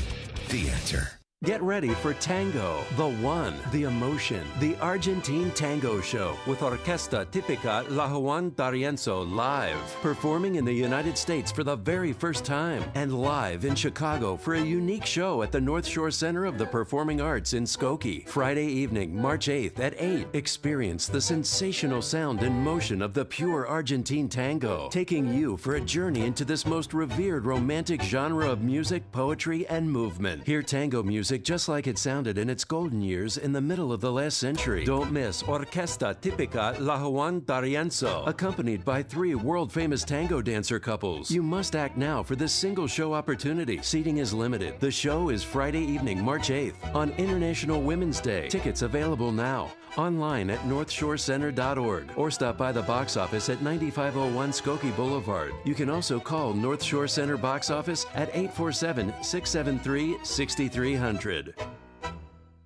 The Answer. Get ready for Tango, the one, the emotion, the Argentine Tango Show with Orquesta Típica La Juan D'Arienzo live, performing in the United States for the very first time, and live in Chicago for a unique show at the North Shore Center of the Performing Arts in Skokie. Friday evening, March 8th at 8. Experience the sensational sound and motion of the pure Argentine tango, taking you for a journey into this most revered romantic genre of music, poetry, and movement. Hear tango music just like it sounded in its golden years in the middle of the last century. Don't miss Orquesta Típica La Juan D'Arienzo, accompanied by 3 world-famous tango dancer couples. You must act now for this single show opportunity. Seating is limited. The show is Friday evening, March 8th on International Women's Day. Tickets available now. Online at northshorecenter.org or stop by the box office at 9501 Skokie Boulevard. You can also call North Shore Center box office at 847-673-6300.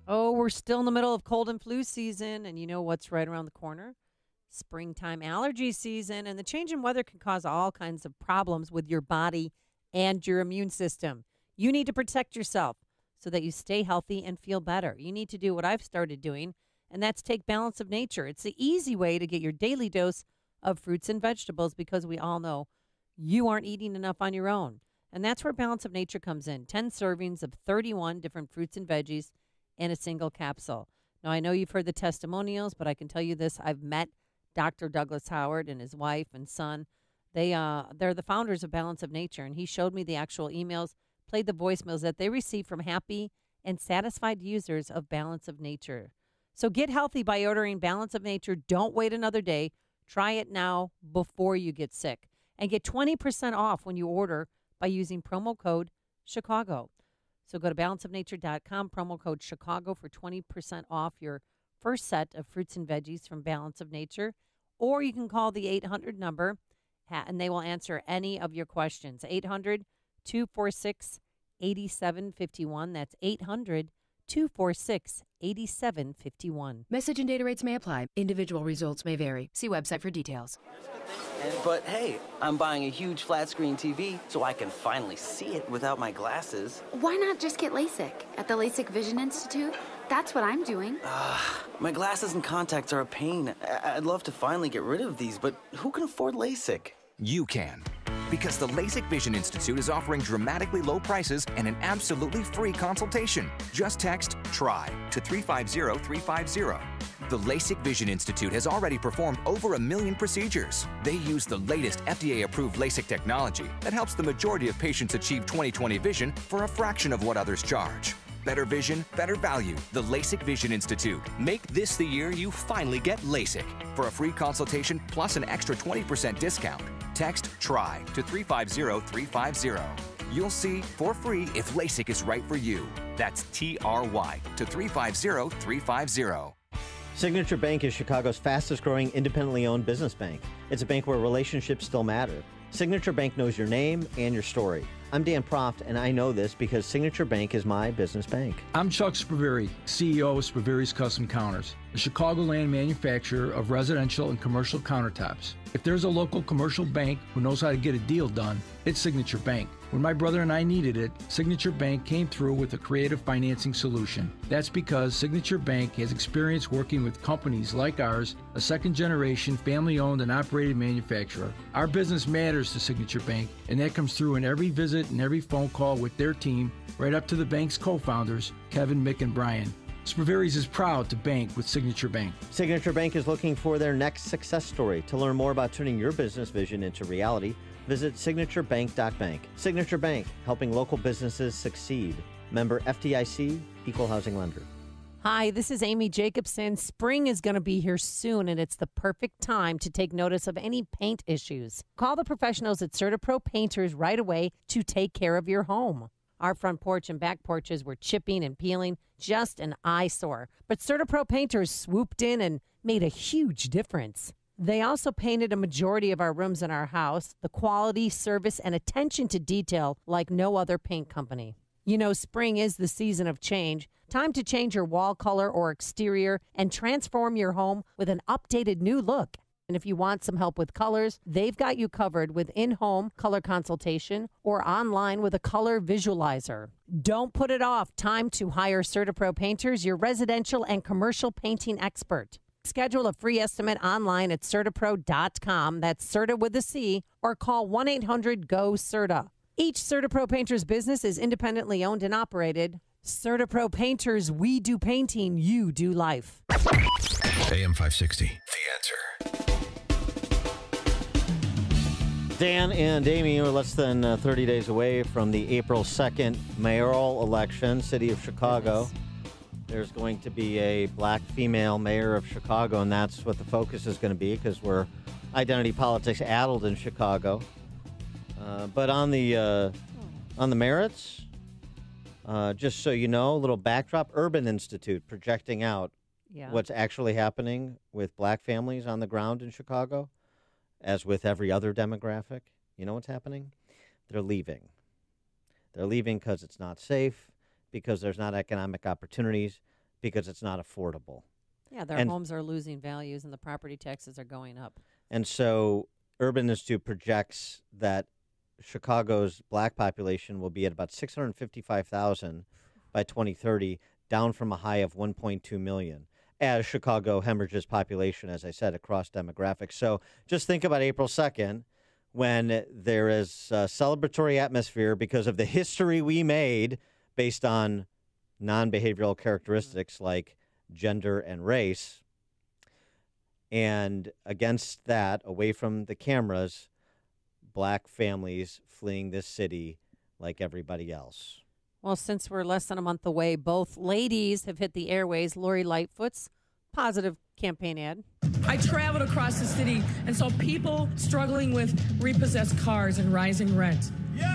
Oh, we're still in the middle of cold and flu season, and you know what's right around the corner? Springtime allergy season, and the change in weather can cause all kinds of problems with your body and your immune system. You need to protect yourself so that you stay healthy and feel better. You need to do what I've started doing, and that's take Balance of Nature. It's the easy way to get your daily dose of fruits and vegetables because we all know you aren't eating enough on your own. And that's where Balance of Nature comes in. 10 servings of 31 different fruits and veggies in a single capsule. Now, I know you've heard the testimonials, but I can tell you this. I've met Dr. Douglas Howard and his wife and son. They're the founders of Balance of Nature, and he showed me the actual emails, played the voicemails that they receive from happy and satisfied users of Balance of Nature. So get healthy by ordering Balance of Nature. Don't wait another day. Try it now before you get sick. And get 20% off when you order by using promo code Chicago. So go to balanceofnature.com, promo code Chicago for 20% off your first set of fruits and veggies from Balance of Nature. Or you can call the 800 number, and they will answer any of your questions. 800-246-8751. That's 800-246-8751. Message and data rates may apply. Individual results may vary. See website for details. But hey, I'm buying a huge flat screen TV so I can finally see it without my glasses. Why not just get LASIK at the LASIK Vision Institute? That's what I'm doing. My glasses and contacts are a pain. I'd love to finally get rid of these, but who can afford LASIK? You can. Because the LASIK Vision Institute is offering dramatically low prices and an absolutely free consultation. Just text TRY to 350-350. The LASIK Vision Institute has already performed over 1 million procedures. They use the latest FDA-approved LASIK technology that helps the majority of patients achieve 20/20 vision for a fraction of what others charge. Better vision, better value. The LASIK Vision Institute. Make this the year you finally get LASIK. For a free consultation plus an extra 20% discount, text TRY to 350-350. You'll see for free if LASIK is right for you. That's TRY to 350-350. Signature Bank is Chicago's fastest growing independently owned business bank. It's a bank where relationships still matter. Signature Bank knows your name and your story. I'm Dan Proft, and I know this because Signature Bank is my business bank. I'm Chuck Spaveri, CEO of Spaveri's Custom Counters, a Chicagoland manufacturer of residential and commercial countertops. If there's a local commercial bank who knows how to get a deal done, it's Signature Bank. When my brother and I needed it, Signature Bank came through with a creative financing solution. That's because Signature Bank has experience working with companies like ours, a second-generation, family-owned and operated manufacturer. Our business matters to Signature Bank, and that comes through in every visit and every phone call with their team, right up to the bank's co-founders, Kevin, Mick, and Brian. Spaveri's is proud to bank with Signature Bank. Signature Bank is looking for their next success story. To learn more about turning your business vision into reality, visit signaturebank.bank. Signature Bank, helping local businesses succeed. Member FDIC, Equal Housing Lender. Hi, this is Amy Jacobson. Spring is going to be here soon, and it's the perfect time to take notice of any paint issues. Call the professionals at CertaPro Painters right away to take care of your home. Our front porch and back porches were chipping and peeling, just an eyesore. But CertaPro Painters swooped in and made a huge difference. They also painted a majority of our rooms in our house, the quality, service, and attention to detail like no other paint company. You know, spring is the season of change. Time to change your wall color or exterior and transform your home with an updated new look. And if you want some help with colors, they've got you covered with in-home color consultation or online with a color visualizer. Don't put it off. Time to hire CertaPro Painters, your residential and commercial painting expert. Schedule a free estimate online at CertaPro.com. That's Certa with a C, or call 1-800-GO-CERTA. Each CertaPro Painters business is independently owned and operated. CertaPro Painters, we do painting, you do life. AM 560, The Answer. Dan and Amy are less than 30 days away from the April 2nd mayoral election, City of Chicago. Goodness. There's going to be a black female mayor of Chicago, and that's what the focus is going to be because we're identity politics addled in Chicago. But on the merits, just so you know, a little backdrop, Urban Institute projecting out what's actually happening with black families on the ground in Chicago. As with every other demographic, you know what's happening? They're leaving. They're leaving because it's not safe, because there's not economic opportunities, because it's not affordable. Yeah, their homes are losing values and the property taxes are going up. And so Urban Institute projects that Chicago's black population will be at about 655,000 by 2030, down from a high of 1.2 million. As Chicago hemorrhages population, as I said, across demographics. So just think about April 2nd when there is a celebratory atmosphere because of the history we made based on non-behavioral characteristics like gender and race. And against that, away from the cameras, black families fleeing this city like everybody else. Well, since we're less than a month away, both ladies have hit the airways. Lori Lightfoot's positive campaign ad. I traveled across the city and saw people struggling with repossessed cars and rising rent,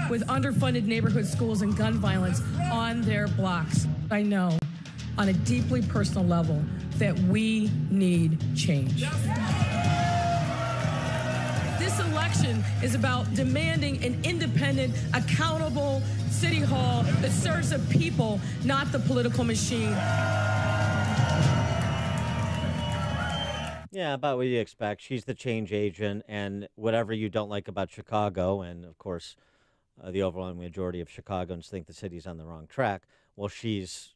with underfunded neighborhood schools and gun violence on their blocks. I know, on a deeply personal level, that we need change. This election is about demanding an independent, accountable city hall that serves the people, not the political machine. Yeah, about what you expect. She's the change agent, and whatever you don't like about Chicago, and of course, the overwhelming majority of Chicagoans think the city's on the wrong track. Well, she's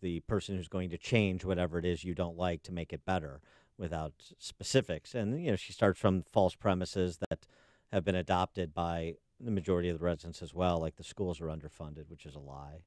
the person who's going to change whatever it is you don't like to make it better without specifics. And, you know, she starts from false premises that have been adopted by the majority of the residents as well, like the schools are underfunded, which is a lie.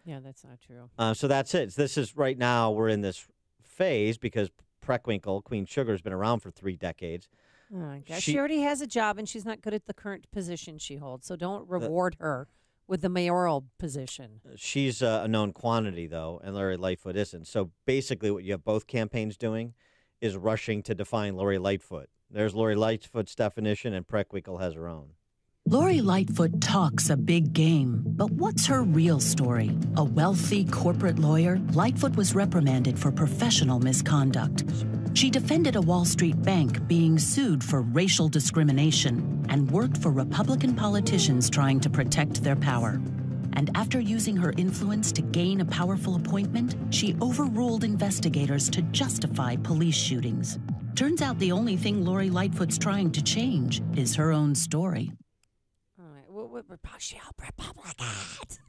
Yeah, that's not true. So that's it. This is right now we're in this phase because Preckwinkle, Queen Sugar, has been around for 3 decades. Oh, gosh. She already has a job, and she's not good at the current position she holds, so don't reward her with the mayoral position. She's a known quantity, though, and Lori Lightfoot isn't. So basically what you have both campaigns doing is rushing to define Lori Lightfoot. There's Lori Lightfoot's definition, and Preckwinkle has her own. Lori Lightfoot talks a big game, but what's her real story? A wealthy corporate lawyer, Lightfoot was reprimanded for professional misconduct. She defended a Wall Street bank being sued for racial discrimination and worked for Republican politicians trying to protect their power. And after using her influence to gain a powerful appointment, she overruled investigators to justify police shootings. Turns out the only thing Lori Lightfoot's trying to change is her own story.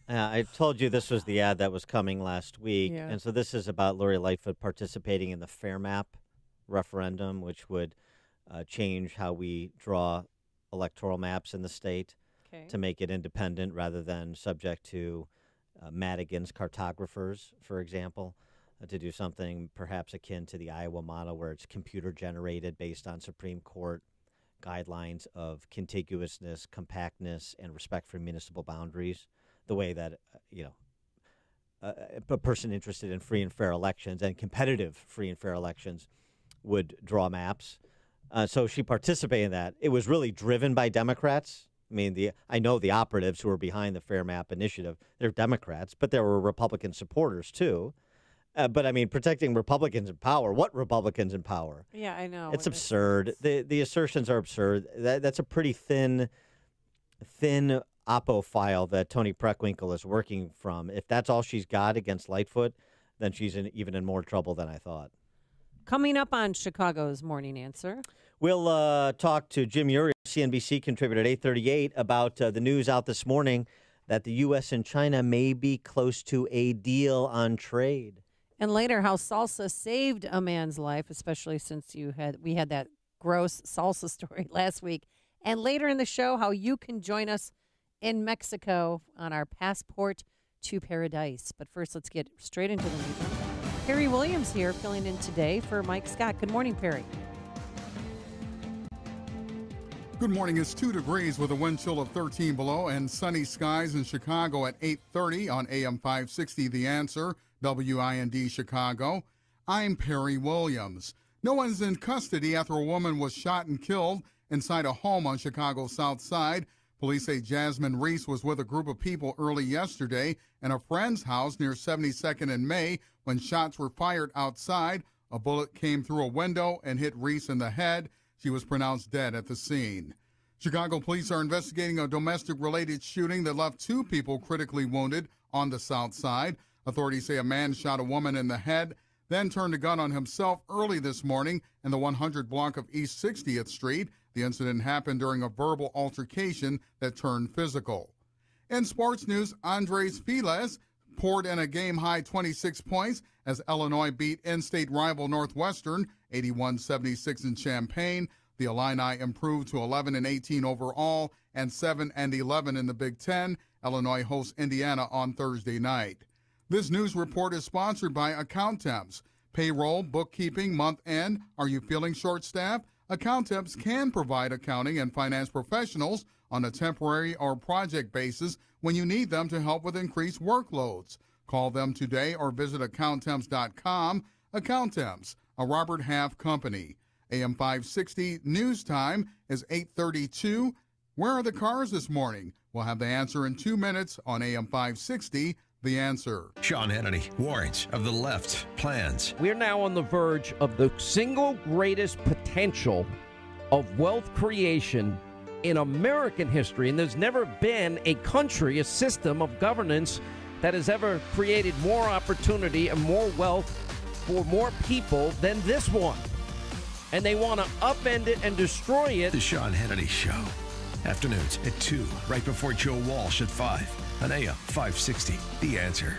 I told you this was the ad that was coming last week. Yeah. And so this is about Lori Lightfoot participating in the Fair Map referendum, which would change how we draw electoral maps in the state to make it independent rather than subject to Madigan's cartographers, for example, to do something perhaps akin to the Iowa model where it's computer generated based on Supreme Court guidelines of contiguousness, compactness, and respect for municipal boundaries, the way that, a person interested in free and fair elections and competitive free and fair elections would draw maps. So she participated in that. It was really driven by Democrats. I mean, I know the operatives who were behind the Fair Map initiative, they're Democrats, but there were Republican supporters too. But I mean, protecting Republicans in power. What Republicans in power? Yeah, I know. It's absurd. The assertions are absurd. That's a pretty thin Oppo file that Tony Preckwinkle is working from. If that's all she's got against Lightfoot, then she's even in more trouble than I thought. Coming up on Chicago's Morning Answer. We'll talk to Jim Uriel, CNBC contributor at 8:38, about the news out this morning that the U.S. and China may be close to a deal on trade. And later, how salsa saved a man's life, especially since we had that gross salsa story last week. And later in the show, how you can join us in Mexico on our passport to paradise. But first, let's get straight into the news. Perry Williams here, filling in today for Mike Scott. Good morning, Perry. Good morning. It's 2 degrees with a wind chill of 13 below and sunny skies in Chicago at 8:30 on AM 560 The Answer, WIND Chicago. I'm Perry Williams. No one's in custody after a woman was shot and killed inside a home on Chicago's South Side. Police say Jasmine Reese was with a group of people early yesterday in a friend's house near 72nd and May when shots were fired outside. A bullet came through a window and hit Reese in the head. She was pronounced dead at the scene. Chicago police are investigating a domestic-related shooting that left 2 people critically wounded on the South Side. Authorities say a man shot a woman in the head, then turned a gun on himself early this morning in the 100 block of East 60th Street. The incident happened during a verbal altercation that turned physical. In sports news, Andres Feliz poured in a game-high 26 points as Illinois beat in-state rival Northwestern 81-76 in Champaign. The Illini improved to 11-18 overall and 7-11 in the Big Ten. Illinois hosts Indiana on Thursday night. This news report is sponsored by Accountemps. Payroll, bookkeeping, month end. Are you feeling short-staffed? Accountemps can provide accounting and finance professionals on a temporary or project basis when you need them to help with increased workloads. Call them today or visit Accountemps.com. Accountemps, a Robert Half company. AM 560 news time is 8:32. Where are the cars this morning? We'll have the answer in 2 minutes on AM 560, The Answer. Sean Hannity warns of the left's plans. We're now on the verge of the single greatest potential of wealth creation in American history, and there's never been a country, a system of governance that has ever created more opportunity and more wealth for more people than this one. And they want to upend it and destroy it. The Sean Hannity Show. Afternoons at 2, right before Joe Walsh at 5 on AM 560. The Answer.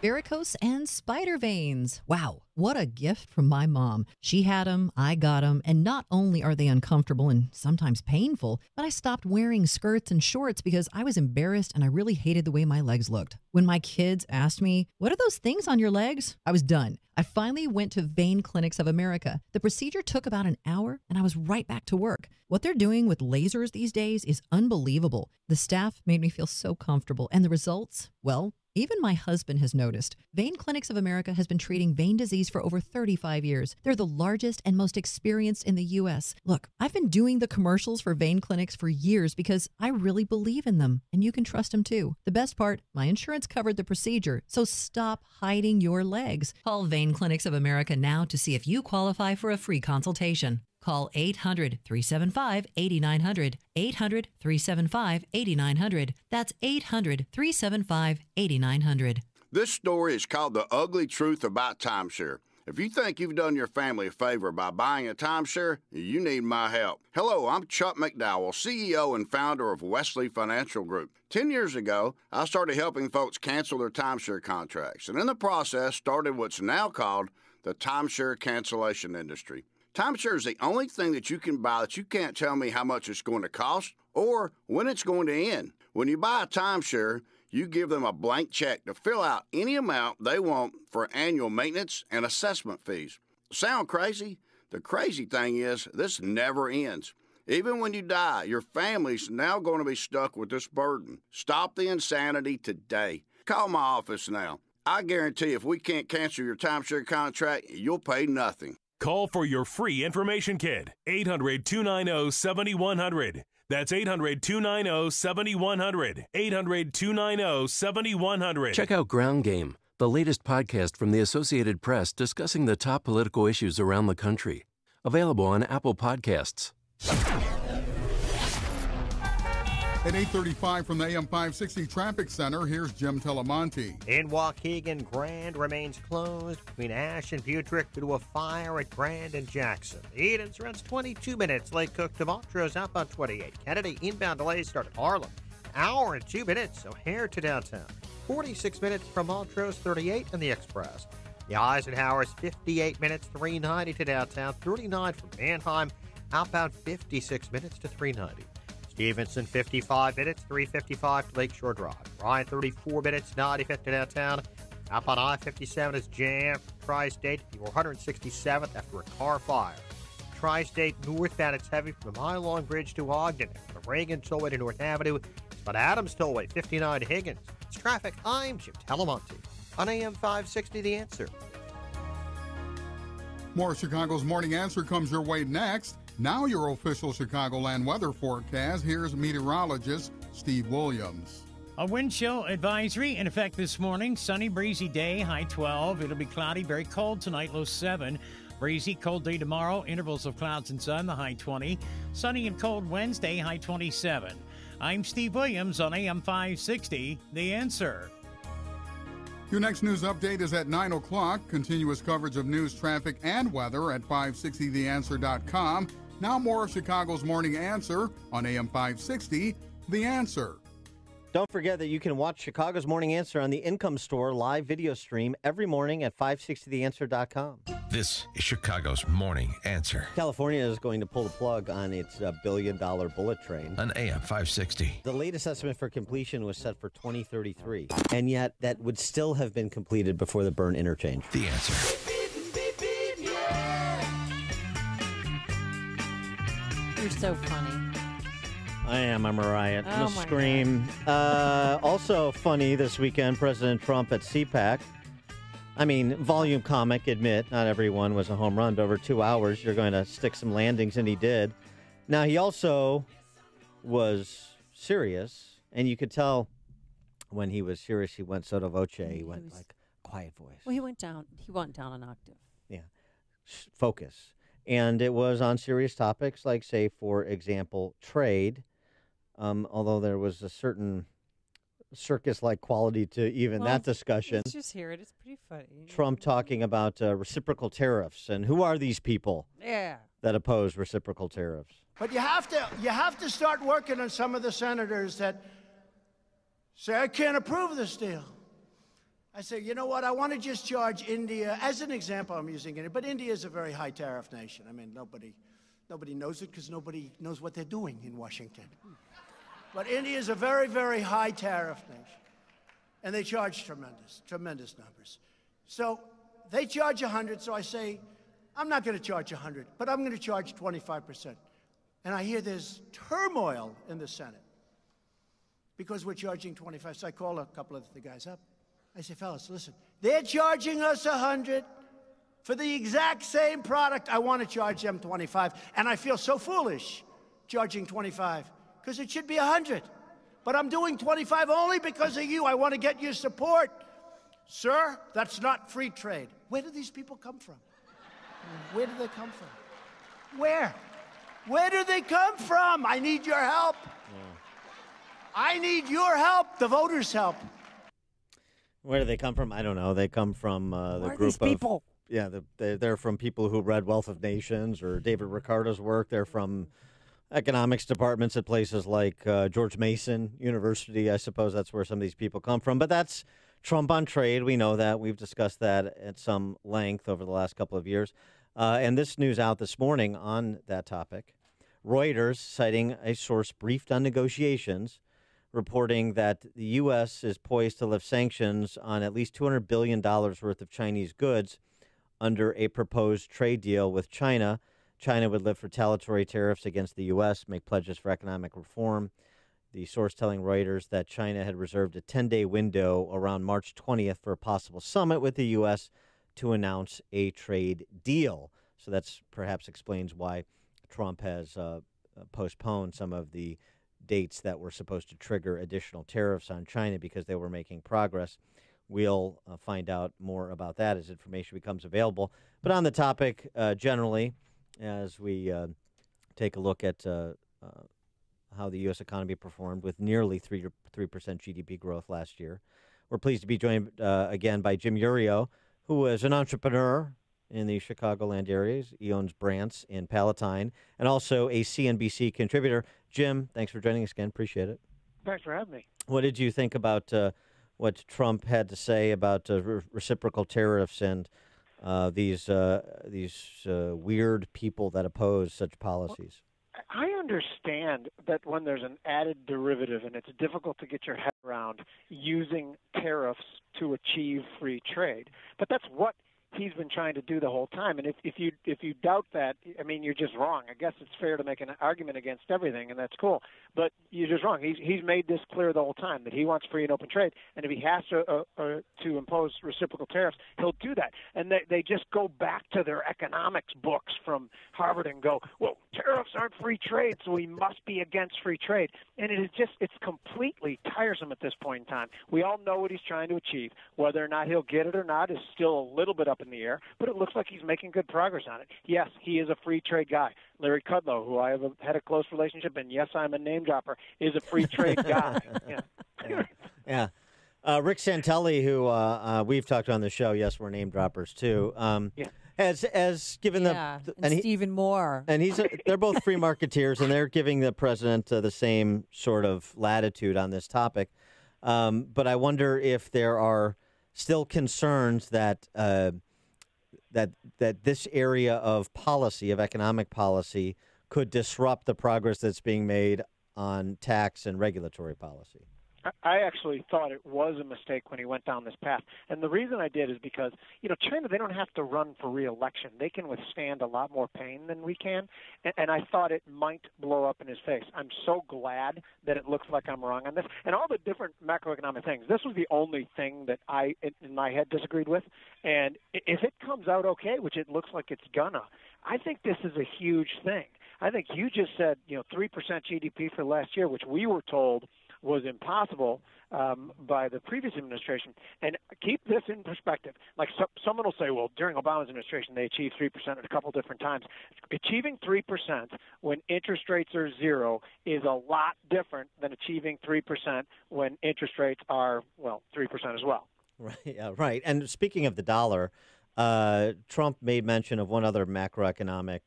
Varicose and spider veins. Wow, what a gift from my mom. She had them, I got them, and not only are they uncomfortable and sometimes painful, but I stopped wearing skirts and shorts because I was embarrassed and I really hated the way my legs looked. When my kids asked me, "What are those things on your legs?" I was done. I finally went to Vein Clinics of America. The procedure took about an hour and I was right back to work. What they're doing with lasers these days is unbelievable. The staff made me feel so comfortable, and the results, well, even my husband has noticed. Vein Clinics of America has been treating vein disease for over 35 years. They're the largest and most experienced in the U.S. Look, I've been doing the commercials for Vein Clinics for years because I really believe in them, and you can trust them too. The best part, my insurance covered the procedure, so stop hiding your legs. Call Vein Clinics of America now to see if you qualify for a free consultation. Call 800-375-8900, 800-375-8900. That's 800-375-8900. This story is called The Ugly Truth About Timeshare. If you think you've done your family a favor by buying a timeshare, you need my help. Hello, I'm Chuck McDowell, CEO and founder of Wesley Financial Group. 10 years ago, I started helping folks cancel their timeshare contracts, and in the process started what's now called the timeshare cancellation industry. Timeshare is the only thing that you can buy that you can't tell me how much it's going to cost or when it's going to end. When you buy a timeshare, you give them a blank check to fill out any amount they want for annual maintenance and assessment fees. Sound crazy? The crazy thing is this never ends. Even when you die, your family's now going to be stuck with this burden. Stop the insanity today. Call my office now. I guarantee if we can't cancel your timeshare contract, you'll pay nothing. Call for your free information kit. 800-290-7100. That's 800-290-7100. 800-290-7100. Check out Ground Game, the latest podcast from the Associated Press discussing the top political issues around the country. Available on Apple Podcasts. At 8:35 from the AM 560 Traffic Center, here's Jim Telemonte. In Waukegan, Grand remains closed between Ash and Butrick due to a fire at Grand and Jackson. Edens runs 22 minutes. Lake Cook to Montrose outbound 28. Kennedy inbound delays start at Harlem. Hour and 2 minutes. O'Hare to downtown. 46 minutes from Montrose, 38 and the Express. The Eisenhower is 58 minutes, 390 to downtown. 39 from Mannheim. Outbound 56 minutes to 390. Stevenson, 55 minutes, 355 to Lakeshore Drive. Ryan, 34 minutes, 95 to downtown. Outbound I-57 is jammed. Tri-State, the 167th after a car fire. Tri-State northbound, it's heavy from the Mile Long Bridge to Ogden. From the Reagan Tollway to North Avenue. It's about Adams Tollway, 59 to Higgins. It's traffic. I'm Jim Telemonte on AM 560, The Answer. More Chicago's Morning Answer comes your way next. Now your official Chicagoland weather forecast. Here's meteorologist Steve Williams. A wind chill advisory in effect this morning. Sunny, breezy day, high 12. It'll be cloudy, very cold tonight, low 7. Breezy, cold day tomorrow, intervals of clouds and sun, the high 20. Sunny and cold Wednesday, high 27. I'm Steve Williams on AM 560, The Answer. Your next news update is at 9 o'clock. Continuous coverage of news, traffic, and weather at 560theanswer.com. Now more of Chicago's Morning Answer on AM 560, The Answer. Don't forget that you can watch Chicago's Morning Answer on the Income Store live video stream every morning at 560theanswer.com. This is Chicago's Morning Answer. California is going to pull the plug on its billion-dollar bullet train. On AM 560. The latest estimate for completion was set for 2033, and yet that would still have been completed before the Byrne interchange. The Answer. You're so funny. I am. I'm a riot. I'm Oh a my scream. Also funny this weekend, President Trump at CPAC. I mean, volume comic, admit, not everyone was a home run, but over 2 hours, you're going to stick some landings, and he did. Now, he also was serious, and you could tell when he was serious, he went sotto voce. He went like quiet voice. Well, he went down an octave. Yeah. Focus. And it was on serious topics like, say, for example, trade, although there was a certain circus-like quality to even that discussion. Let's just hear it. It's pretty funny. Trump talking about reciprocal tariffs and who are these people that oppose reciprocal tariffs. But you have to start working on some of the senators that say, I can't approve this deal. I say, you know what, I want to just charge India, as an example I'm using it, but India is a very high tariff nation. I mean, nobody knows it because nobody knows what they're doing in Washington. But India is a very, very high tariff nation. And they charge tremendous numbers. So they charge 100, so I say, I'm not going to charge 100, but I'm going to charge 25%. And I hear there's turmoil in the Senate because we're charging 25. So I call a couple of the guys up. I say, fellas, listen, they're charging us 100 for the exact same product. I want to charge them 25. And I feel so foolish charging 25 because it should be 100. But I'm doing 25 only because of you. I want to get your support. Sir, that's not free trade. Where do these people come from? Where do they come from? Where? Where do they come from? I need your help. I need your help, the voters' help. Where do they come from? I don't know. They come from the group these people? They're from people who read Wealth of Nations or David Ricardo's work. They're from economics departments at places like George Mason University. I suppose that's where some of these people come from. But that's Trump on trade. We know that. We've discussed that at some length over the last couple of years. And this news out this morning on that topic. Reuters, citing a source briefed on negotiations, reporting that the U.S. is poised to lift sanctions on at least $200 billion worth of Chinese goods under a proposed trade deal with China. China would lift retaliatory tariffs against the U.S., make pledges for economic reform. The source telling Reuters that China had reserved a 10-day window around March 20th for a possible summit with the U.S. to announce a trade deal. So that's perhaps explains why Trump has postponed some of the dates that were supposed to trigger additional tariffs on China because they were making progress. We'll find out more about that as information becomes available. But on the topic generally, as we take a look at how the U.S. economy performed with nearly 3% GDP growth last year. We're pleased to be joined again by Jim Iuorio, who is an entrepreneur in the Chicagoland areas. He owns Brandt's in Palatine and also a CNBC contributor. Jim, thanks for joining us again. Appreciate it. Thanks for having me. What did you think about what Trump had to say about reciprocal tariffs and these weird people that oppose such policies? I understand that when there's an added derivative and it's difficult to get your head around using tariffs to achieve free trade, but that's what he's been trying to do the whole time. And if you doubt that, I mean, you're just wrong. I guess it's fair to make an argument against everything, and that's cool. But you're just wrong. He's made this clear the whole time that he wants free and open trade, and if he has to impose reciprocal tariffs, he'll do that. And they just go back to their economics books from Harvard and go, well, tariffs aren't free trade, so we must be against free trade. And it's completely tiresome at this point in time. We all know what he's trying to achieve. Whether or not he'll get it or not is still a little bit up in the air, but it looks like he's making good progress on it. Yes, he is a free trade guy. Larry Kudlow, who I have had a close relationship, and yes, I'm a name dropper, is a free trade guy. Yeah. Rick Santelli, who we've talked on the show, yes, we're name droppers too, has given and Stephen Moore. And they're both free marketeers, and they're giving the president the same sort of latitude on this topic. But I wonder if there are still concerns that that this area of policy, of economic policy, could disrupt the progress that's being made on tax and regulatory policy. I actually thought it was a mistake when he went down this path. And the reason I did is because, China, they don't have to run for re-election. They can withstand a lot more pain than we can. And I thought it might blow up in his face. I'm so glad that it looks like I'm wrong on this. And all the different macroeconomic things, this was the only thing that I, in my head, disagreed with. And if it comes out okay, which it looks like it's gonna, I think this is a huge thing. I think you just said, 3% GDP for last year, which we were told was impossible by the previous administration. And keep this in perspective. Like someone will say, well, during Obama's administration, they achieved 3% at a couple different times. Achieving 3% when interest rates are zero is a lot different than achieving 3% when interest rates are, 3% as well. Right. Yeah, right. And speaking of the dollar, Trump made mention of one other macroeconomic,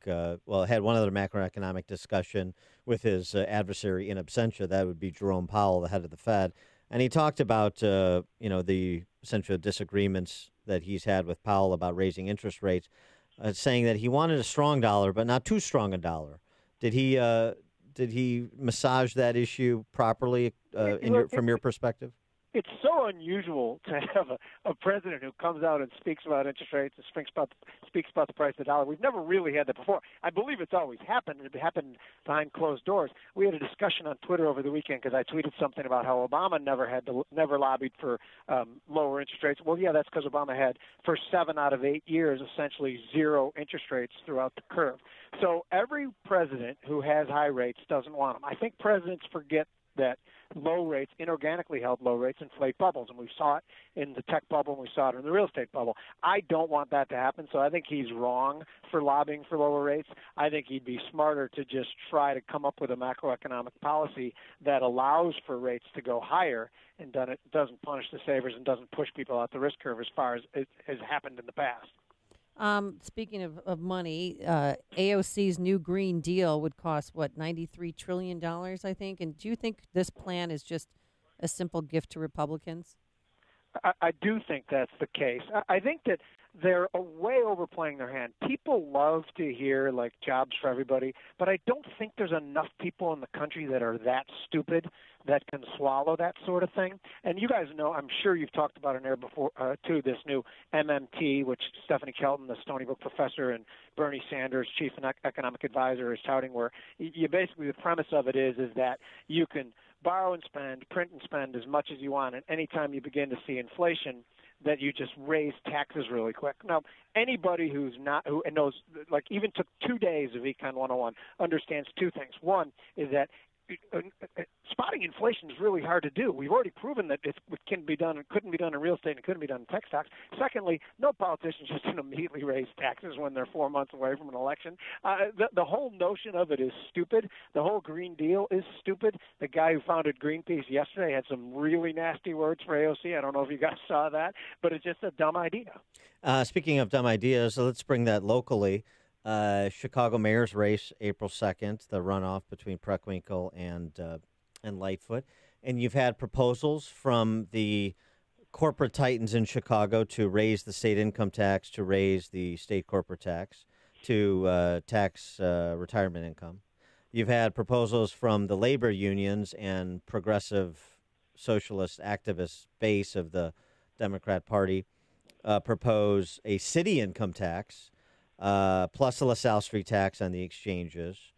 had one other macroeconomic discussion with his adversary in absentia. That would be Jerome Powell, the head of the Fed. And he talked about, the essential disagreements that he's had with Powell about raising interest rates, saying that he wanted a strong dollar, but not too strong a dollar. Did he massage that issue properly from your perspective? It's so unusual to have a president who comes out and speaks about interest rates and speaks about the price of the dollar. We've never really had that before. I believe it's always happened. It happened behind closed doors. We had a discussion on Twitter over the weekend because I tweeted something about how Obama never lobbied for lower interest rates. Well, yeah, that's because Obama had, for 7 out of 8 years, essentially zero interest rates throughout the curve. So every president who has high rates doesn't want them. I think presidents forget that low rates, inorganically held low rates, inflate bubbles. And we saw it in the tech bubble, and we saw it in the real estate bubble. I don't want that to happen, so I think he's wrong for lobbying for lower rates. I think he'd be smarter to just try to come up with a macroeconomic policy that allows for rates to go higher and doesn't punish the savers and doesn't push people out the risk curve as far as it has happened in the past. Speaking of money, AOC's new Green Deal would cost, $93 trillion, I think. And do you think this plan is just a simple gift to Republicans? I do think that's the case. I think that they're way overplaying their hand. People love to hear, jobs for everybody, but I don't think there's enough people in the country that are that stupid that can swallow that sort of thing. And you guys know, I'm sure you've talked about it there before, too, this new MMT, which Stephanie Kelton, the Stony Brook professor, and Bernie Sanders, chief economic advisor, is touting, where you basically, the premise of it is that you can borrow and spend, print and spend as much as you want, and anytime you begin to see inflation, that you just raise taxes really quick. Now, anybody who knows, even took 2 days of Econ 101, understands two things. One is that spotting inflation is really hard to do. We've already proven that it can be done and couldn't be done in real estate and couldn't be done in tech stocks. Secondly, no politician just can immediately raise taxes when they're 4 months away from an election. The whole notion of it is stupid. The whole Green Deal is stupid. The guy who founded Greenpeace yesterday had some really nasty words for AOC. I don't know if you guys saw that, but it's just a dumb idea. Speaking of dumb ideas, so let's bring that locally. Chicago mayor's race, April 2nd, the runoff between Preckwinkle and Lightfoot. And you've had proposals from the corporate titans in Chicago to raise the state income tax, to raise the state corporate tax, to tax retirement income. You've had proposals from the labor unions and progressive socialist activist base of the Democrat Party propose a city income tax, plus a LaSalle Street tax on the exchanges,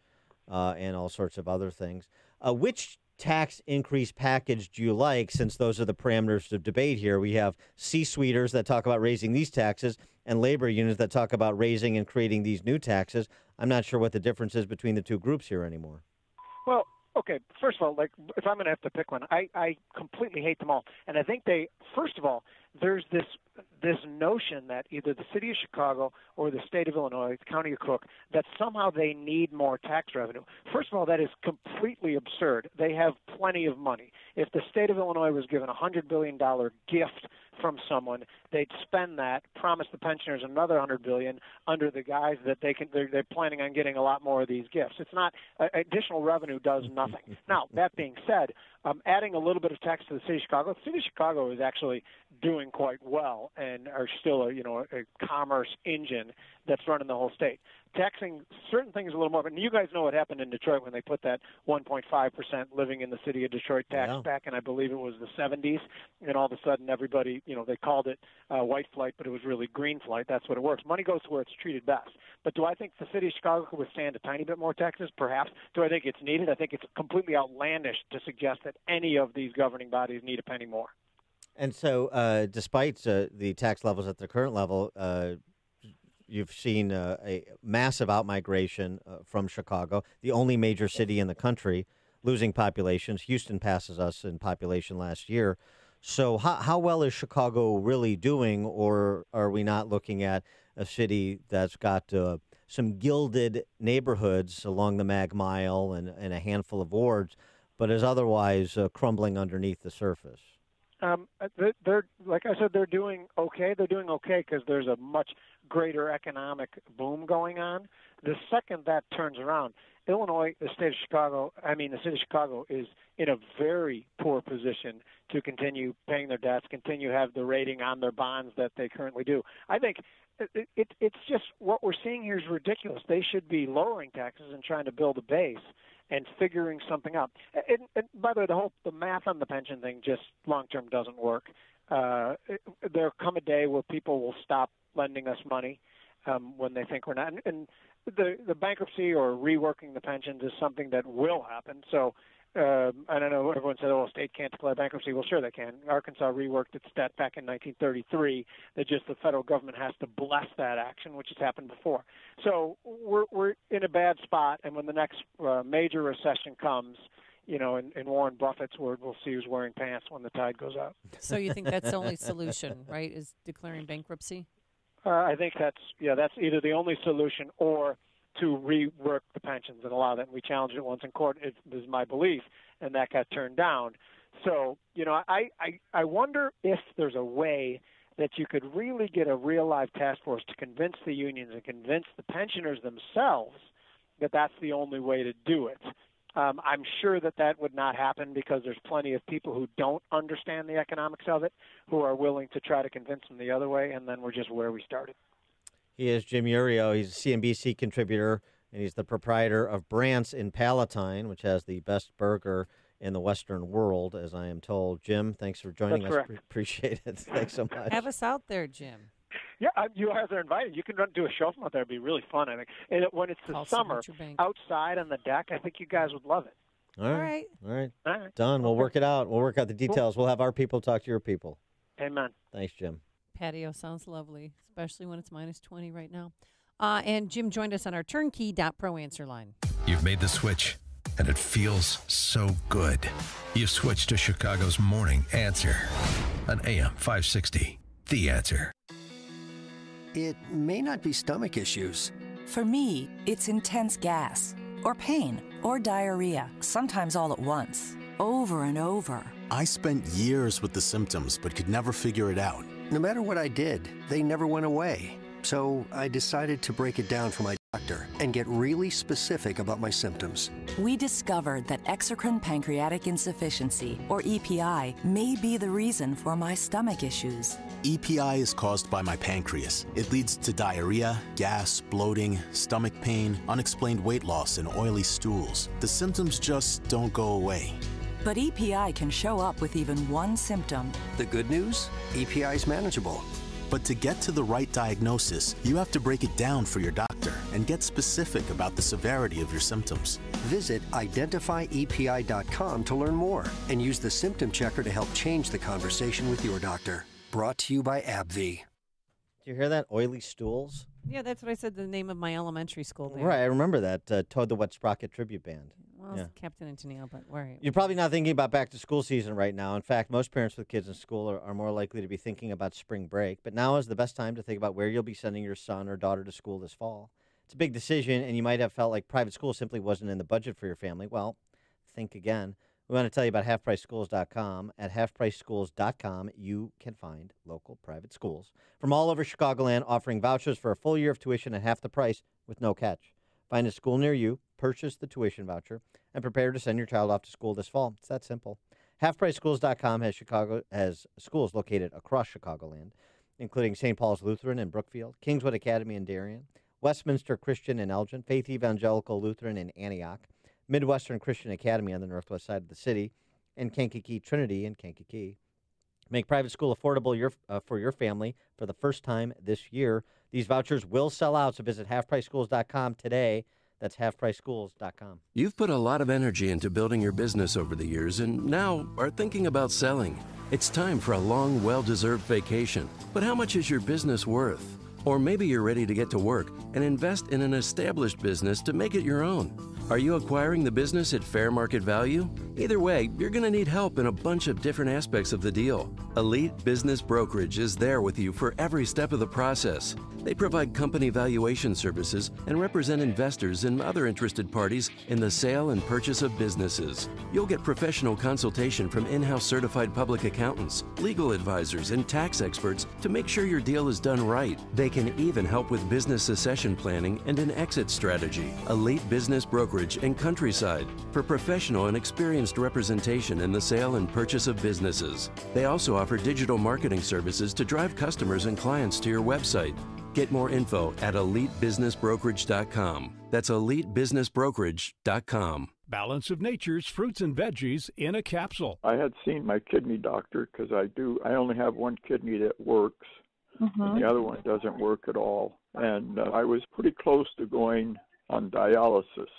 and all sorts of other things. Which tax increase package do you like, since those are the parameters of debate here? We have C-suiters that talk about raising these taxes and labor unions that talk about raising and creating these new taxes. I'm not sure what the difference is between the two groups here anymore. Well, okay, first of all, like, if I'm going to have to pick one, I completely hate them all. And I think first of all, there's this notion that either the city of Chicago or the state of Illinois, the county of Cook, that somehow they need more tax revenue. First of all, that is completely absurd. They have plenty of money. If the state of Illinois was given a $100 billion gift from someone, they'd spend that, promise the pensioners another $100 billion under the guise that they're planning on getting a lot more of these gifts. It's not additional revenue does nothing. Now, that being said, adding a little bit of tax to the city of Chicago. The city of Chicago is actually doing quite well and are still a commerce engine that's running the whole state. Taxing certain things a little more, but you guys know what happened in Detroit when they put that 1.5% living in the city of Detroit tax back in, I believe it was the 70s, and all of a sudden everybody, they called it white flight, but it was really green flight. That's what it works. Money goes to where it's treated best. But do I think the city of Chicago could withstand a tiny bit more taxes? Perhaps. Do I think it's needed? I think it's completely outlandish to suggest that any of these governing bodies need a penny more. And so despite the tax levels at the current level, you've seen a massive outmigration from Chicago, the only major city in the country, losing populations. Houston passes us in population last year. So how well is Chicago really doing, or are we not looking at a city that's got some gilded neighborhoods along the Mag Mile and a handful of wards, but is otherwise crumbling underneath the surface? They're like I said, they're doing okay. They're doing okay because there's a much greater economic boom going on. The second that turns around, Illinois, the city of Chicago is in a very poor position to continue paying their debts, continue to have the rating on their bonds that they currently do. I think it's just what we're seeing here is ridiculous. They should be lowering taxes and trying to build a base and figuring something out. And by the way, the math on the pension thing just long-term doesn't work. There'll come a day where people will stop lending us money when they think we're not. And the bankruptcy or reworking the pensions is something that will happen. So I don't know, everyone said, a state can't declare bankruptcy. Well, sure they can. Arkansas reworked its debt back in 1933. That just the federal government has to bless that action, which has happened before. So we're in a bad spot, and when the next major recession comes, in Warren Buffett's word, we'll see who's wearing pants when the tide goes out. So you think that's the only solution, right, is declaring bankruptcy? I think that's either the only solution or to rework the pensions and allow that. We challenged it once in court. It was my belief, and that got turned down. So, I wonder if there's a way that you could really get a real live task force to convince the unions and convince the pensioners themselves that that's the only way to do it. I'm sure that would not happen because there's plenty of people who don't understand the economics of it who are willing to try to convince them the other way, and then we're just where we started. He is Jim Iuorio. He's a CNBC contributor, and he's the proprietor of Brandt's in Palatine, which has the best burger in the Western world, as I am told. Jim, thanks for joining us. Appreciate it. Thanks so much. Have us out there, Jim. Yeah, you guys are invited. You can do a show from out there. It'd be really fun, I think. And when it's the summer, outside on the deck, I think you guys would love it. All right. Done. We'll work it out. We'll work out the details. We'll have our people talk to your people. Amen. Thanks, Jim. Patio sounds lovely, especially when it's -20 right now. And Jim joined us on our turnkey.pro answer line. You've made the switch. and it feels so good. You switch to Chicago's Morning Answer on AM 560. The Answer. It may not be stomach issues. For me, it's intense gas, or pain, or diarrhea, sometimes all at once, over and over. I spent years with the symptoms, but could never figure it out. No matter what I did, they never went away. So I decided to break it down for my doctor and get really specific about my symptoms. We discovered that exocrine pancreatic insufficiency, or EPI, may be the reason for my stomach issues. EPI is caused by my pancreas. It leads to diarrhea, gas, bloating, stomach pain, unexplained weight loss, and oily stools. The symptoms just don't go away. But EPI can show up with even one symptom. The good news? EPI is manageable. But to get to the right diagnosis, you have to break it down for your doctor and get specific about the severity of your symptoms. Visit identifyepi.com to learn more and use the symptom checker to help change the conversation with your doctor. Brought to you by AbbVie. Do you hear that? Oily stools? Yeah, that's what I said the name of my elementary school there. Right, I remember that. Toad the Wet Sprocket tribute band. Well, it's Captain and Tennille, but right. You're probably not thinking about back to school season right now. In fact, most parents with kids in school are more likely to be thinking about spring break. But now is the best time to think about where you'll be sending your son or daughter to school this fall. It's a big decision, and you might have felt like private school simply wasn't in the budget for your family. Well, think again. We want to tell you about halfpriceschools.com. At halfpriceschools.com, you can find local private schools from all over Chicagoland offering vouchers for a full year of tuition at half the price with no catch. Find a school near you, purchase the tuition voucher, and prepare to send your child off to school this fall. It's that simple. Halfpriceschools.com has schools located across Chicagoland, including St. Paul's Lutheran in Brookfield, Kingswood Academy in Darien, Westminster Christian in Elgin, Faith Evangelical Lutheran in Antioch, Midwestern Christian Academy on the northwest side of the city, and Kankakee Trinity in Kankakee. Make private school affordable for your family for the first time this year. These vouchers will sell out, so visit halfpriceschools.com today. That's halfpriceschools.com. You've put a lot of energy into building your business over the years and now are thinking about selling. It's time for a long, well-deserved vacation. But how much is your business worth? Or maybe you're ready to get to work and invest in an established business to make it your own. Are you acquiring the business at fair market value? Either way, you're going to need help in a bunch of different aspects of the deal. Elite Business Brokerage is there with you for every step of the process. They provide company valuation services and represent investors and other interested parties in the sale and purchase of businesses. You'll get professional consultation from in-house certified public accountants, legal advisors, and tax experts to make sure your deal is done right. They can even help with business succession planning and an exit strategy. Elite Business Brokerage in Countryside for professional and experienced representation in the sale and purchase of businesses. They also offer digital marketing services to drive customers and clients to your website. Get more info at EliteBusinessBrokerage.com. That's EliteBusinessBrokerage.com. Balance of Nature's fruits and veggies in a capsule. I had seen my kidney doctor because I only have one kidney that works, and the other one doesn't work at all. And I was pretty close to going on dialysis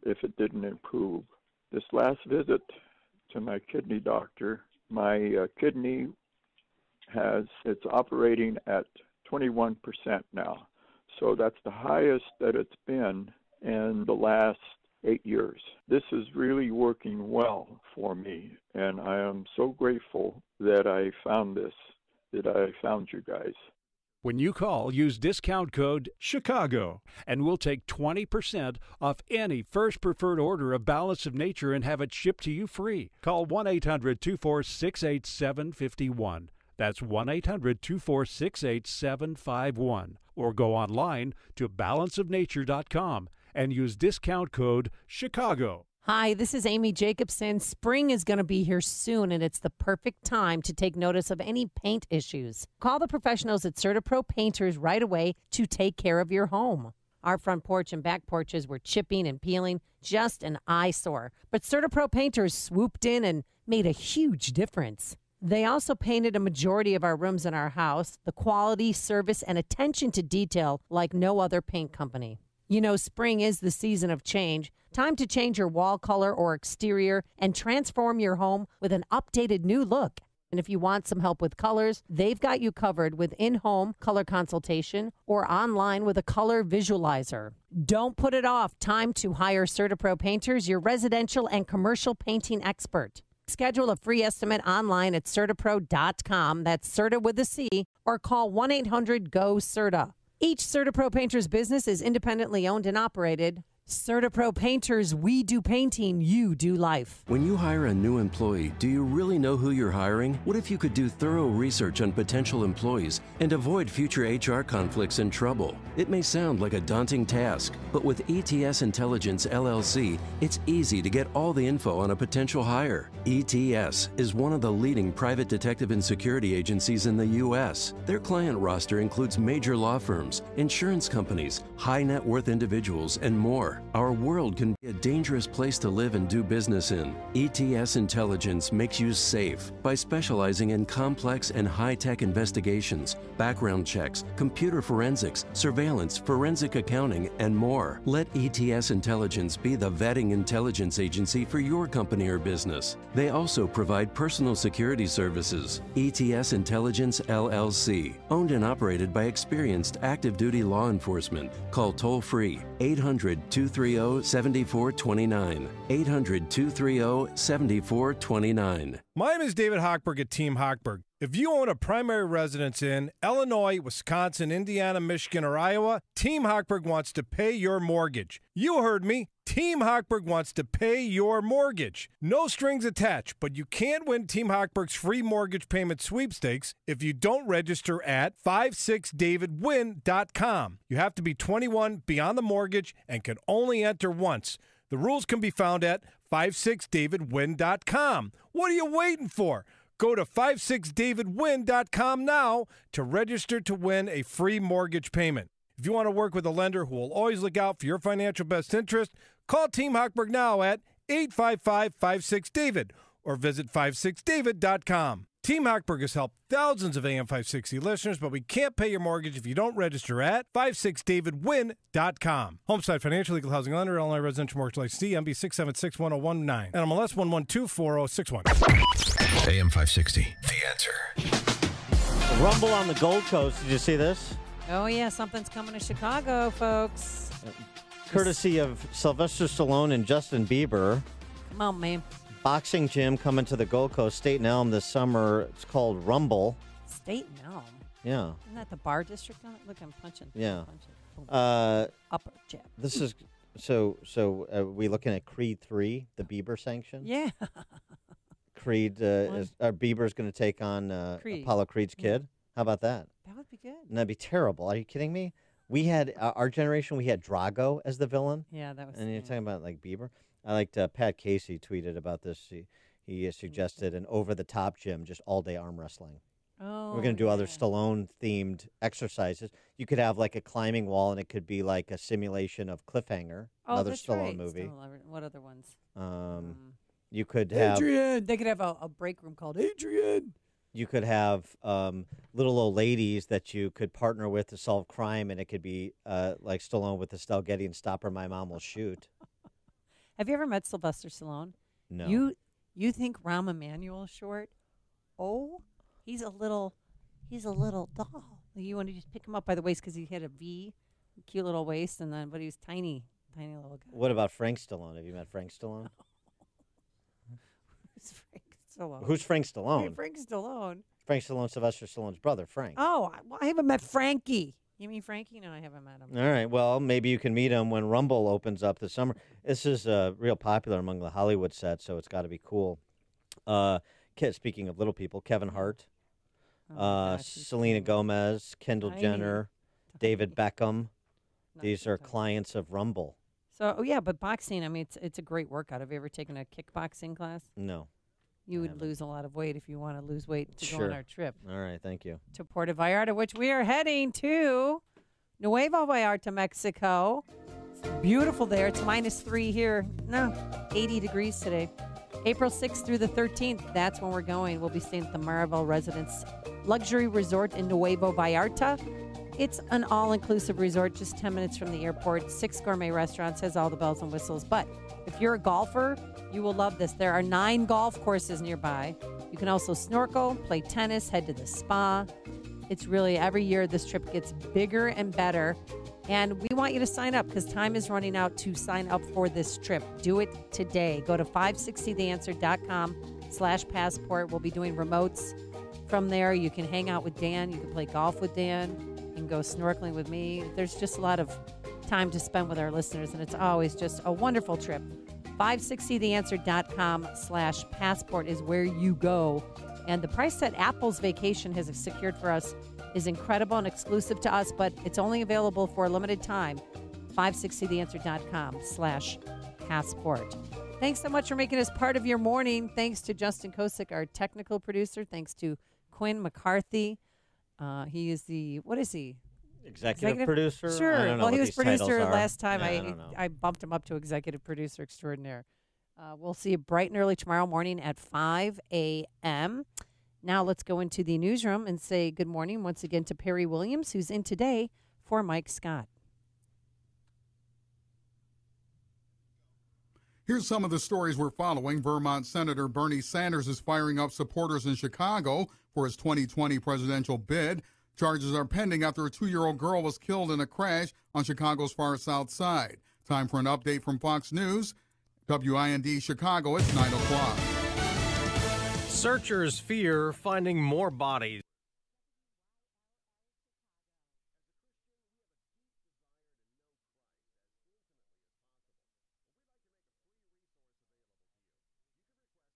if it didn't improve. This last visit to my kidney doctor, my kidney it's operating at 21% now. So that's the highest that it's been in the last 8 years. This is really working well for me, and I am so grateful that I found you guys. When you call, use discount code CHICAGO, and we'll take 20% off any first preferred order of Balance of Nature and have it shipped to you free. Call 1-800-246-8751. That's 1-800-246-8751. Or go online to balanceofnature.com and use discount code CHICAGO. Hi, this is Amy Jacobson. Spring is going to be here soon, and it's the perfect time to take notice of any paint issues. Call the professionals at CertaPro Painters right away to take care of your home. Our front porch and back porches were chipping and peeling, just an eyesore. But CertaPro Painters swooped in and made a huge difference. They also painted a majority of our rooms in our house, the quality, service, and attention to detail like no other paint company. You know, spring is the season of change. Time to change your wall color or exterior and transform your home with an updated new look. And if you want some help with colors, they've got you covered with in-home color consultation or online with a color visualizer. Don't put it off. Time to hire CertaPro Painters, your residential and commercial painting expert. Schedule a free estimate online at CertaPro.com. That's Certa with a C, or call 1-800-GO-CERTA. Each CertaPro Painters business is independently owned and operated. CertaPro Painters, we do painting, you do life. When you hire a new employee, do you really know who you're hiring? What if you could do thorough research on potential employees and avoid future HR conflicts and trouble? It may sound like a daunting task, but with ETS Intelligence LLC, it's easy to get all the info on a potential hire. ETS is one of the leading private detective and security agencies in the U.S. Their client roster includes major law firms, insurance companies, high net worth individuals, and more. Our world can be a dangerous place to live and do business in. ETS Intelligence makes you safe by specializing in complex and high-tech investigations, background checks, computer forensics, surveillance, forensic accounting, and more. Let ETS Intelligence be the vetting intelligence agency for your company or business. They also provide personal security services. ETS Intelligence LLC, owned and operated by experienced active duty law enforcement. Call toll-free 800-230-7429. 800-230-7429. My name is David Hochberg at Team Hochberg. If you own a primary residence in Illinois, Wisconsin, Indiana, Michigan, or Iowa, Team Hochberg wants to pay your mortgage. You heard me. Team Hochberg wants to pay your mortgage. No strings attached, but you can't win Team Hochberg's free mortgage payment sweepstakes if you don't register at 56davidwin.com. You have to be 21, beyond the mortgage, and can only enter once. The rules can be found at 56davidwin.com. What are you waiting for? Go to 56davidwin.com now to register to win a free mortgage payment. If you want to work with a lender who will always look out for your financial best interest, call Team Hochberg now at 855-56David or visit 56david.com. Team Hochberg has helped thousands of AM 560 listeners, but we can't pay your mortgage if you don't register at 56davidwin.com. Homeside Financial Legal Housing Lender, Illinois Residential Mortgage License, MB 6761019, NMLS 1124061. AM 560, The Answer. Rumble on the Gold Coast. Did you see this? Oh, yeah, something's coming to Chicago, folks. Courtesy of Sylvester Stallone and Justin Bieber. Come on, man. Boxing gym coming to the Gold Coast, State and Elm this summer. It's called Rumble. State and Elm? Yeah. Isn't that the bar district on it? Look, I'm punching. Yeah. Upper jab. This is, so we looking at Creed 3, the Bieber sanction? Yeah. Creed, Bieber's going to take on Apollo Creed's kid. How about that? That would be good. And that'd be terrible. Are you kidding me? We had, our generation, we had Drago as the villain. Yeah, that was. And you're talking about, like, Bieber? I liked Pat Casey tweeted about this. He suggested an over-the-top gym, just all-day arm wrestling. Oh, we're going to do other Stallone-themed exercises. You could have, like, a climbing wall, and it could be, like, a simulation of Cliffhanger, another Stallone movie. What other ones? You could have... Adrian! They could have a break room called Adrian! You could have little old ladies that you could partner with to solve crime, and it could be like Stallone with Estelle Getty and Stop Her, My Mom Will Shoot. Have you ever met Sylvester Stallone? No. You think Rahm Emanuel's short? Oh, he's a little doll. You want to just pick him up by the waist because he had a V, cute little waist, but he was tiny little guy. What about Frank Stallone? Have you met Frank Stallone? Who's Frank Stallone? Who's Frank Stallone? Hey, Frank Stallone. Frank Stallone, Sylvester Stallone's brother, Frank. Oh, I haven't met Frankie. You mean Frankie? No, I haven't met him. All right. Well, maybe you can meet him when Rumble opens up this summer. This is real popular among the Hollywood set, so it's got to be cool. Speaking of little people, Kevin Hart, Selena Gomez, Kendall Jenner, David Beckham. These are clients of Rumble. So, but boxing, I mean, it's a great workout. Have you ever taken a kickboxing class? No. You would lose a lot of weight if you want to lose weight to go on our trip. All right, thank you. To Puerto Vallarta, which we are heading to. Nuevo Vallarta, Mexico. It's beautiful there. It's -3 here. No, 80 degrees today. April 6th through the 13th, that's when we're going. We'll be staying at the Maraval Residence Luxury Resort in Nuevo Vallarta. It's an all-inclusive resort, just 10 minutes from the airport. 6 gourmet restaurants, has all the bells and whistles. But if you're a golfer, you will love this. There are 9 golf courses nearby. You can also snorkel, play tennis, head to the spa. It's really, every year this trip gets bigger and better. And we want you to sign up because time is running out to sign up for this trip. Do it today. Go to 560theanswer.com/passport. We'll be doing remotes from there. You can hang out with Dan. You can play golf with Dan. You can go snorkeling with me. There's just a lot of time to spend with our listeners, and it's always just a wonderful trip. 560theanswer.com/passport is where you go. And the price that Apple's Vacation has secured for us is incredible and exclusive to us, but it's only available for a limited time. 560theanswer.com/passport. Thanks so much for making us part of your morning. Thanks to Justin Kosick, our technical producer. Thanks to Quinn McCarthy. He is what is he? Executive producer? Sure. I don't know well, he what was these titles producer are. last time. Yeah, I bumped him up to executive producer extraordinaire. We'll see you bright and early tomorrow morning at 5 a.m. Now let's go into the newsroom and say good morning once again to Perry Williams, who's in today for Mike Scott. Here's some of the stories we're following. Vermont Senator Bernie Sanders is firing up supporters in Chicago for his 2020 presidential bid. Charges are pending after a 2-year-old girl was killed in a crash on Chicago's far south side. Time for an update from Fox News. WIND Chicago, it's 9 o'clock. Searchers fear finding more bodies.